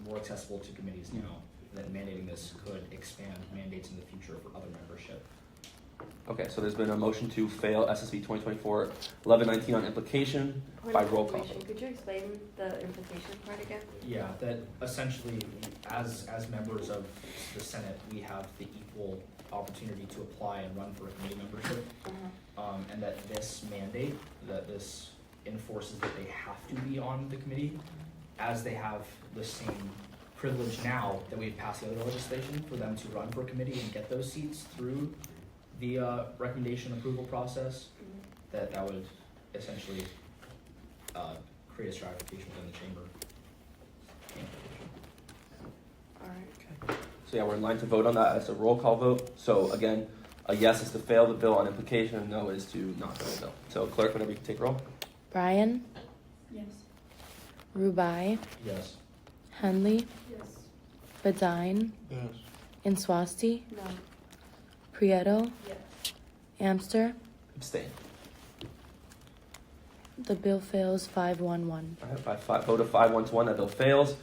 more accessible to committees now. That mandating this could expand mandates in the future for other membership. Okay, so there's been a motion to fail SSB 2024-1119 on implication by roll call. Could you explain the implication part again? Yeah, that essentially, as members of the Senate, we have the equal opportunity to apply and run for a committee membership, and that this mandate, that this enforces that they have to be on the committee, as they have the same privilege now that we've passed the other legislation for them to run for a committee and get those seats through the recommendation approval process, that would essentially create a stratification within the chamber. Alright. So yeah, we're in line to vote on that as a roll call vote. So again, a yes is to fail the bill on implication, and no is to not fail the bill. So clerk, whenever you can take roll. Brian, Yes. Rubai, Yes. Henley, Yes. Badine, Yes. Inswasti, No. Prieto, Yes. Amster. Abstain. The bill fails 5-1-1. All right, by vote of 5-1-1, that bill fails.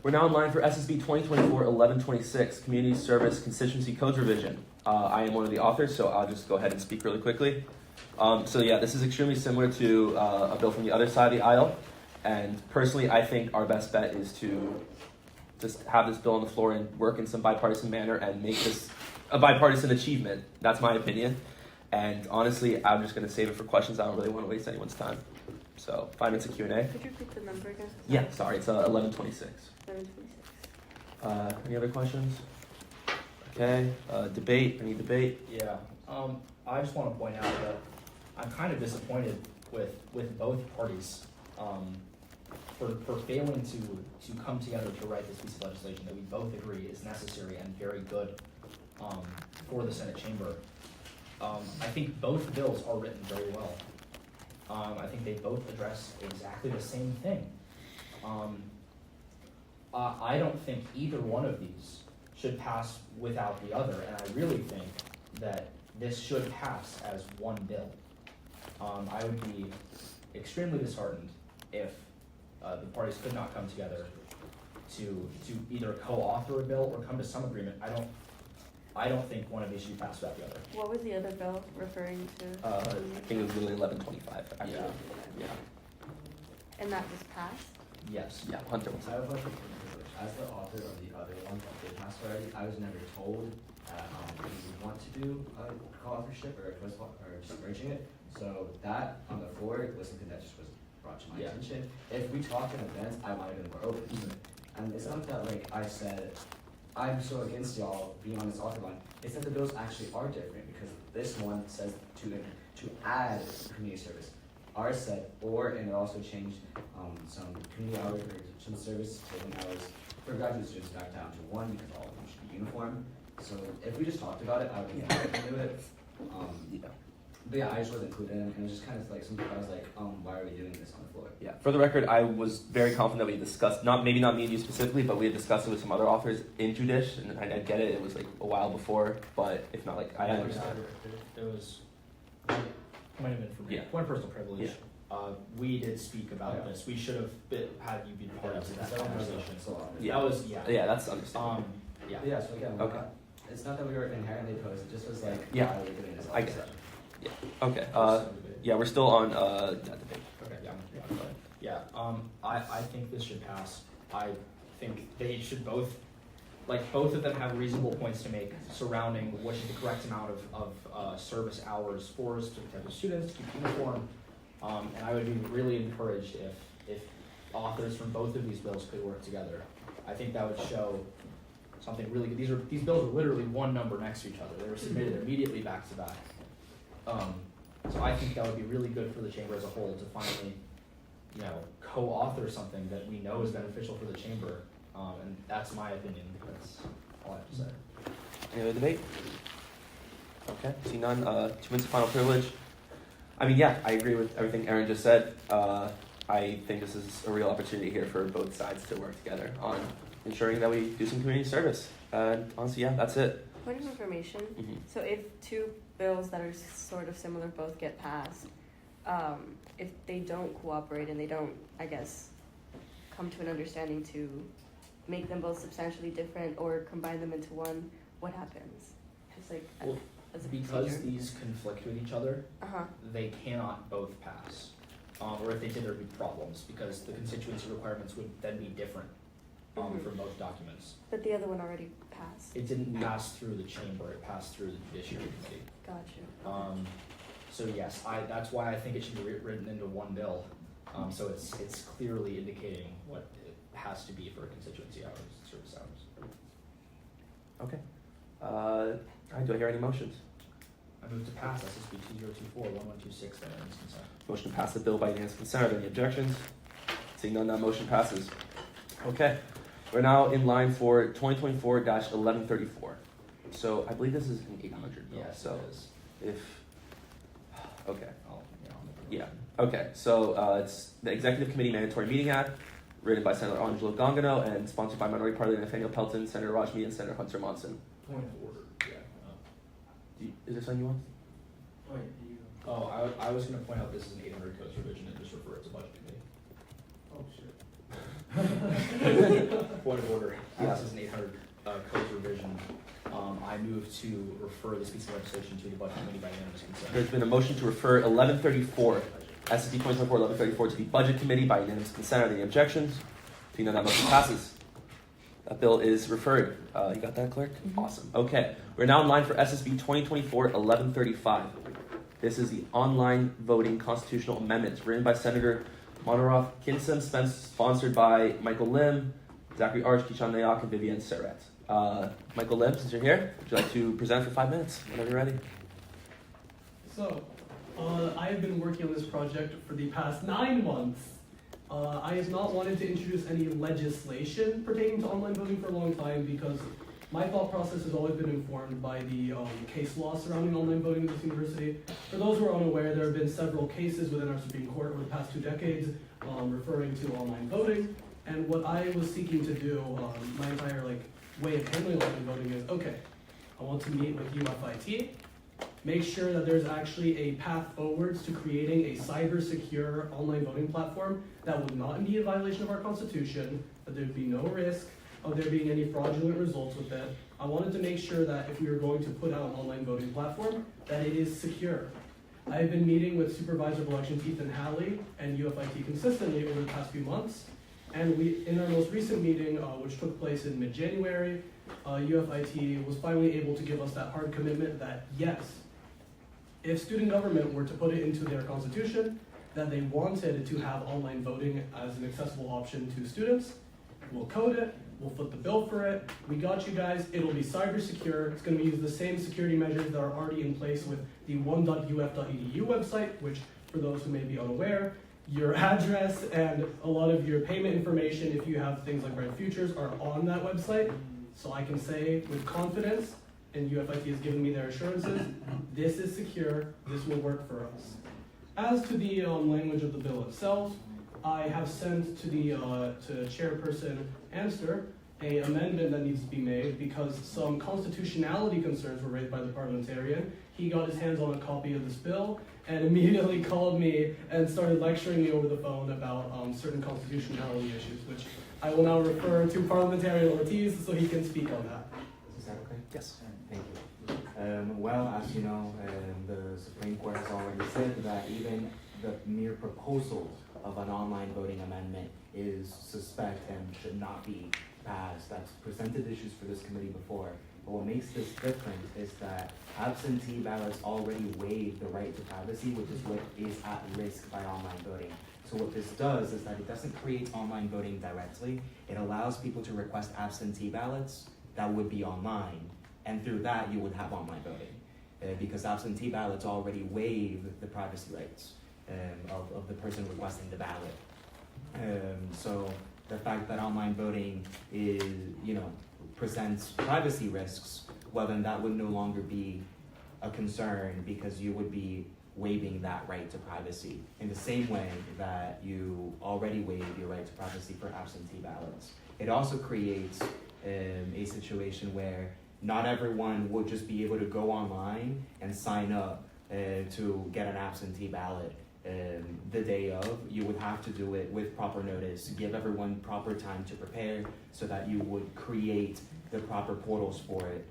We're now in line for SSB 2024-1126, Community Service Constituency Codes Revision. I am one of the authors, so I'll just go ahead and speak really quickly. So yeah, this is extremely similar to a bill from the other side of the aisle. And personally, I think our best bet is to just have this bill on the floor and work in some bipartisan manner and make this a bipartisan achievement. That's my opinion. And honestly, I'm just going to save it for questions. I don't really want to waste anyone's time. So 5 minutes of Q&A. Could you repeat the number again? Yeah, sorry, it's 1126. 726. Any other questions? Okay, debate, any debate? Yeah, I just want to point out that I'm kind of disappointed with both parties for failing to come together to write this piece of legislation that we both agree is necessary and very good for the Senate chamber. I think both bills are written very well. I think they both address exactly the same thing. I don't think either one of these should pass without the other, and I really think that this should pass as one bill. I would be extremely disheartened if the parties could not come together to either co-author a bill or come to some agreement. I don't think one of these should pass without the other. What was the other bill referring to? I think it was really 1125. Actually. Yeah. And that just passed? Yes. Yeah, Hunter was. I have a question for the privilege. As the author of the other one that did pass already, I was never told that we want to do co-authorship or just merging it. So that on the floor was something that just was brought to my attention. If we talked in advance, I might have been more open to it. And it's not that like I said, I'm so against y'all being on this author line. It's that the bills actually are different because this one says to add community service. Ours said and it also changed some community hours or some service taking hours for graduate students back down to 1 because all of them should be uniform. So if we just talked about it, I would be happy to do it. But yeah, I just wasn't included in it, and it was just kind of like something I was like, why are we doing this on the floor? Yeah. For the record, I was very confident that we discussed, maybe not me and you specifically, but we had discussed it with some other authors in Judish, and I get it. It was like a while before, but if not, like I understand. It was point of information, point of personal privilege. We did speak about this. We should have had you be part of that conversation. Yeah. That was Yeah, that's understandable. Yeah. So again, okay. It's not that we were inherently opposed. It just was like, Yeah. why are we doing this? I get it. Yeah. Okay. Yeah, we're still on that debate. Okay. Yeah. I think this should pass. I think they should both of them have reasonable points to make surrounding what is the correct amount of service hours for specific types of students to keep uniform. And I would be really encouraged if authors from both of these bills could work together. I think that would show something really good. These bills are literally one number next to each other. They were submitted immediately back to back. So I think that would be really good for the chamber as a whole to finally, co-author something that we know is beneficial for the chamber. And that's my opinion. That's all I have to say. Any other debate? Okay. See none. 2 minutes of final privilege. I mean, yeah, I agree with everything Aaron just said. I think this is a real opportunity here for both sides to work together on ensuring that we do some community service. And honestly, yeah, that's it. Point of information. Mm-hmm. So if two bills that are sort of similar both get passed, if they don't cooperate and they don't, I guess, come to an understanding to make them both substantially different or combine them into one, what happens? Just like as a Because procedure. these conflict with each other, Uh-huh. they cannot both pass. Or if they did, there'd be problems because the constituency requirements would then be different Mhm. for both documents. But the other one already passed. It didn't pass through the chamber, it passed through the Judiciary Committee. Gotcha. So yes, that's why I think it should be written into one bill. So it's clearly indicating what it has to be for constituency hours, service hours. Okay. All right, do I hear any motions? I move to pass SSB 2024-1126 by unanimous consent. Motion to pass the bill by unanimous consent. Are there any objections? Seeing none, that motion passes. Okay, we're now in line for 2024-1134. So I believe this is an 800 bill. Yes, So it is. if, okay, I'll, yeah, okay. So it's the Executive Committee Mandatory Meeting Act, written by Senator Angelo Gongano and sponsored by Minority Party Leader Nathaniel Pelton, Senator Rajmi, and Senator Hunter Monson. Point of order. Is there something you want? Wait, you, Oh, I was gonna point out this is an 800 codes revision and just refer it to budget committee. oh, shit. Point of order. Yeah. This is an 800 codes revision. I move to refer this piece of legislation to the budget committee by unanimous consent. There's been a motion to refer 1134, SSB 2024-1134 to the Budget Committee by unanimous consent. Are there any objections? Seeing none, that motion passes. That bill is referred. You got that, Clerk? Awesome. Okay, we're now in line for SSB 2024-1135. This is the online voting constitutional amendments written by Senator Monoroth Kinsom, sponsored by Michael Lim, Zachary Arch, Kishan Nayak, and Vivienne Serret. Michael Lim, since you're here, would you like to present for 5 minutes whenever you're ready? So, I have been working on this project for the past 9 months. I have not wanted to introduce any legislation pertaining to online voting for a long time because my thought process has always been informed by the case law surrounding online voting at this university. For those who are unaware, there have been several cases within our Supreme Court over the past 2 decades referring to online voting. And what I was seeking to do, my entire way of handling online voting is, okay, I want to meet with UFIT, make sure that there's actually a path forwards to creating a cyber-secure online voting platform that would not be a violation of our Constitution, that there'd be no risk of there being any fraudulent results with it. I wanted to make sure that if we were going to put out an online voting platform, that it is secure. I've been meeting with Supervisor of Elections Ethan Halley and UFIT consistently over the past few months, and in our most recent meeting, which took place in mid-January, UFIT was finally able to give us that hard commitment that yes, if student government were to put it into their constitution, that they wanted to have online voting as an accessible option to students, we'll code it, we'll foot the bill for it, we got you guys, it'll be cyber secure, it's going to use the same security measures that are already in place with the one.uf.edu website, which for those who may be unaware, your address and a lot of your payment information, if you have things like Red Futures, are on that website. So I can say with confidence, and UFIT has given me their assurances, this is secure, this will work for us. As to the language of the bill itself, I have sent to the to Chairperson Amster an amendment that needs to be made because some constitutionality concerns were raised by the parliamentarian. He got his hands on a copy of this bill and immediately called me and started lecturing me over the phone about certain constitutionality issues, which I will now refer to Parliamentarian Ortiz so he can speak on that. Is that okay? Yes. Thank you. Well, as you know, the Supreme Court has already said that even the mere proposal of an online voting amendment is suspect and should not be passed. That's presented issues for this committee before. But what makes this different is that absentee ballots already waive the right to privacy, which is what is at risk by online voting. So what this does is that it doesn't create online voting directly. It allows people to request absentee ballots that would be online. And through that, you would have online voting. Because absentee ballots already waive the privacy rights of the person requesting the ballot. So the fact that online voting is, presents privacy risks, well then that would no longer be a concern because you would be waiving that right to privacy in the same way that you already waive your right to privacy for absentee ballots. It also creates a situation where not everyone would just be able to go online and sign up to get an absentee ballot the day of. You would have to do it with proper notice, give everyone proper time to prepare so that you would create the proper portals for it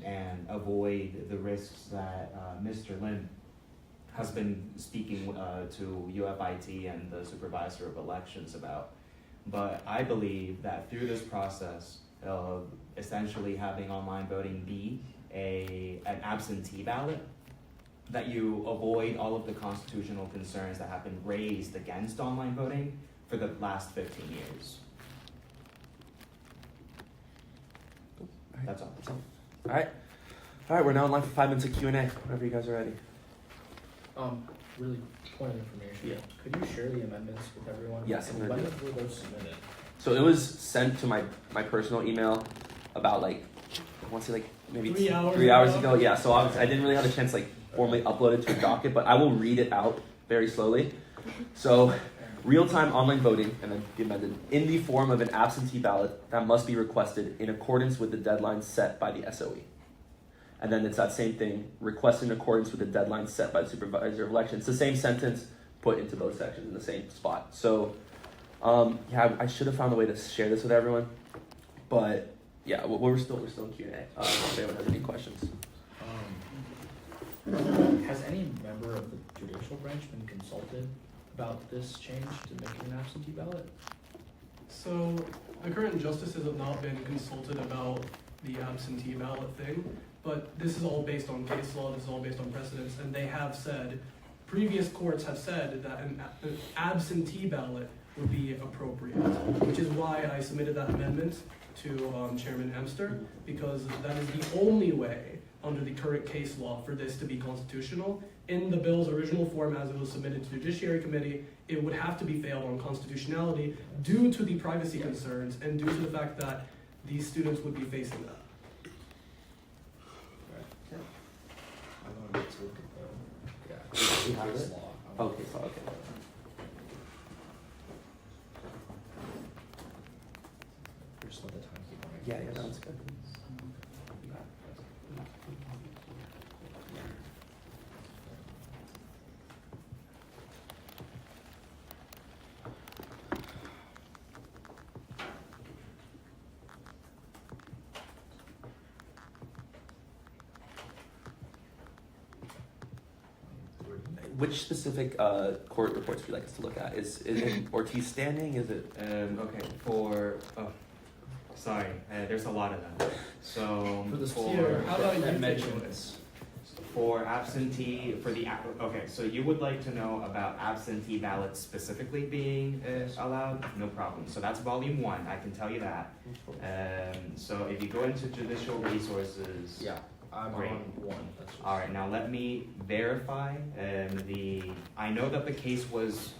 and avoid the risks that Mr. Lim has been speaking to UFIT and the Supervisor of Elections about. But I believe that through this process of essentially having online voting be an absentee ballot, that you avoid all of the constitutional concerns that have been raised against online voting for the last 15 years. That's all. All right. We're now in line for 5 minutes of Q&A. Whenever you guys are ready. Really point of information. Yeah. Could you share the amendments with everyone? Yes, I'm And gonna when do were those submitted? So it was sent to my personal email about like, I want to say like maybe 3 hours 3 hours ago. ago. Yeah, so obviously I didn't really have a chance to like formally upload it to a docket, but I will read it out very slowly. So real-time online voting, and then be amended, in the form of an absentee ballot that must be requested in accordance with the deadline set by the SOE. And then it's that same thing, request in accordance with the deadline set by the supervisor of elections. It's the same sentence put into both sections in the same spot. So, yeah, I should have found a way to share this with everyone, but yeah, we're still in Q&A. If anyone has any questions. Has any member of the judicial branch been consulted about this change to making an absentee ballot? So the current justices have not been consulted about the absentee ballot thing, but this is all based on case law, this is all based on precedents, and they have said, previous courts have said that an absentee ballot would be appropriate, which is why I submitted that amendment to Chairman Amster, because that is the only way under the current case law for this to be constitutional. In the bill's original form as it was submitted to the Judiciary Committee, it would have to be failed on constitutionality due to the privacy concerns and due to the fact that these students would be facing that. You have it? Okay, so okay. Just let the time keep going. Yeah, that was good. Which specific court reports would you like us to look at? Is it Ortiz standing? Is it? Okay, sorry, there's a lot of them. So For the school Here, how about you that take mentions for absentee, okay, so you would like to know about absentee ballots specifically being allowed? No problem. So that's volume 1, I can tell you that. So if you go into judicial resources. yeah, I'm Great. on one. That's just, All right, now let me verify I know that the case was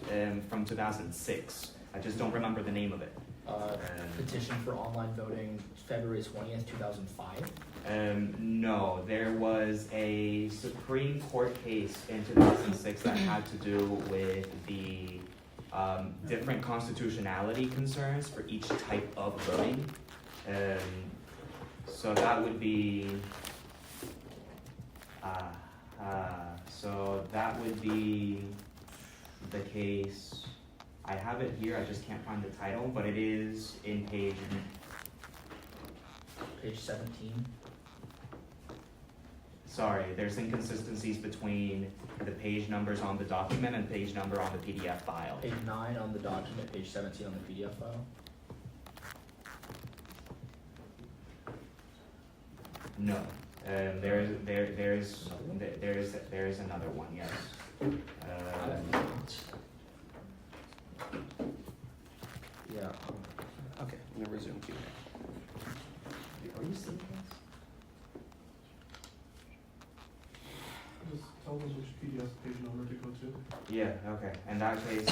from 2006. I just don't remember the name of it. petition for online voting, February 20th, 2005. No, there was a Supreme Court case in 2006 that had to do with the different constitutionality concerns for each type of voting. So that would be, the case. I have it here, I just can't find the title, but it is in page 17. Sorry, there's inconsistencies between the page numbers on the document and page number on the PDF file. Page 9 on the document, page 17 on the PDF file. No, there is another one. Yes. Yeah. Okay, I'm gonna resume Q&A. Are you seeing this? Just tell them which PDF page number to go to. Yeah. Okay. In that case,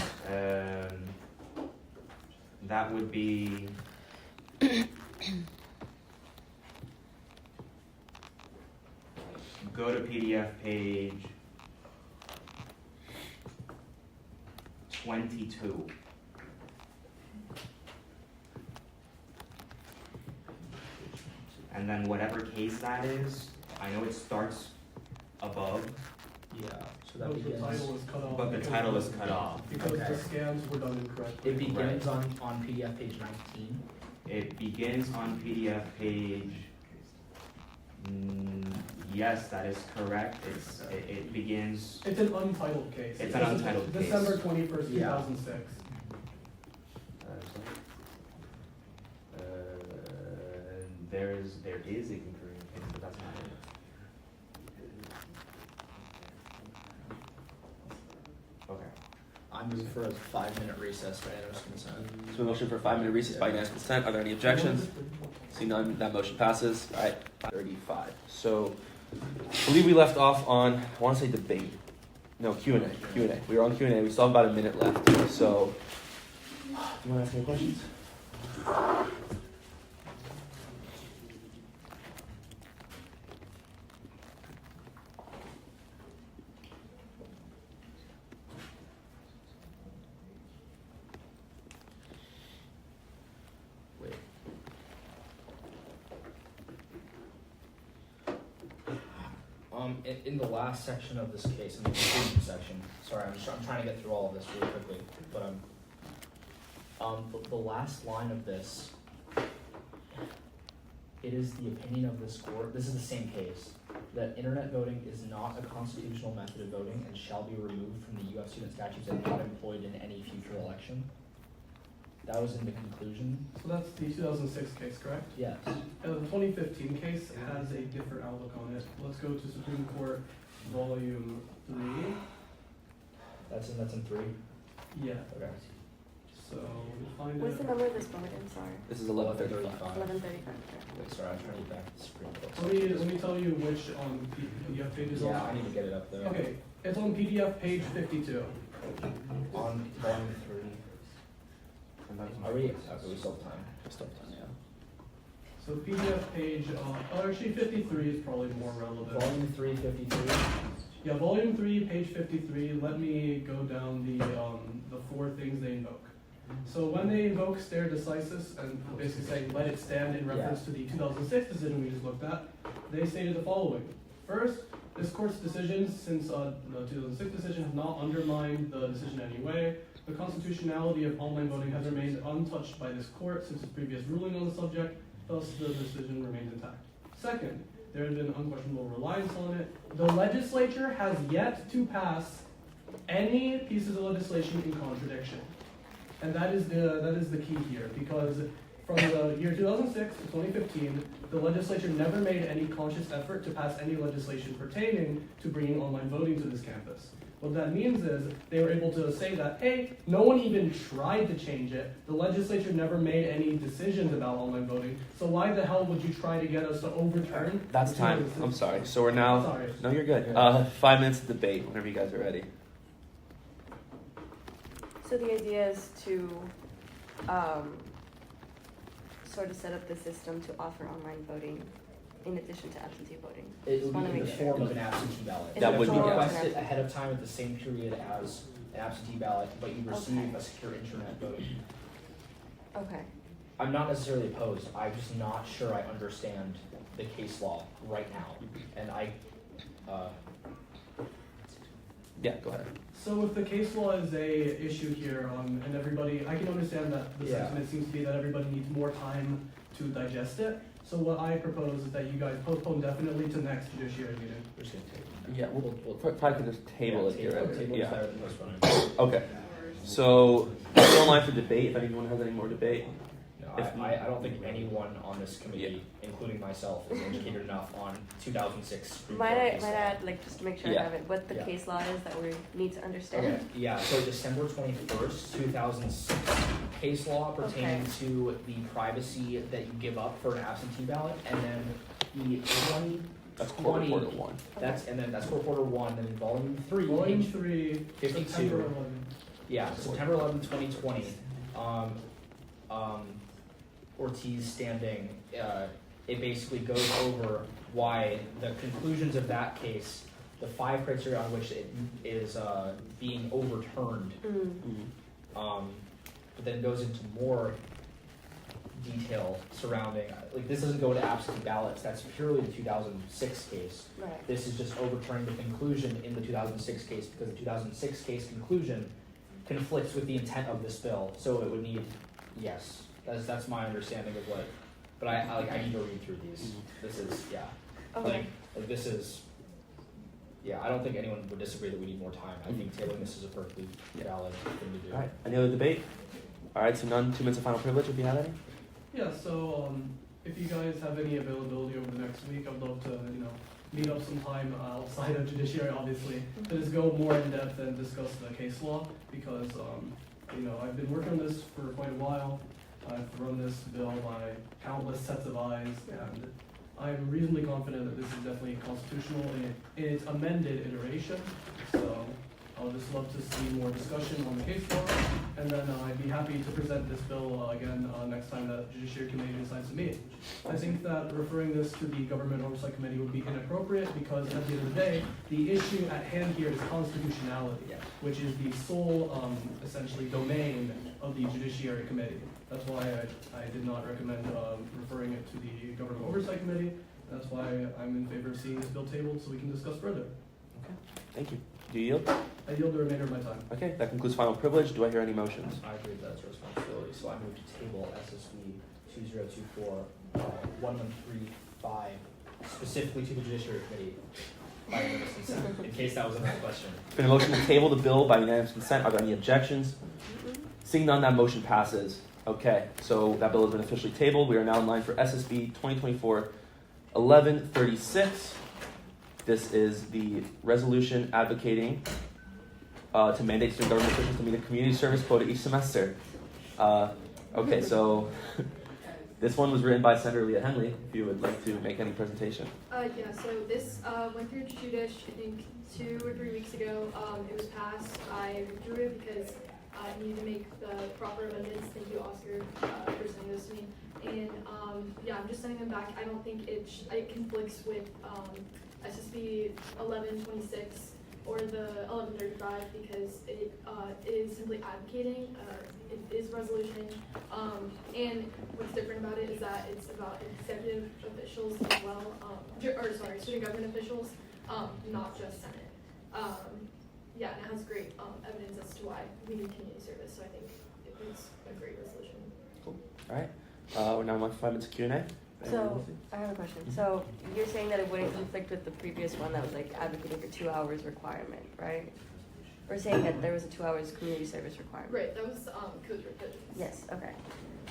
that would be. Go to PDF page 22. And then whatever case that is, I know it starts above, Yeah. So that But the begins. title is cut off. but the because title is the- cut off. Because Okay. the scans were done incorrectly. It begins on PDF page 19. It begins on PDF page. Yes, that is correct. It begins. It's an untitled case. It's an untitled case. December 21st, Yeah. 2006. There is a concurring case, but that's not it. Okay. I move for a 5-minute recess for unanimous consent. So a motion for a 5-minute recess by unanimous consent. Are there any objections? Seeing none, that motion passes. All right, 35. So I believe we left off on, I want to say debate. No, Q&A. We were on Q&A. We still have about a minute left. So, do you want to ask any questions? Wait. In the last section of this case, in the conclusion section, sorry, I'm trying to get through all of this really quickly, but the last line of this, it is the opinion of this court, this is the same case, that internet voting is not a constitutional method of voting and shall be removed from the UF student statutes and not employed in any future election. That was in the conclusion. So that's the 2006 case, correct? Yes. The 2015 case has a different outlook on it. Let's go to Supreme Court Volume 3. That's in 3? Yeah. Okay. So we'll find What's it. the number of this board? I'm sorry. This is 1135. 1135. Wait, sorry, I'm trying to get back to the Supreme Court. Let me tell you which PDF page is on. Yeah, I need to get it up there. Okay, it's on PDF page 52. On volume 3. Are we? Okay, we still have time. Still have time, yeah. So PDF page, actually 53 is probably more relevant. Volume 3, 53. Yeah, volume 3, page 53. Let me go down the 4 things they invoke. So when they invoke stare decisis and basically saying let it stand in reference to the 2006 decision we just looked at, they stated the following. First, this court's decisions since the 2006 decision have not undermined the decision in any way. The constitutionality of online voting has remained untouched by this court since its previous ruling on the subject, thus the decision remains intact. Second, there has been unquestionable reliance on it. The legislature has yet to pass any pieces of legislation in contradiction. And that is the key here, because from the year 2006 to 2015, the legislature never made any conscious effort to pass any legislation pertaining to bringing online voting to this campus. What that means is they were able to say that, hey, no one even tried to change it. The legislature never made any decisions about online voting. So why the hell would you try to get us to overturn? That's time. I'm sorry. So we're now. Sorry. No, you're good. 5 minutes of debate whenever you guys are ready. So the idea is to sort of set up the system to offer online voting in addition to absentee voting. It Just would wanna be in the make sure. form of an absentee ballot. In That the would be form of an request it absentee- ahead of time at the same period as an absentee ballot, but you receive Okay. a secure internet voting. Okay. I'm not necessarily opposed. I'm just not sure I understand the case law right now, and Yeah, go ahead. So if the case law is a issue here, and everybody, I can understand that the Yeah. sentiment seems to be that everybody needs more time to digest it. So what I propose is that you guys postpone definitely to next judiciary meeting. we're just gonna take it. Yeah, we'll probably could just table it here. Table Yeah. is better than postponing. Okay. So, still online for debate, if anyone has any more debate. No, I don't think anyone on this committee, including myself, is educated enough on 2006 Supreme Court Might case I law. add, like, just to make sure Yeah. I have it, what the Yeah. case law is that we need to understand? Okay, yeah, so December 21st, 2006 case law pertaining to the privacy that you give up for an absentee ballot, and then the 2020. That's Court Reporter 1. That's Court Reporter 1, and then Volume 3, Volume page 3, 52. September 11. Yeah, September 11, 2020. Ortiz standing, it basically goes over why the conclusions of that case, the 5 criteria on which it is being overturned, but then goes into more detail surrounding, like this doesn't go to absentee ballots, that's purely the 2006 case. Right. This is just overturning the conclusion in the 2006 case because the 2006 case conclusion conflicts with the intent of this bill, so it would need, yes, that's my understanding of what, but I need to read through these. This is, yeah. Okay. Like this is, yeah, I don't think anyone would disagree that we need more time. I think tabling this is a perfectly valid thing to do. Alright, any other debate? Alright, so none, 2 minutes of final privilege if you have any. Yeah, so if you guys have any availability over the next week, I'd love to, meet up some time outside of judiciary, obviously, to just go more in depth and discuss the case law, because, I've been working on this for quite a while. I've run this bill by countless sets of eyes, and I'm reasonably confident that this is definitely constitutional in its amended iteration. So, I'll just love to see more discussion on the case law, and then I'd be happy to present this bill again next time that Judiciary Committee decides to meet. I think that referring this to the Government Oversight Committee would be inappropriate because at the end of the day, the issue at hand here is constitutionality, which is the sole, essentially, domain of the Judiciary Committee. That's why I did not recommend referring it to the Government Oversight Committee. That's why I'm in favor of seeing this bill tabled so we can discuss further. Okay, thank you. Do you yield? I yield the remainder of my time. Okay, that concludes final privilege. Do I hear any motions? I agree that's a responsibility, so I move to table SSB 2024 1135 specifically to the Judiciary Committee by unanimous consent, in case that was another question. It's been a motion to table the bill by unanimous consent. Are there any objections? Seeing none, that motion passes. Okay, so that bill has been officially tabled. We are now in line for SSB 2024-1136. This is the resolution advocating to mandate student government officials to meet a community service quota each semester. Okay, so this one was written by Senator Leah Henley. If you would like to make any presentation. Yeah, so this went through Judish, I think 2 or 3 weeks ago. It was passed. I withdrew it because I needed to make the proper amendments. Thank you, Oscar, for sending those to me. And yeah, I'm just sending them back. I don't think it conflicts with SSB 1126 or the 1135 because it is simply advocating. It is resolution. And what's different about it is that it's about executive officials as well, student government officials, not just Senate. Yeah, and it has great evidence as to why we need community service, so I think it's a great resolution. Cool. All right. We're now on 5 minutes of Q&A. So, I have a question. So, you're saying that it wouldn't conflict with the previous one that was like advocating for 2 hours requirement, right? Or saying that there was a 2 hours community service requirement? Right, that was code revisions. Yes, okay.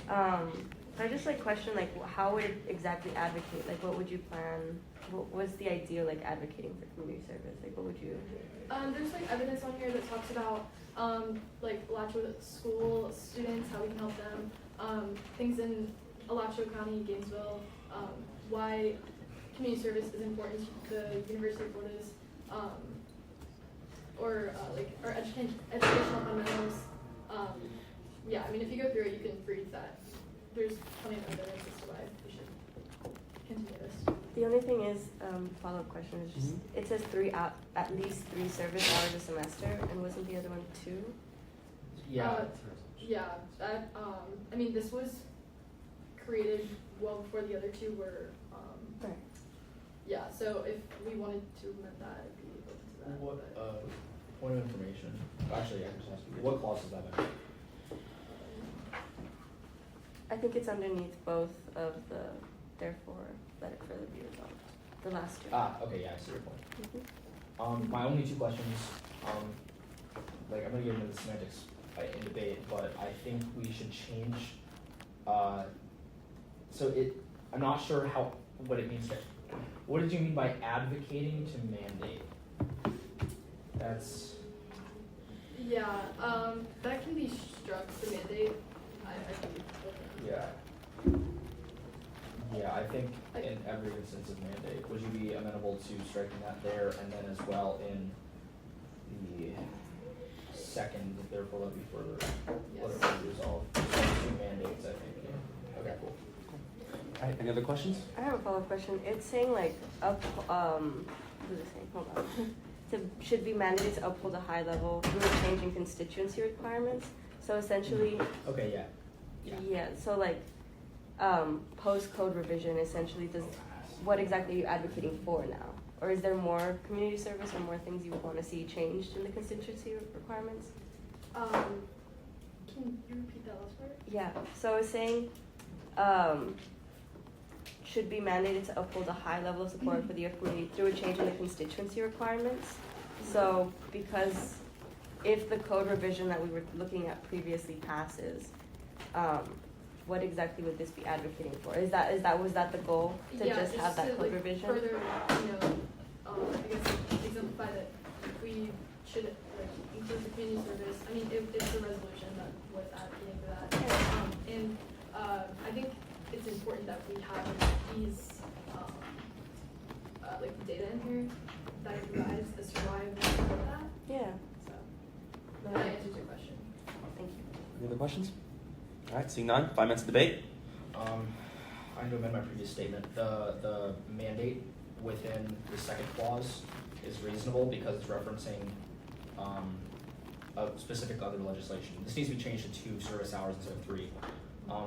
I just like question like how would it exactly advocate? Like what would you plan? What was the idea like advocating for community service? Like what would you? There's like evidence on here that talks about like Alachua school students, how we can help them, things in Alachua County, Gainesville, why community service is important to the University of Florida's, or like our educational fundamentals. Yeah, I mean, if you go through it, you can read that. There's plenty of evidence as to why we should continue this. The only thing is, follow-up question is just, it says at least 3 service hours a semester, and wasn't the other one 2? Yeah. Yeah, that, I mean, this was created well before the other 2 were, right. Yeah, so if we wanted to amend that, I'd be open to that. What, point of information, actually, I can just ask you, what clause is that in? I think it's underneath both of the, therefore, let it further be resolved. The last 2. Okay, yeah, I see your point. My only 2 questions, like I'm gonna get into the semantics in debate, but I think we should change, I'm not sure what it means to, what did you mean by advocating to mandate? That's. Yeah, that can be struck, the mandate. I think. Yeah. Yeah, I think in every instance of mandate, would you be amenable to striking that there and then as well in the second, therefore let me further, let it be resolved. 2 mandates, I think, yeah. Okay, cool. All right, any other questions? I have a follow-up question. It's saying like what is it saying? Hold on. Should be mandated to uphold a high level through changing constituency requirements. So essentially. Okay, yeah. Yeah. So like, post code revision essentially what exactly are you advocating for now? Or is there more community service or more things you would want to see changed in the constituency requirements? Can you repeat that last part? Yeah. So it's saying. Should be mandated to uphold a high level of support for the community through a change in the constituency requirements. So, because if the code revision that we were looking at previously passes, what exactly would this be advocating for? Was that the goal to just have that code revision? Further, I guess exemplify that we should include the community service. I mean, it's a resolution that was advocating for that, and I think it's important that we have these like data in here that provides as to why we support that. Yeah. So That answers your question. Thank you. Any other questions? All right, seeing none, 5 minutes of debate. I need to amend my previous statement. The mandate within the second clause is reasonable because it's referencing a specific other legislation. This needs to be changed to 2 service hours instead of 3.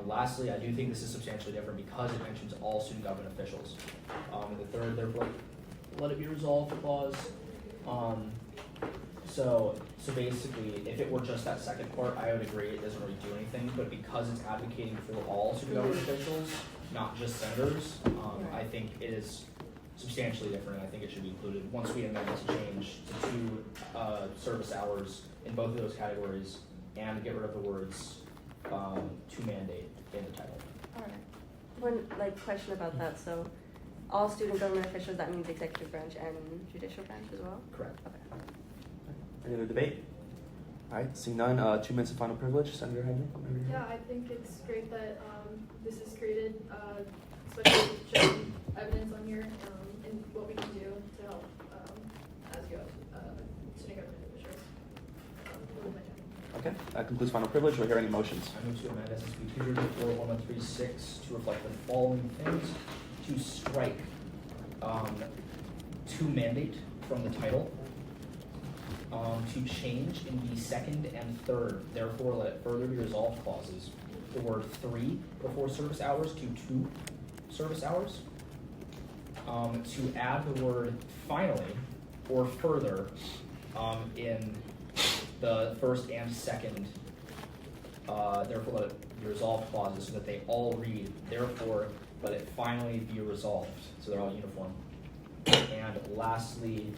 Lastly, I do think this is substantially different because it mentions all student government officials. The third, therefore, let it be resolved clause. So basically, if it were just that second part, I would agree it doesn't really do anything, but because it's advocating for all student government officials, not just senators, I think it is substantially different, and I think it should be included. Once we amend it to change to 2 service hours in both of those categories, and get rid of the words to mandate in the title. Alright. One question about that, so all student government officials, that means executive branch and judicial branch as well? Correct. Okay. Any other debate? All right, seeing none, 2 minutes of final privilege. Senator Henry. Yeah, I think it's great that this is created, especially showing evidence on here and what we can do to help as you student government officials. Okay, that concludes final privilege. We'll hear any motions. I move to amend SSB 2041136 to reflect the following things: to strike to mandate from the title, to change in the second and third, therefore let it further be resolved clauses, the word 3 before service hours to 2 service hours, to add the word finally or further in the first and second, therefore let it be resolved clauses so that they all read, therefore let it finally be resolved, so they're all uniform. And lastly,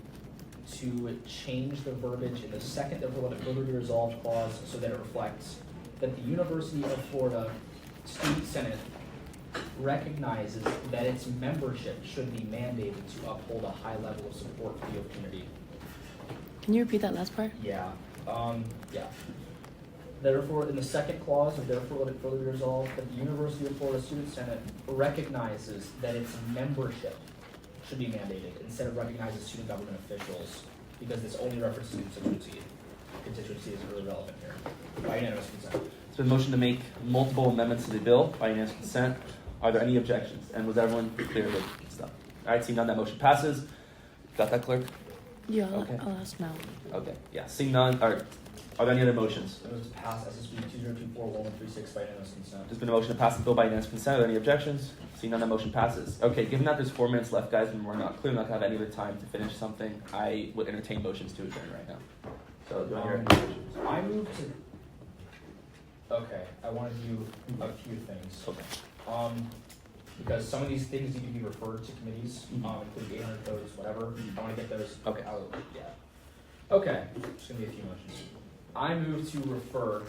to change the verbiage in the second, therefore let it further be resolved clause so that it reflects that the University of Florida Student Senate recognizes that its membership should be mandated to uphold a high level of support for the community. Can you repeat that last part? Yeah. Therefore, in the second clause of therefore let it further be resolved that the University of Florida Student Senate recognizes that its membership should be mandated instead of recognizing student government officials, because this only references constituency. Constituency is really relevant here. By unanimous consent. It's been motioned to make multiple amendments to the bill by unanimous consent. Are there any objections? And was everyone clear with stuff? All right, seeing none, that motion passes. Got that, clerk? Yeah, Okay. I'll ask now. Okay, yeah. Seeing none, are there any other motions? I move to pass SSB 2024-1136 by unanimous consent. There's been a motion to pass the bill by unanimous consent. Are there any objections? Seeing none, that motion passes. Okay, given that there's 4 minutes left, guys, and we're not clearly not gonna have any other time to finish something, I would entertain motions to adjourn right now. So do I hear any motions? I move to. Okay, I want to do a few things. Okay. Because some of these things need to be referred to committees, including 800 codes, whatever. I want to get those. Okay. Out. Yeah. Okay. Just gonna be a few motions. I move to refer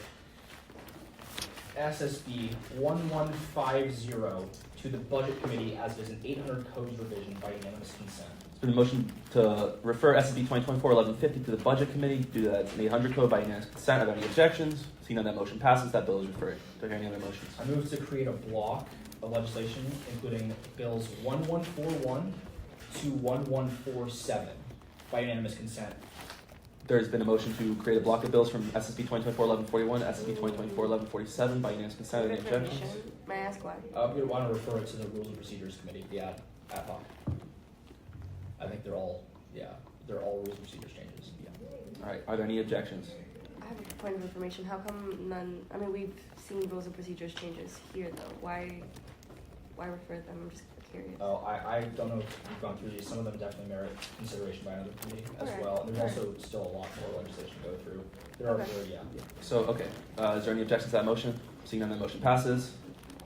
SSB 1150 to the Budget Committee as is an 800 codes revision by unanimous consent. There's been a motion to refer SSB 2024-1150 to the Budget Committee due to that it's an 800 code by unanimous consent. Are there any objections? Seeing none, that motion passes. That bill is referred. Do I hear any other motions? I move to create a block of legislation including bills 1141 to 1147 by unanimous consent. There's been a motion to create a block of bills from SSB 2024-1141 to SSB 2024-1147 by unanimous consent. Are there any objections? May I ask why? We want to refer it to the Rules Procedures Committee, the ad hoc. I think they're all Rules and Procedures changes. Yeah. All right. Are there any objections? I have a point of information. How come none? I mean, we've seen rules and procedures changes here, though. Why refer them? I'm just curious. Oh, I don't know if you've gone through these. Some of them definitely merit consideration by another committee as Okay. well. And there's also still a lot more legislation to go through. There are, yeah. So, okay. Is there any objections to that motion? Seeing none, that motion passes.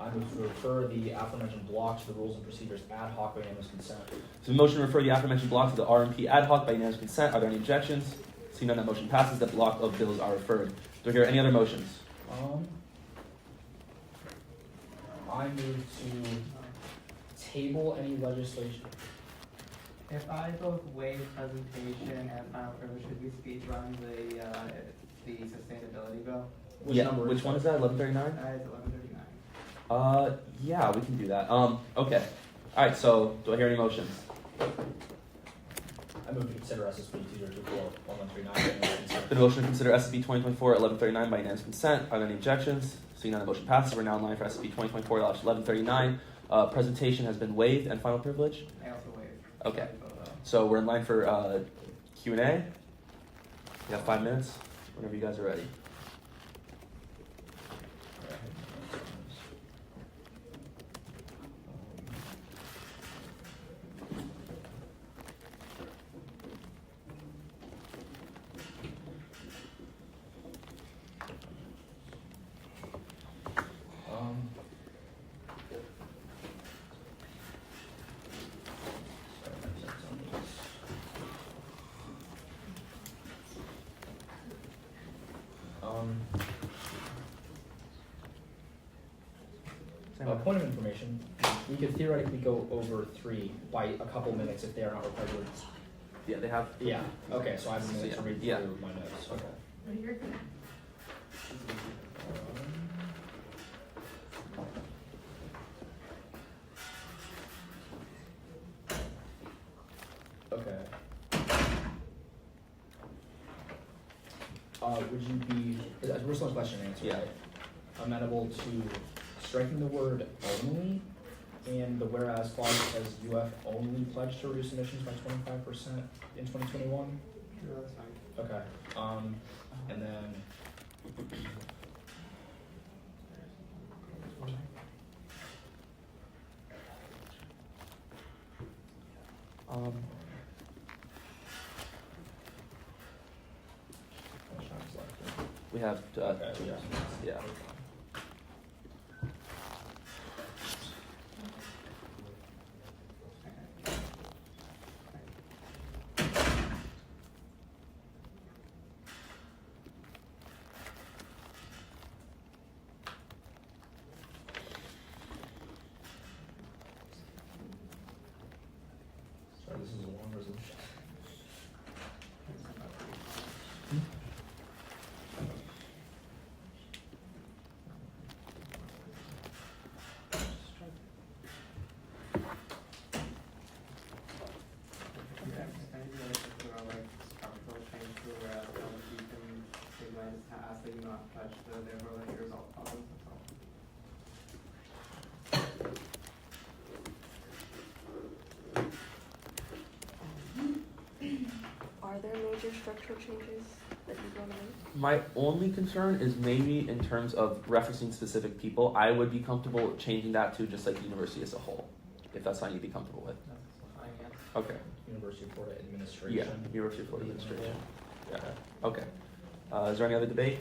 I move to refer the aforementioned block to the Rules and Procedures Ad Hoc by unanimous consent. So, the motion to refer the aforementioned block to the RMP Ad Hoc by unanimous consent. Are there any objections? Seeing none, that motion passes. That block of bills are referred. Do I hear any other motions? I move to table any legislation. If I both waive presentation and final privilege, should we speed run the sustainability bill? Which one is that? 1139? It's 1139. Yeah, we can do that. Okay. All right. So, do I hear any motions? I move to consider SSB 2024-1139. Been a motion to consider SSB 2024-1139 by unanimous consent. Are there any objections? Seeing none, the motion passes. We're now in line for SSB 2024-1139. Presentation has been waived and final privilege. I also waived. Okay. So we're in line for Q&A. You have 5 minutes whenever you guys are ready. Point of information, we could theoretically go over 3 by a couple minutes if they are not required to. Yeah, they have. Yeah, okay, so I have a minute to read through my notes. Okay. No, you're good. Okay. Would you be, is a personal question and answer, Yeah. right? Amenable to striking the word only and the whereas clause as UF only pledged to reduce emissions by 25% in 2021? Sure, that's fine. Okay, and then. We have, yeah. Sorry, this is a long resolution. Are there major structural changes that you want to make? My only concern is maybe in terms of referencing specific people, I would be comfortable changing that to just like the university as a whole, if that's something you'd be comfortable with. Okay. University of Florida administration. Yeah, University of Florida administration. Yeah. Okay. Is there any other debate?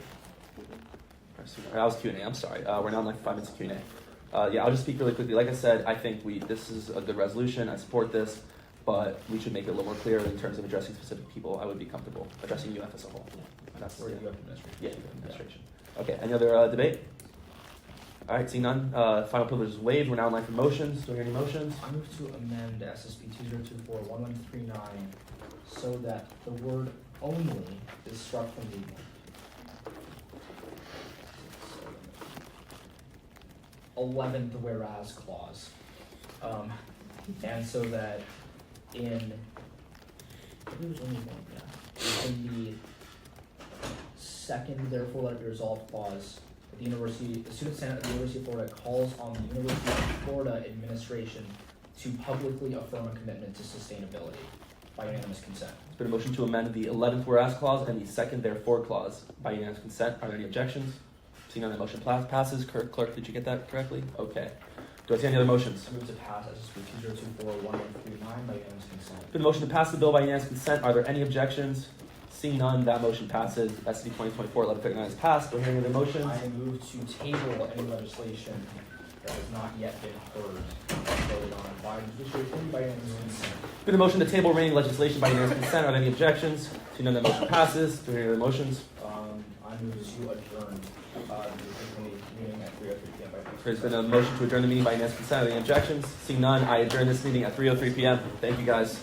That was Q&A. I'm sorry. We're now in like 5 minutes of Q&A. Yeah, I'll just speak really quickly. Like I said, I think this is a good resolution. I support this, but we should make it a little more clear in terms of addressing specific people. I would be comfortable addressing UF as a whole. That's Or UF administration. Yeah, UF administration. Okay. Any other debate? All right. Seeing none. Final privilege is waived. We're now in line for motions. Do we hear any motions? I move to amend SSB 2024-1139 so that the word only is struck from the 11th whereas clause. And so that in the second, therefore, let it be resolved clause, the student senate of the University of Florida calls on the University of Florida administration to publicly affirm a commitment to sustainability by unanimous consent. There's been a motion to amend the 11th whereas clause and the second therefore clause by unanimous consent. Are there any objections? Seeing none, the motion passes. Clerk, did you get that correctly? Okay. Do I see any other motions? I move to pass SSB 2024-1139 by unanimous consent. Been a motion to pass the bill by unanimous consent. Are there any objections? Seeing none, that motion passes. SB 2024-1139 is passed. Do I hear any other motions? I move to table any legislation that has not yet been heard and voted on by the Judiciary Committee by unanimous consent. Been a motion to table remaining legislation by unanimous consent. Are there any objections? Seeing none, that motion passes. Do I hear any other motions? I move to adjourn the meeting at 3:03 p.m. There's been a motion to adjourn the meeting by unanimous consent. Are there any objections? Seeing none, I adjourn this meeting at 3:03 p.m. Thank you, guys.